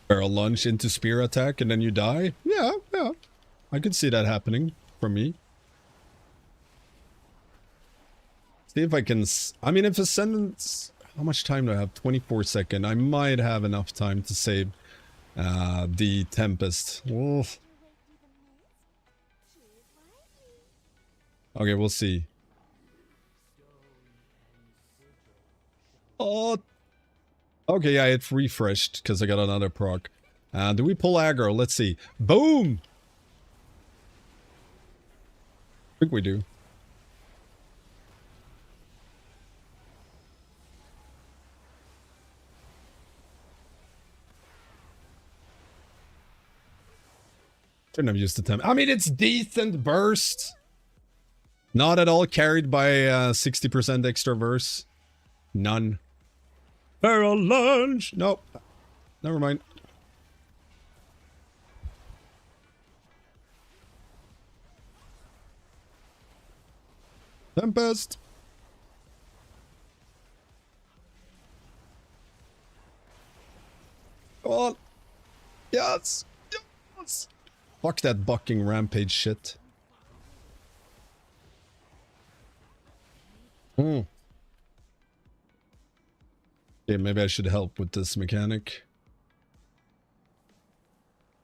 Barrel lunge into spear attack and then you die? Yeah, yeah. I could see that happening for me. See if I can... I mean, if Ascendance... How much time do I have? 24 seconds. I might have enough time to save the Tempest. Oof. Okay, we'll see. Oh... Okay, yeah, it refreshed because I got another proc. Do we pull aggro? Let's see. Boom! I think we do. Shouldn't have used the time. I mean, it's decent burst. Not at all carried by 60% extra verse. None. Feral lunge! Nope. Never mind. Tempest! Come on! Yes! Yes! Fuck that bucking rampage shit. Okay, maybe I should help with this mechanic.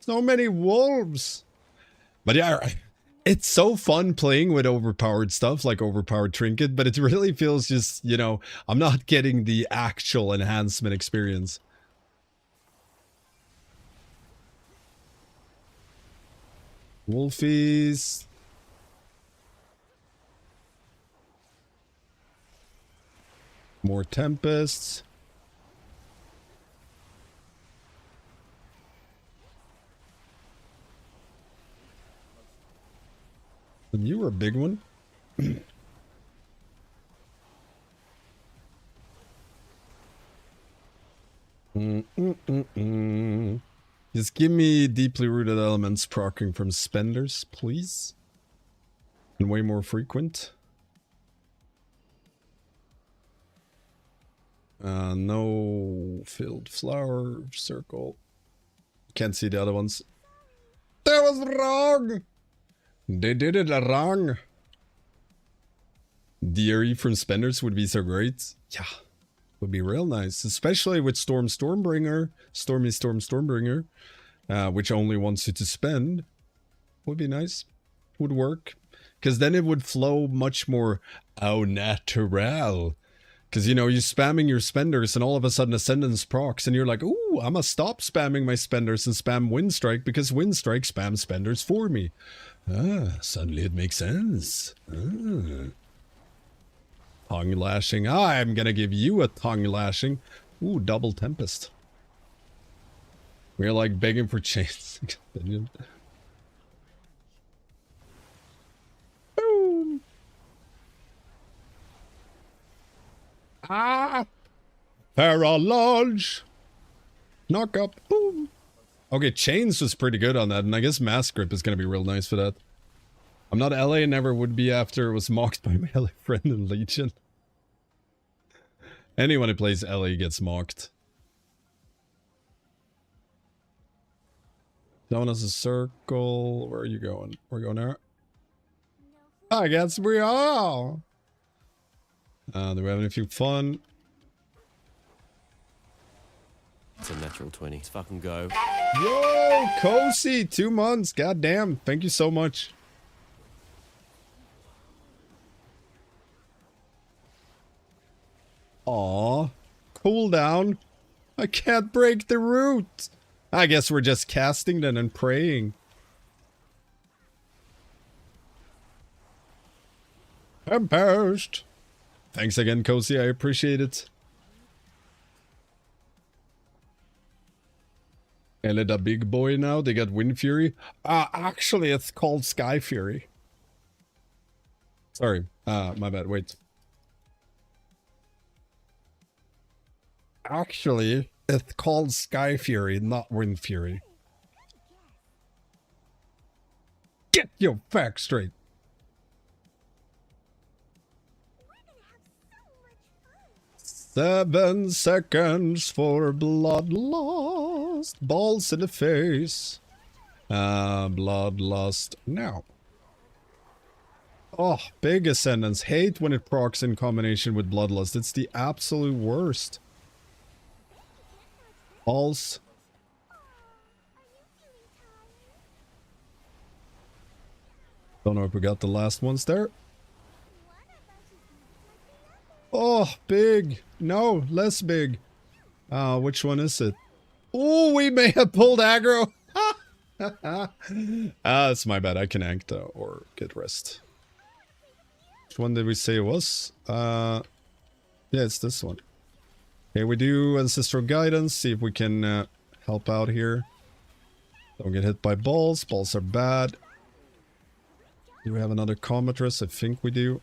So many wolves. But yeah, it's so fun playing with overpowered stuff like overpowered trinket, but it really feels just, you know, I'm not getting the actual enhancement experience. Wolfies. More tempests. And you were a big one. Just give me deeply rooted elements proccing from spenders, please. And way more frequent. No filled flower circle. Can't see the other ones. That was wrong! They did it wrong. DRE from spenders would be so great. Yeah. Would be real nice. Especially with Stormbringer. Stormbringer. Which only wants you to spend. Would be nice. Would work. Because then it would flow much more au natural. Because, you know, you're spamming your spenders and all of a sudden Ascendance procs and you're like, ooh, I'm gonna stop spamming my spenders and spam Windstrike because Windstrike spams spenders for me. Ah, suddenly it makes sense. Ah. Tongue lashing. I'm gonna give you a tongue lashing. Ooh, double Tempest. We're like begging for chains. Boom. Ah! Paralodge! Knock up. Boom! Okay, Chains was pretty good on that, and I guess Mass Grip is gonna be real nice for that. I'm not LA, never would be after it was mocked by my LA friend in Legion. Anyone who plays LA gets mocked. Down as a circle. Where are you going? We're going there. I guess we are! Do we have anything fun? It's a natural 20. Let's fucking go. Yo, Kosi, 2 months. God damn. Thank you so much. Aw. Cool down. I can't break the root. I guess we're just casting then and praying. I'm perished. Thanks again, Kosi. I appreciate it. And a big boy now. They got Wind Fury. Actually, it's called Sky Fury. Sorry. My bad. Wait. Actually, it's called Sky Fury, not Wind Fury. Get your facts straight. Seven seconds for bloodlust. Balls in the face. Bloodlust now. Oh, big Ascendance. Hate when it procs in combination with bloodlust. It's the absolute worst. Balls. Don't know if we got the last ones there. Oh, big. No, less big. Which one is it? Oh, we may have pulled aggro. That's my bad. I can act or get rest. Which one did we say it was? Yeah, it's this one. Okay, we do Ancestral Guidance. See if we can help out here. Don't get hit by balls. Balls are bad. Do we have another Comatress? I think we do.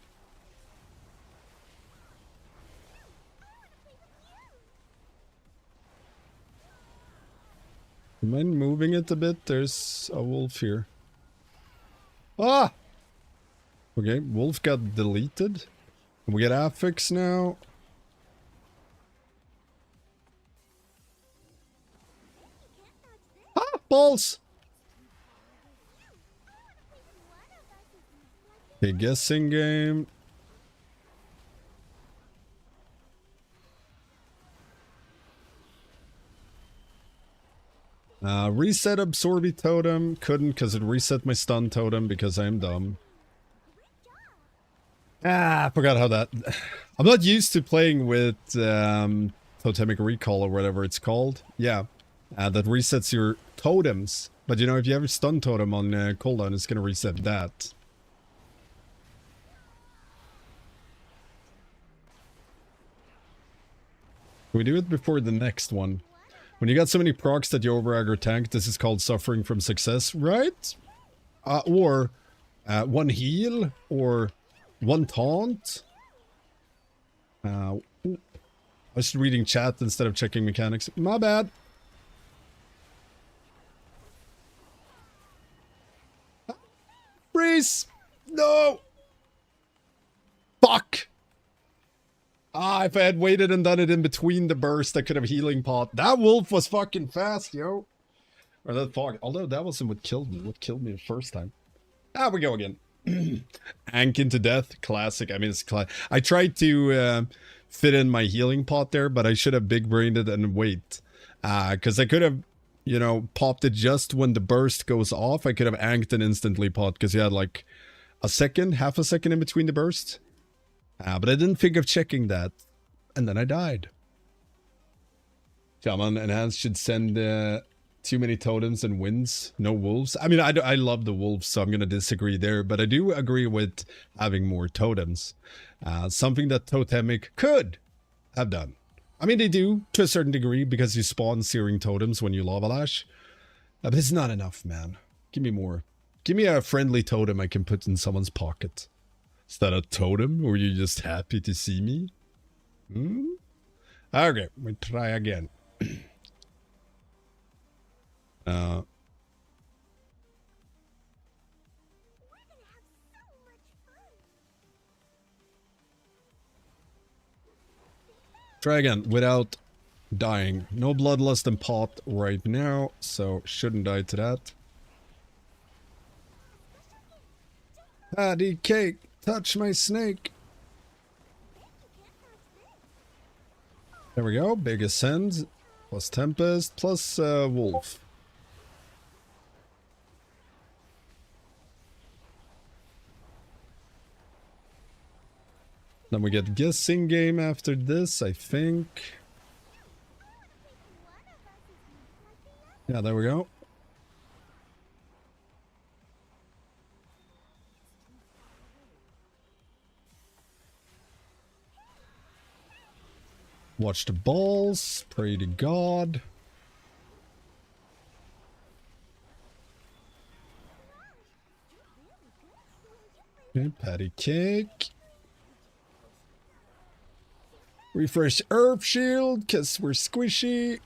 Am I moving it a bit? There's a wolf here. Ah! Okay, wolf got deleted. We get affix now. Ah! Balls! Okay, guessing game. Reset Absorbi Totem. Couldn't because it reset my stun totem because I am dumb. I forgot how that... I'm not used to playing with Totemic Recall or whatever it's called. Yeah, that resets your totems. But you know, if you have a stun totem on cooldown, it's gonna reset that. We do it before the next one. When you got so many procs that you over-aggro tank, this is called suffering from success, right? Or one heal, or one taunt. I was reading chat instead of checking mechanics. My bad. Freeze! No! Fuck! If I had waited and done it in between the burst, I could have healing pot. That wolf was fucking fast, yo. Or that fog. Although that wasn't what killed me. What killed me the first time. We go again. Ank into death. Classic. I mean, it's classic. I tried to fit in my healing pot there, but I should have big-brained it and wait. Because I could have, you know, popped it just when the burst goes off. I could have anked and instantly pot because you had like a second, half a second in between the burst. But I didn't think of checking that. And then I died. Shaman Enhanced should send too many totems and wins. No wolves. I mean, I love the wolves, so I'm going to disagree there. But I do agree with having more totems. Something that Totemic could have done. I mean, they do to a certain degree because you spawn searing totems when you Lava Lash. But it's not enough, man. Give me more. Give me a friendly totem I can put in someone's pocket. Is that a totem, or are you just happy to see me? Okay, we try again. Try again, without dying. No bloodlust and pot right now, so shouldn't die to that. Patty cake! Touch my snake. There we go. Big Ascend. Plus Tempest. Plus Wolf. Then we get Guessing Game after this, I think. Yeah, there we go. Watch the balls, pray to God. Okay, patty cake. Refresh Herb Shield, because we're squishy.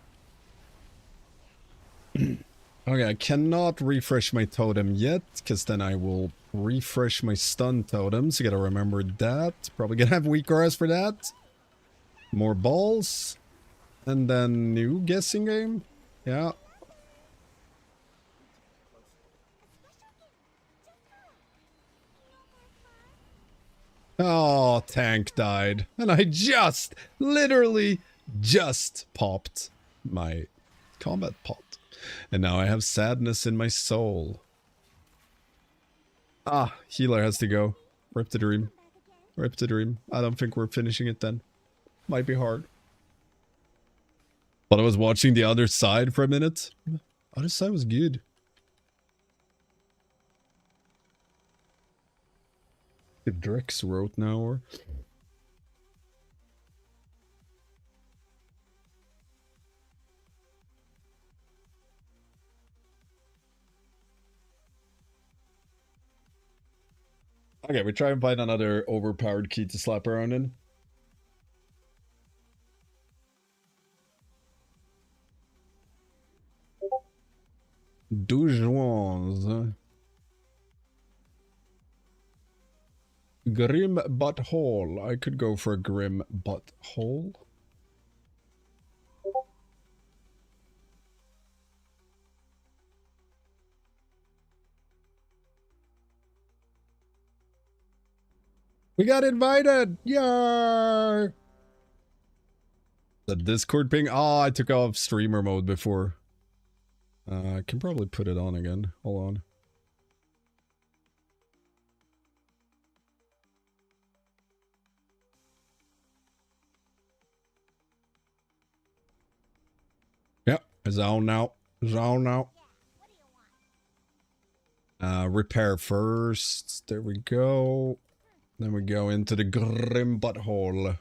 Okay, I cannot refresh my totem yet, because then I will refresh my stun totems. You gotta remember that. Probably gonna have weak grass for that. More balls. And then new Guessing Game. Yeah. Oh, tank died. And I literally just popped my combat pot. And now I have sadness in my soul. Healer has to go. Rip the dream. Rip the dream. I don't think we're finishing it then. Might be hard. But I was watching the other side for a minute. Other side was good. If Drex wrote now, or... Okay, we try and find another overpowered key to slap around in. Doujoins. Grim butthole. I could go for a grim butthole. We got invited! Yay! The Discord ping? Oh, I took off streamer mode before. I can probably put it on again. Hold on. Yep, it's on now. It's on now. Repair first. There we go. Then we go into the Grim Butthole.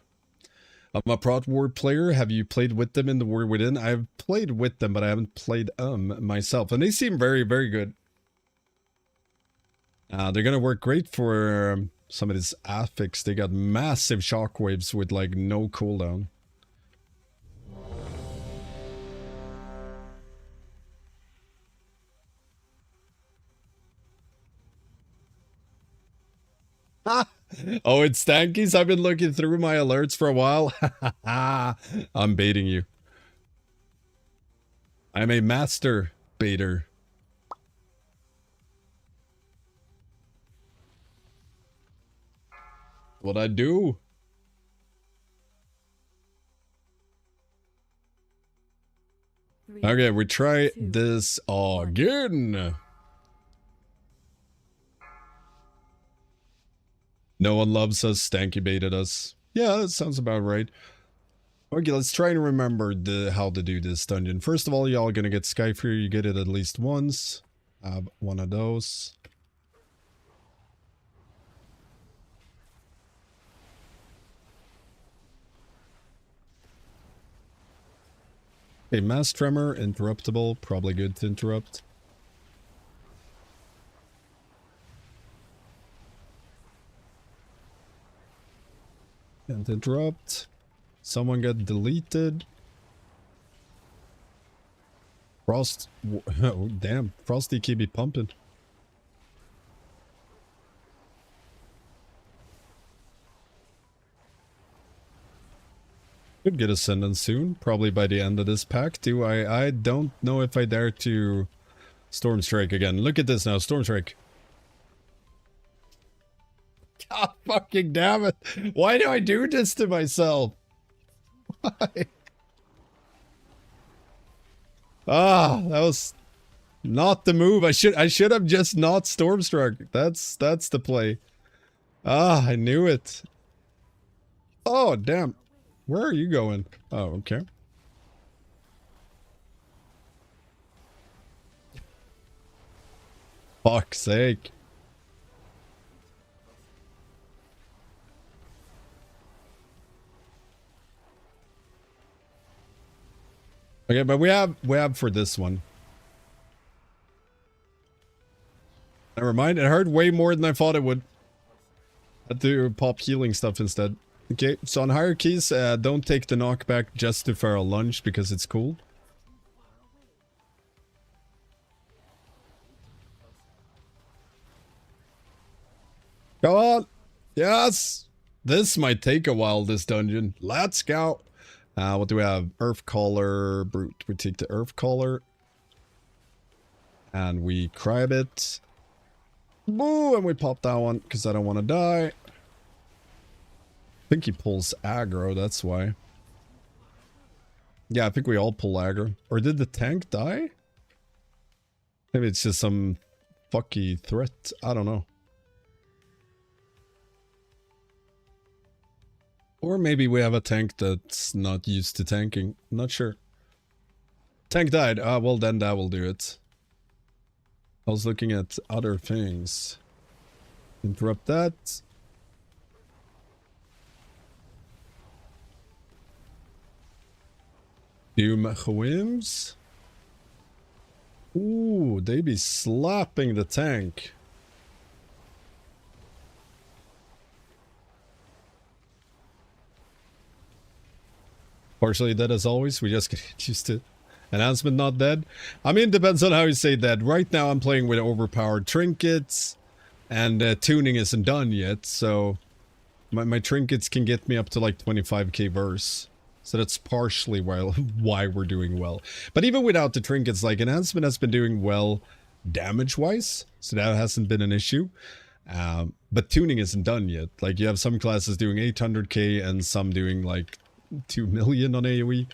I'm a Prot War player. Have you played with them in the War Within? I've played with them, but I haven't played myself. And they seem very, very good. They're gonna work great for some of these affix. They got massive shockwaves with like no cooldown. Oh, it's stankies. I've been looking through my alerts for a while. I'm baiting you. I'm a master baiter. What I do? Okay, we try this again. No one loves us, stanky baited us. Yeah, that sounds about right. Okay, let's try and remember how to do this dungeon. First of all, y'all gonna get Skyfear. You get it at least once. Have one of those. Okay, Mass Tremor, interruptible. Probably good to interrupt. Can't interrupt. Someone got deleted. Frost. Oh, damn. Frosty keep me pumping. Could get Ascendant soon. Probably by the end of this pack. I don't know if I dare to Storm Strike again. Look at this now. Storm Strike. God fucking damn it. Why do I do this to myself? Why? Ah, that was not the move. I should have just not Stormstruck. That's the play. Ah, I knew it. Oh, damn. Where are you going? Oh, okay. Fuck's sake. Okay, but we have for this one. Never mind, it hurt way more than I thought it would. I had to pop healing stuff instead. Okay, so on hierarchies, don't take the knockback just to Feral Lunge because it's cool. Go on! Yes! This might take a while, this dungeon. Let's go! What do we have? Earth Caller, Brute. We take the Earth Caller. And we crab it. Boo! And we pop that one, because I don't want to die. I think he pulls aggro, that's why. Yeah, I think we all pull aggro. Or did the tank die? Maybe it's just some fucky threat. I don't know. Or maybe we have a tank that's not used to tanking. Not sure. Tank died. Ah, well then that will do it. I was looking at other things. Interrupt that. Doom Whims. Ooh, they be slapping the tank. Partially dead as always, we just get used to it. Enhancement not dead. I mean, it depends on how you say dead. Right now I'm playing with overpowered trinkets, and tuning isn't done yet, so my trinkets can get me up to like 25k verse. So that's partially why we're doing well. But even without the trinkets, like Enhancement has been doing well damage-wise, so that hasn't been an issue. But tuning isn't done yet. Like you have some classes doing 800k and some doing like 2 million on AoE.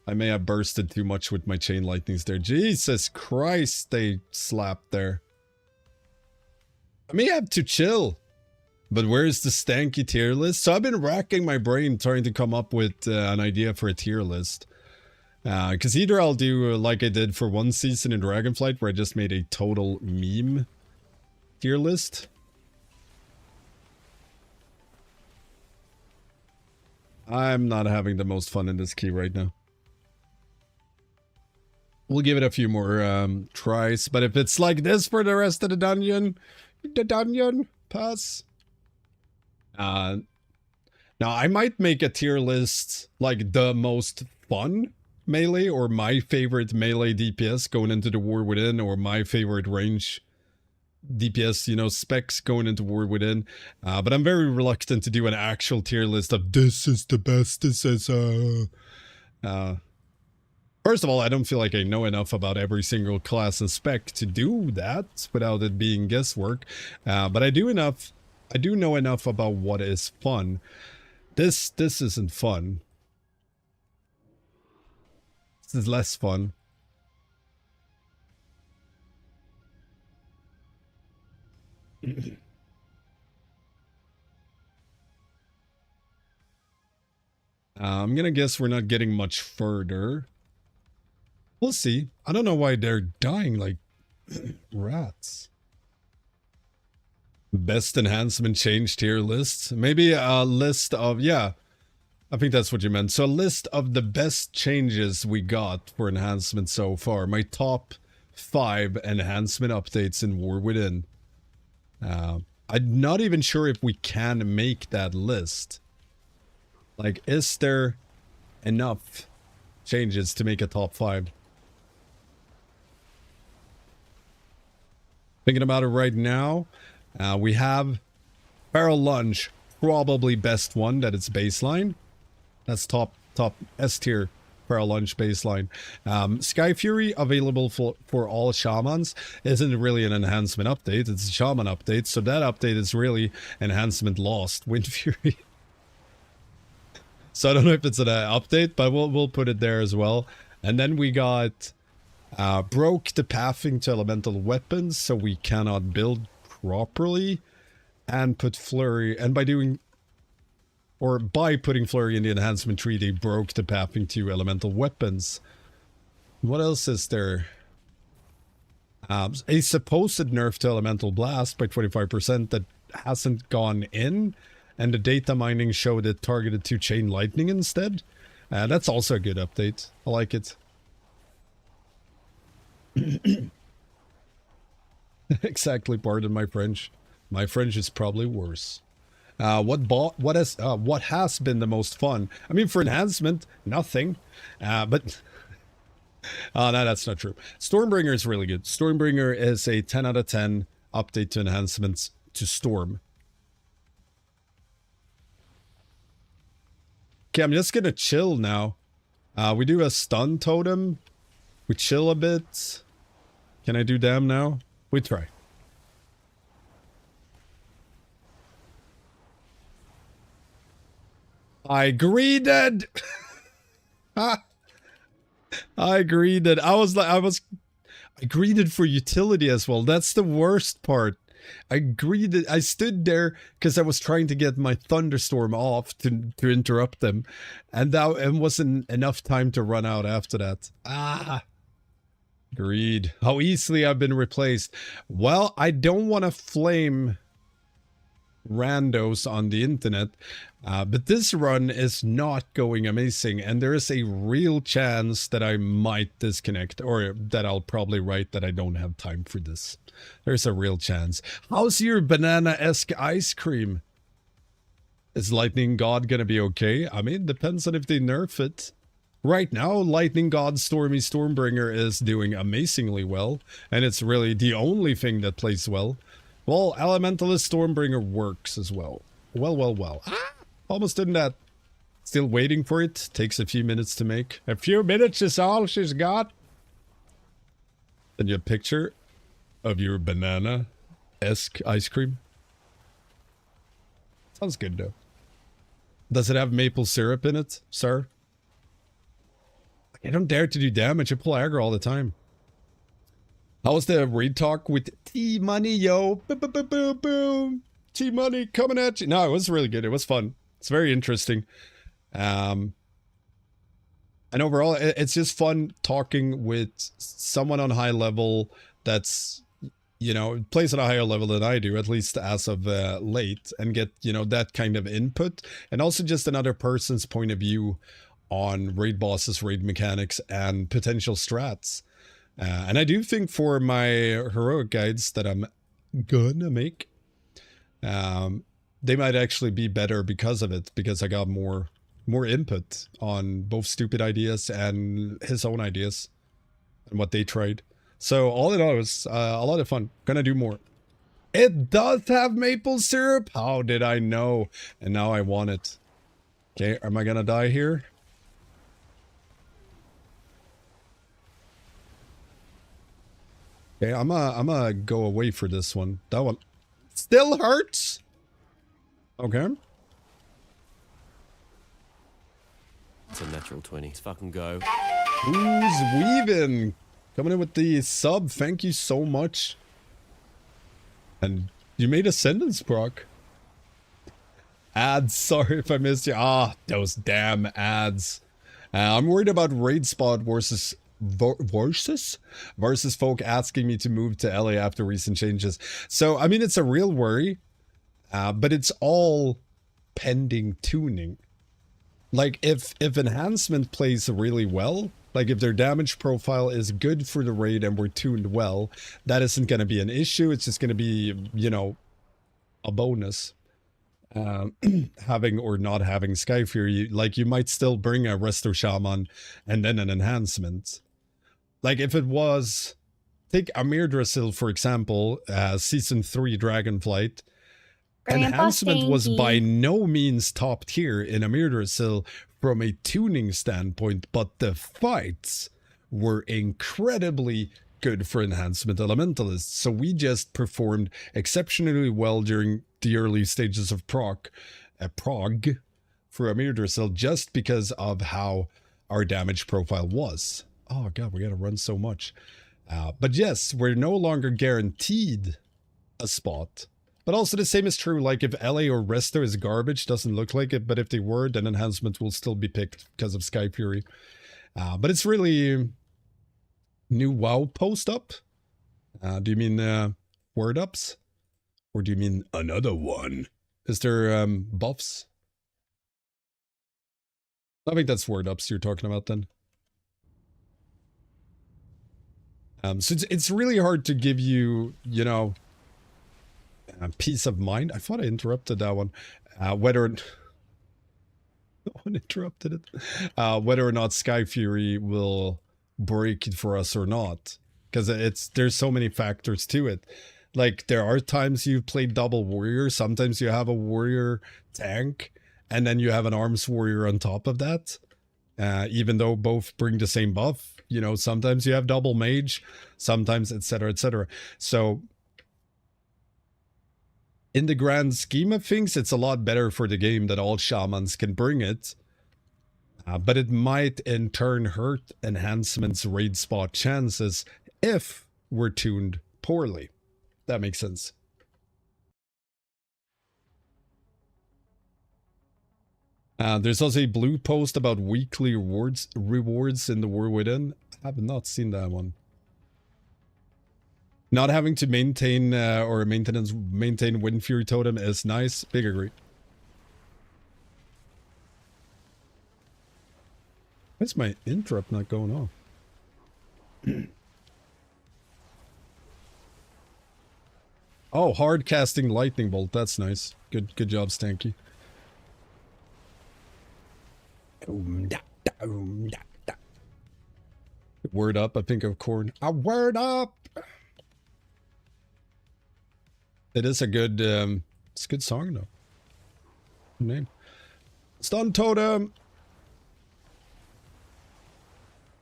I may have bursted too much with my chain lightnings there. Jesus Christ, they slapped there. I may have to chill. But where's the stanky tier list? So I've been racking my brain trying to come up with an idea for a tier list. Because either I'll do like I did for one season in Dragonflight, where I just made a total meme tier list. I'm not having the most fun in this key right now. We'll give it a few more tries, but if it's like this for the rest of the dungeon, pass. Now I might make a tier list like the most fun melee or my favorite melee DPS going into the War Within, or my favorite range DPS, you know, specs going into War Within. But I'm very reluctant to do an actual tier list of this is the best, this is first of all, I don't feel like I know enough about every single class and spec to do that without it being guesswork. But I do know enough about what is fun. This isn't fun. This is less fun. I'm gonna guess we're not getting much further. We'll see. I don't know why they're dying like rats. Best enhancement change tier list. Maybe a list of, yeah, I think that's what you meant. So a list of the best changes we got for enhancement so far. My top 5 enhancement updates in War Within. I'm not even sure if we can make that list. Like, is there enough changes to make a top 5? Thinking about it right now, we have Barrel Lunge, probably best one, that it's baseline. That's top S tier Barrel Lunge baseline. Sky Fury, available for all shamans, isn't really an enhancement update, it's a shaman update, so that update is really enhancement lost. Wind Fury. So I don't know if it's an update, but we'll put it there as well. And then we got broke the pathing to elemental weapons, so we cannot build properly, and put flurry, and by putting flurry in the enhancement tree, they broke the pathing to elemental weapons. What else is there? A supposed nerf to elemental blast by 25% that hasn't gone in, and the data mining showed it targeted to chain lightning instead. That's also a good update. I like it. Exactly, pardon my French. My French is probably worse. What has been the most fun? I mean, for enhancement, nothing. But no, that's not true. Stormbringer is really good. Stormbringer is a 10 out of 10 update to enhancements to Storm. Okay, I'm just gonna chill now. We do a stun totem. We chill a bit. Can I do damn now? We try. I greeted. I greeted. I greeted for utility as well. That's the worst part. I stood there because I was trying to get my thunderstorm off to interrupt them, and that wasn't enough time to run out after that. Greed. How easily I've been replaced. Well, I don't want to flame randos on the internet, but this run is not going amazing, and there is a real chance that I might disconnect, or that I'll probably write that I don't have time for this. There's a real chance. How's your banana-esque ice cream? Is Lightning God gonna be okay? I mean, depends on if they nerf it. Right now, Lightning God Stormy Stormbringer is doing amazingly well, and it's really the only thing that plays well. Well, Elementalist Stormbringer works as well. Well. Almost did that. Still waiting for it. Takes a few minutes to make. A few minutes is all she's got. Send you a picture of your banana-esque ice cream. Sounds good though. Does it have maple syrup in it, sir? I don't dare to do damage. I pull aggro all the time. How was the raid talk with T-Money, yo? Boom, boom, boom, boom, boom. T-Money coming at you. No, it was really good. It was fun. It's very interesting. And overall, it's just fun talking with someone on high level that's, you know, plays at a higher level than I do, at least as of late, and get, you know, that kind of input. And also just another person's point of view on raid bosses, raid mechanics, and potential strats. And I do think for my heroic guides that I'm gonna make, they might actually be better because of it, because I got more input on both stupid ideas and his own ideas and what they tried. So all in all, it was a lot of fun. Gonna do more. It does have maple syrup. How did I know? And now I want it. Okay, am I gonna die here? Okay, I'm gonna go away for this one. That one still hurts. Okay. It's a natural 20. Let's fucking go. Who's weaving? Coming in with the sub. Thank you so much. And you made a sentence, proc. Ads. Sorry if I missed you. Ah, those damn ads. I'm worried about raid spot versus folk asking me to move to LA after recent changes. So, I mean, it's a real worry, but it's all pending tuning. Like, if enhancement plays really well, like if their damage profile is good for the raid and we're tuned well, that isn't going to be an issue. It's just going to be, you know, a bonus. Having or not having Sky Fury, like you might still bring a Resto Shaman and then an enhancement. Like if it was, take Anub'arash for example, Season 3 Dragonflight. Enhancement was by no means top tier in Anub'arash from a tuning standpoint, but the fights were incredibly good for enhancement elementalists. So we just performed exceptionally well during the early stages of prog for Anub'arash just because of how our damage profile was. Oh god, we gotta run so much. But yes, we're no longer guaranteed a spot. But also the same is true, like if LA or Resto is garbage, doesn't look like it, but if they were, then enhancement will still be picked because of Sky Fury. But it's really new WoW post up. Do you mean word ups? Or do you mean another one? Is there buffs? I think that's word ups you're talking about then. So it's really hard to give you, you know, peace of mind. I thought I interrupted that one. Whether no one interrupted it. Whether or not Sky Fury will break it for us or not, because there's so many factors to it. Like there are times you've played double warrior. Sometimes you have a warrior tank, and then you have an arms warrior on top of that. Even though both bring the same buff, you know, sometimes you have double mage, sometimes etc. etc. So in the grand scheme of things, it's a lot better for the game that all shamans can bring it. But it might in turn hurt enhancement's raid spot chances if we're tuned poorly. That makes sense. There's also a blue post about weekly rewards in the War Within. I have not seen that one. Not having to maintain maintain Wind Fury Totem is nice. Big agree. Why's my interrupt not going off? Oh, hard casting lightning bolt. That's nice. Good job, Stanky. Word up, I think of corn. A word up. It is a good it's a good song though. Good name. Stun Totem.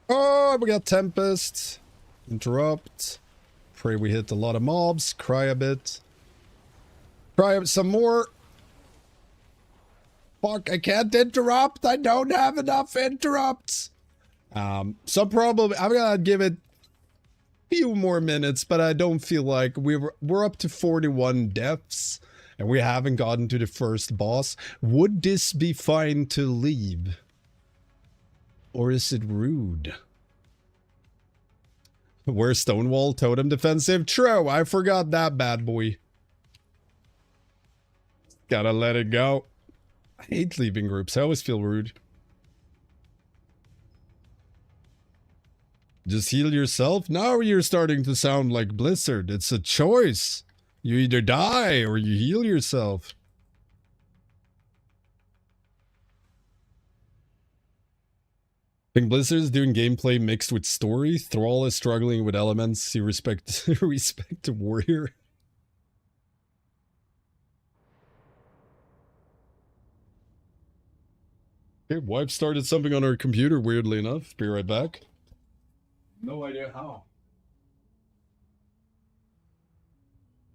Oh, we got Tempest. Interrupt. Pray we hit a lot of mobs. Cry a bit. Cry some more. Fuck, I can't interrupt. I don't have enough interrupts. So probably I'm gonna give it a few more minutes, but I don't feel like we're up to 41 deaths and we haven't gotten to the first boss. Would this be fine to leave? Or is it rude? Where's Stonewall? Totem defensive? True, I forgot that bad boy. Gotta let it go. I hate leaving groups. I always feel rude. Just heal yourself? Now you're starting to sound like Blizzard. It's a choice. You either die or you heal yourself. I think Blizzard is doing gameplay mixed with story. Thrall is struggling with elements. You respect the warrior. Okay, wife started something on her computer, weirdly enough. Be right back. No idea how.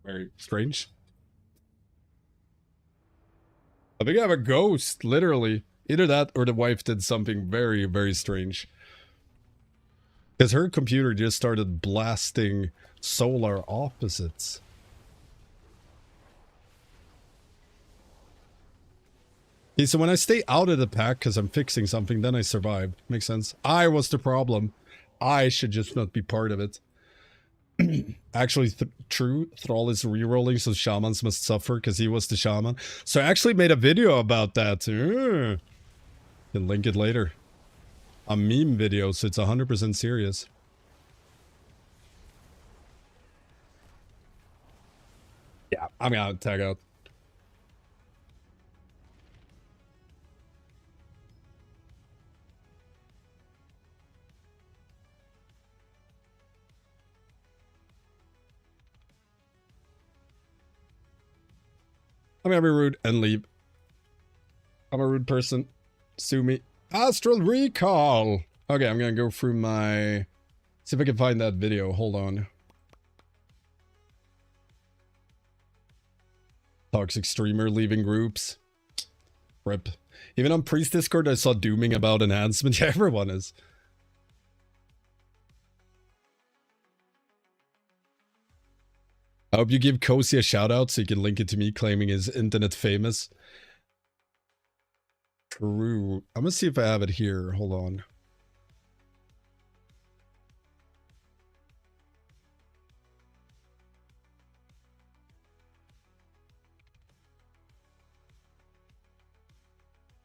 Very strange. I think I have a ghost, literally. Either that or the wife did something very, very strange. Because her computer just started blasting solar opposites. Okay, so when I stay out of the pack because I'm fixing something, then I survive. Makes sense. I was the problem. I should just not be part of it. Actually, true. Thrall is rerolling, so shamans must suffer because he was the shaman. So I actually made a video about that. Can link it later. A meme video, so it's 100% serious. Yeah, I'm gonna tag out. I'm gonna be rude and leave. I'm a rude person. Sue me. Astral Recall! Okay, I'm gonna go through my... See if I can find that video. Hold on. Toxic streamer leaving groups. Rip. Even on Priest Discord I saw dooming about enhancement. Yeah, everyone is. I hope you give Cozy a shout out so you can link it to me claiming his internet famous. True. I'm gonna see if I have it here. Hold on.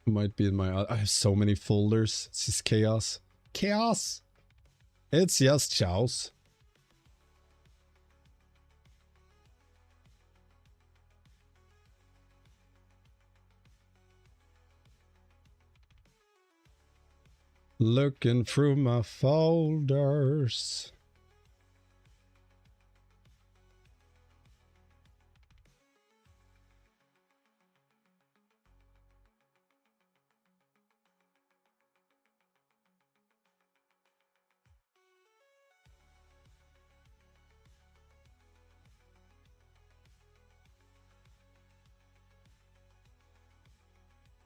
Might be in my... I have so many folders. It's just chaos. Chaos! It's just chaos. Looking through my folders.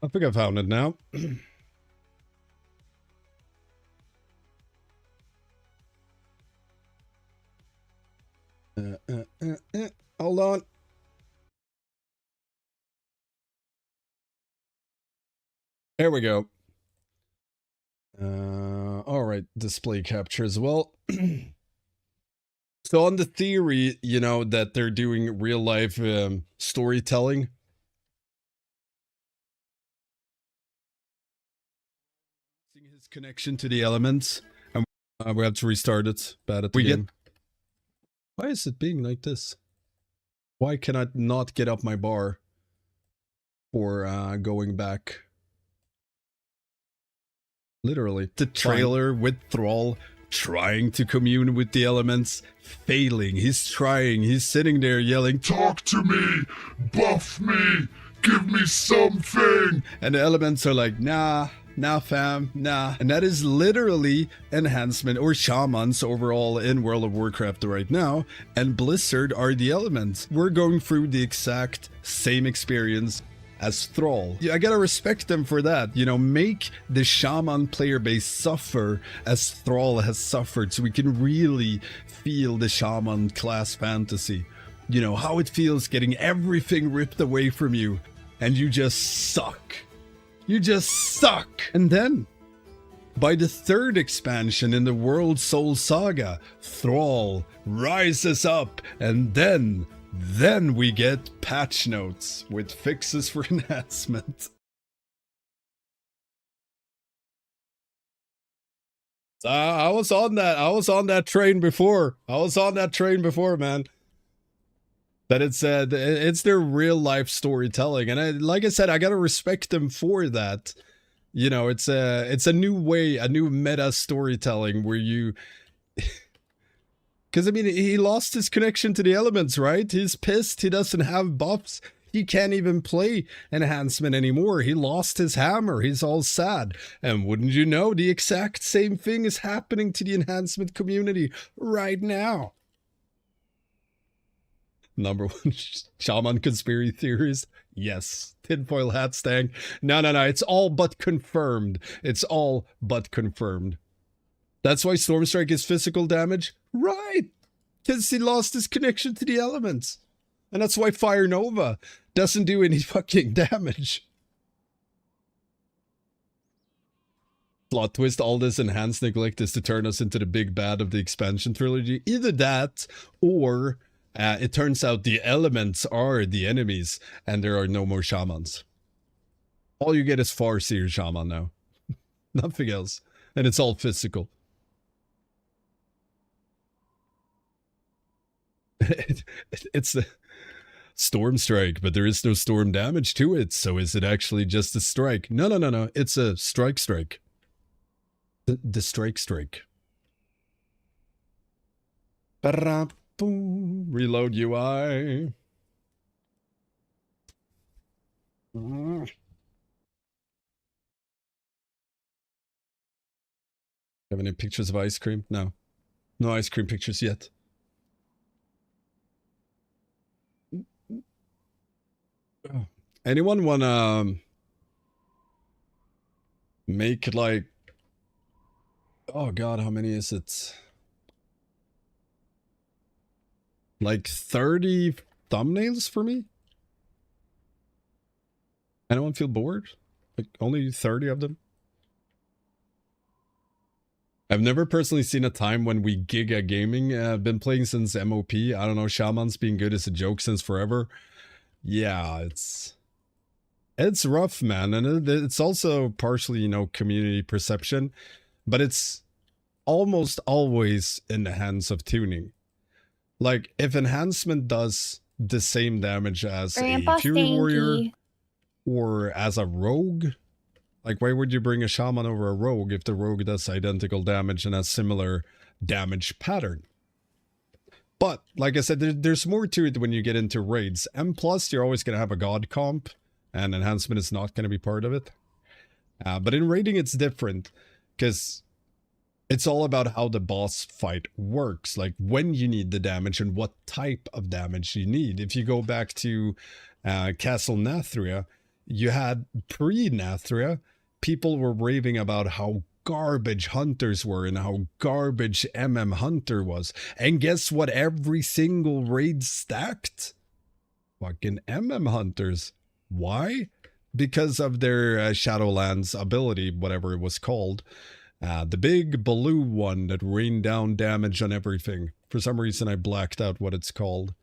I think I found it now. Hold on. There we go. All right, display capture as well. So on the theory, you know, that they're doing real life storytelling. His connection to the elements, and we have to restart it. Bad at the game. Why is it being like this? Why can I not get up my bar for going back? Literally. The trailer with Thrall trying to commune with the elements, failing. He's trying. He's sitting there yelling, "Talk to me! Buff me! Give me something!" And the elements are like, nah. Nah, fam, nah. And that is literally enhancement or shamans overall in World of Warcraft right now. And Blizzard are the elements. We're going through the exact same experience as Thrall. Yeah, I gotta respect them for that. You know, make the Shaman player base suffer as Thrall has suffered, so we can really feel the Shaman class fantasy. You know, how it feels getting everything ripped away from you, and you just suck. You just suck! And then, by the third expansion in the World Soul Saga, Thrall rises up, and then we get patch notes with fixes for enhancement. I was on that train before. Man. That it's their real life storytelling, and like I said, I gotta respect them for that. You know, it's a new way, a new meta storytelling where you, because I mean, he lost his connection to the elements, right? He's pissed. He doesn't have buffs. He can't even play enhancement anymore. He lost his hammer. He's all sad. And wouldn't you know, the exact same thing is happening to the enhancement community right now. Number one, Shaman conspiracy theories. Yes. Tinfoil hat stank. No. It's all but confirmed. It's all but confirmed. That's why Stormstrike is physical damage? Right. Because he lost his connection to the elements. And that's why Fire Nova doesn't do any fucking damage. Plot twist, all this enhanced neglect is to turn us into the big bad of the expansion trilogy. Either that, or it turns out the elements are the enemies, and there are no more shamans. All you get is Farseer Shaman now. Nothing else. And it's all physical. It's the Storm Strike, but there is no storm damage to it, so is it actually just a strike? No. It's a strike. The strike. Reload UI. Have any pictures of ice cream? No. No ice cream pictures yet. Anyone wanna make like, oh god, how many is it? Like 30 thumbnails for me? Anyone feel bored? Like only 30 of them? I've never personally seen a time when we Giga Gaming been playing since MOP. I don't know, Shaman's being good as a joke since forever. Yeah, it's rough, man, and it's also partially, you know, community perception, but it's almost always in the hands of tuning. Like, if enhancement does the same damage as a Fury Warrior or as a Rogue, like, why would you bring a Shaman over a Rogue if the Rogue does identical damage and has similar damage pattern? But, like I said, there's more to it when you get into raids. M+, you're always going to have a God comp, and enhancement is not going to be part of it. But in raiding, it's different, because it's all about how the boss fight works, like when you need the damage and what type of damage you need. If you go back to Castle Nathria, you had pre-Nathria, people were raving about how garbage hunters were and how garbage Hunter was. And guess what every single raid stacked? Fucking hunters. Why? Because of their Shadowlands ability, whatever it was called. The big blue one that rained down damage on everything. For some reason I blacked out what it's called.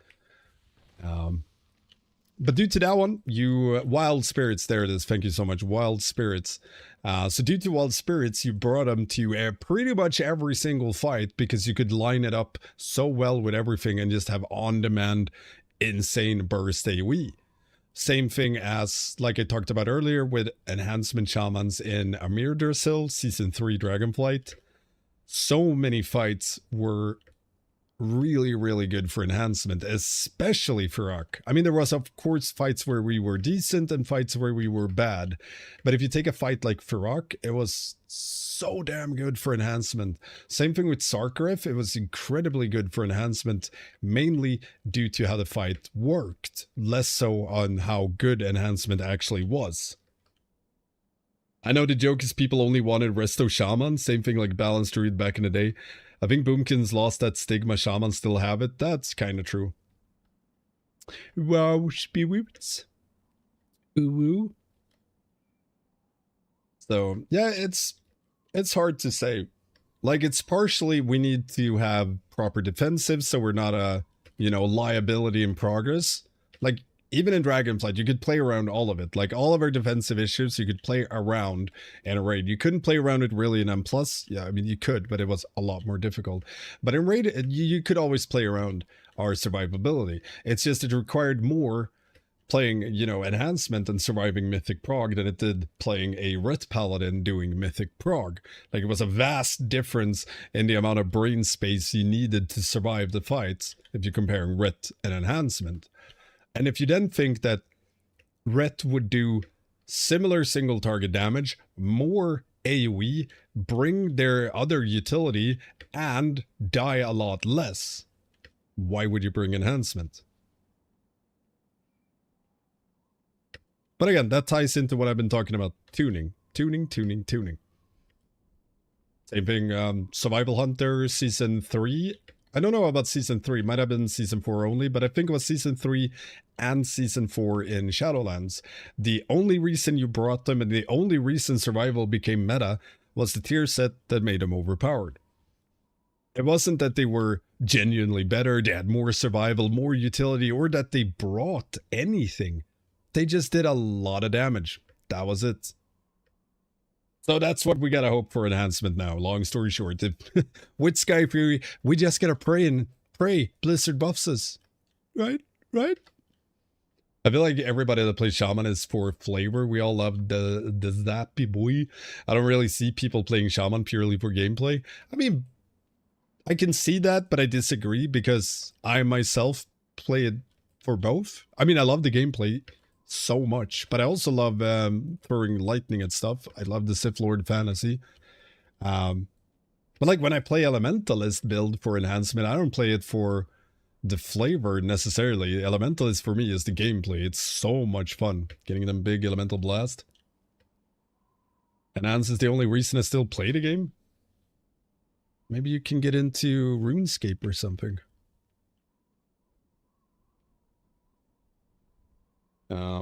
But due to that one, you Wild Spirits, there it is, thank you so much, Wild Spirits. So due to Wild Spirits, you brought them to pretty much every single fight because you could line it up so well with everything and just have on-demand insane burst AoE. Same thing as, like I talked about earlier, with Enhancement Shamans in Amir Dursil, Season 3 Dragonflight. So many fights were really, really good for enhancement, especially for Arc. I mean, there was, of course, fights where we were decent and fights where we were bad. But if you take a fight like Farak, it was so damn good for enhancement. Same thing with Sarkareth. It was incredibly good for enhancement, mainly due to how the fight worked, less so on how good enhancement actually was. I know the joke is people only wanted Resto Shaman, same thing like Balanced Druid back in the day. I think Boomkins lost that stigma, Shaman still have it. That's kind of true. Wow, spirits. Ooh. So, yeah, it's hard to say. Like, it's partially we need to have proper defensive so we're not a, you know, liability in progress. Like, even in Dragonflight, you could play around all of it. Like, all of our defensive issues, you could play around in a raid. You couldn't play around it really in M+. Yeah, I mean, you could, but it was a lot more difficult. But in raid, you could always play around our survivability. It's just it required more playing, you know, enhancement and surviving Mythic Prog than it did playing a Ret Paladin doing Mythic Prog. Like, it was a vast difference in the amount of brain space you needed to survive the fights if you're comparing Ret and enhancement. And if you then think that Ret would do similar single target damage, more AoE, bring their other utility, and die a lot less, why would you bring enhancement? But again, that ties into what I've been talking about. Tuning. Same thing, Survival Hunter Season 3. I don't know about Season 3. Might have been Season 4 only, but I think it was Season 3 and Season 4 in Shadowlands. The only reason you brought them and the only reason survival became meta was the tier set that made them overpowered. It wasn't that they were genuinely better, they had more survival, more utility, or that they brought anything. They just did a lot of damage. That was it. So that's what we gotta hope for enhancement now. Long story short, with Sky Fury, we just gotta pray Blizzard buffs us. Right? I feel like everybody that plays Shaman is for flavor. We all love the zappy boy. I don't really see people playing Shaman purely for gameplay. I mean, I can see that, but I disagree because I myself play it for both. I mean, I love the gameplay so much, but I also love throwing lightning at stuff. I love the Sith Lord fantasy. But like when I play Elementalist build for enhancement, I don't play it for the flavor necessarily. Elementalist for me is the gameplay. It's so much fun getting them big elemental blast. Enhance is the only reason I still play the game. Maybe you can get into RuneScape or something.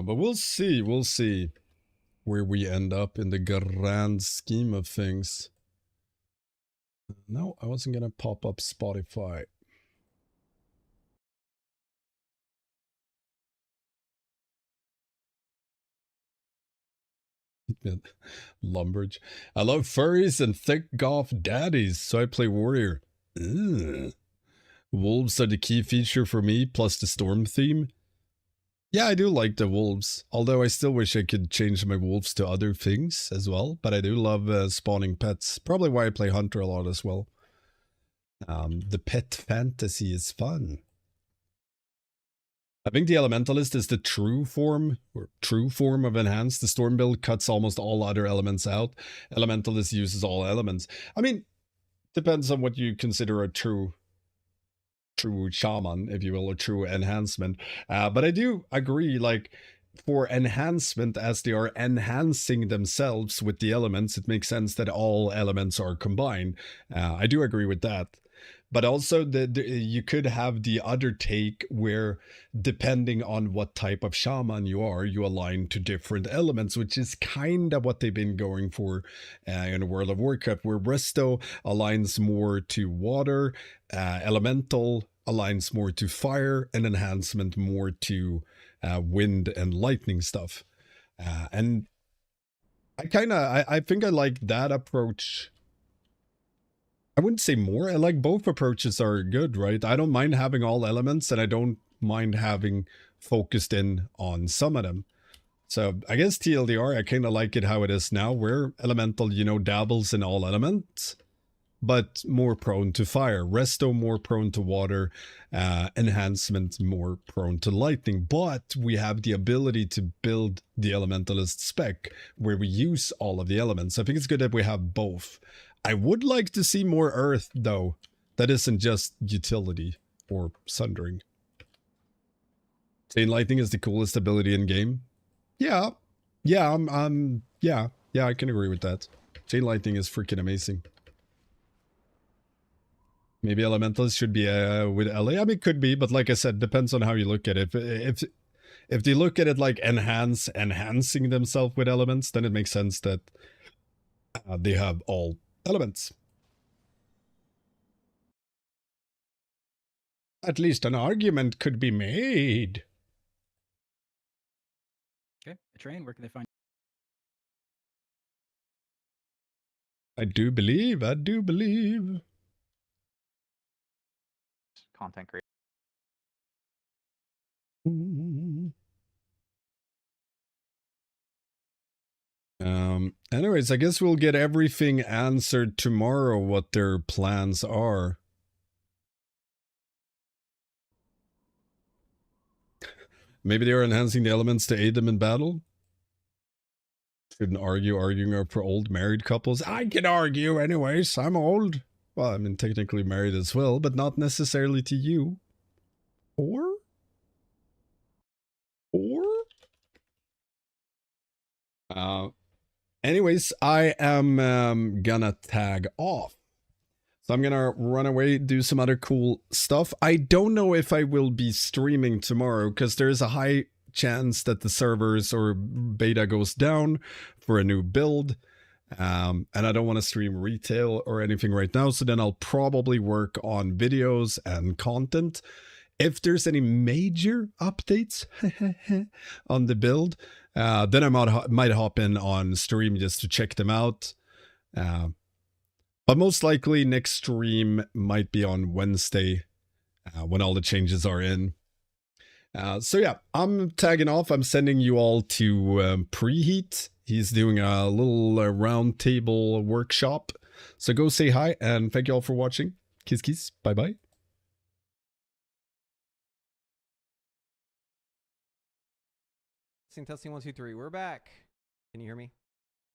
But we'll see where we end up in the grand scheme of things. No, I wasn't gonna pop up Spotify. Lumberge. I love furries and thick goth daddies, so I play warrior. Ugh. Wolves are the key feature for me, plus the storm theme. Yeah, I do like the wolves, although I still wish I could change my wolves to other things as well, but I do love spawning pets. Probably why I play hunter a lot as well. The pet fantasy is fun. I think the Elementalist is the true form of Enhanced. The Storm build cuts almost all other elements out. Elementalist uses all elements. I mean, depends on what you consider a true shaman, if you will, or true enhancement. But I do agree, like, for enhancement, as they are enhancing themselves with the elements, it makes sense that all elements are combined. I do agree with that. But also, you could have the other take where, depending on what type of shaman you are, you align to different elements, which is kind of what they've been going for in World of Warcraft, where Resto aligns more to water, Elemental aligns more to fire, and Enhancement more to wind and lightning stuff. And I think I like that approach. I wouldn't say more. I like both approaches are good, right? I don't mind having all elements, and I don't mind having focused in on some of them. So I guess TLDR, I kind of like it how it is now, where Elemental, you know, dabbles in all elements. but more prone to fire. Resto more prone to water. Enhancement more prone to lightning. But we have the ability to build the Elementalist spec where we use all of the elements. I think it's good that we have both. I would like to see more earth, though. That isn't just utility or sundering. Chain lightning is the coolest ability in game. Yeah, yeah, yeah, I can agree with that. Chain lightning is freaking amazing. Maybe elementals should be with LA. I mean, it could be, but like I said, depends on how you look at it. If they look at it like enhancing themselves with elements, then it makes sense that they have all elements. At least an argument could be made. Okay, the train, where can they find I do believe. content creators? Anyways, I guess we'll get everything answered tomorrow, what their plans are. Maybe they are enhancing the elements to aid them in battle? Shouldn't argue, arguing are for old married couples. I can argue anyways, I'm old. Well, I mean, technically married as well, but not necessarily to you. Or? Anyways, I am gonna tag off. So I'm gonna run away, do some other cool stuff. I don't know if I will be streaming tomorrow, because there is a high chance that the servers or beta goes down for a new build. And I don't want to stream retail or anything right now, so then I'll probably work on videos and content. If there's any major updates on the build, then I might hop in on stream just to check them out. But most likely next stream might be on Wednesday when all the changes are in. So yeah, I'm tagging off. I'm sending you all to Preheat. He's doing a little round table workshop. So go say hi and thank you all for watching. Kiss kiss. Bye bye. Testing 1 2 3. We're back. Can you hear me?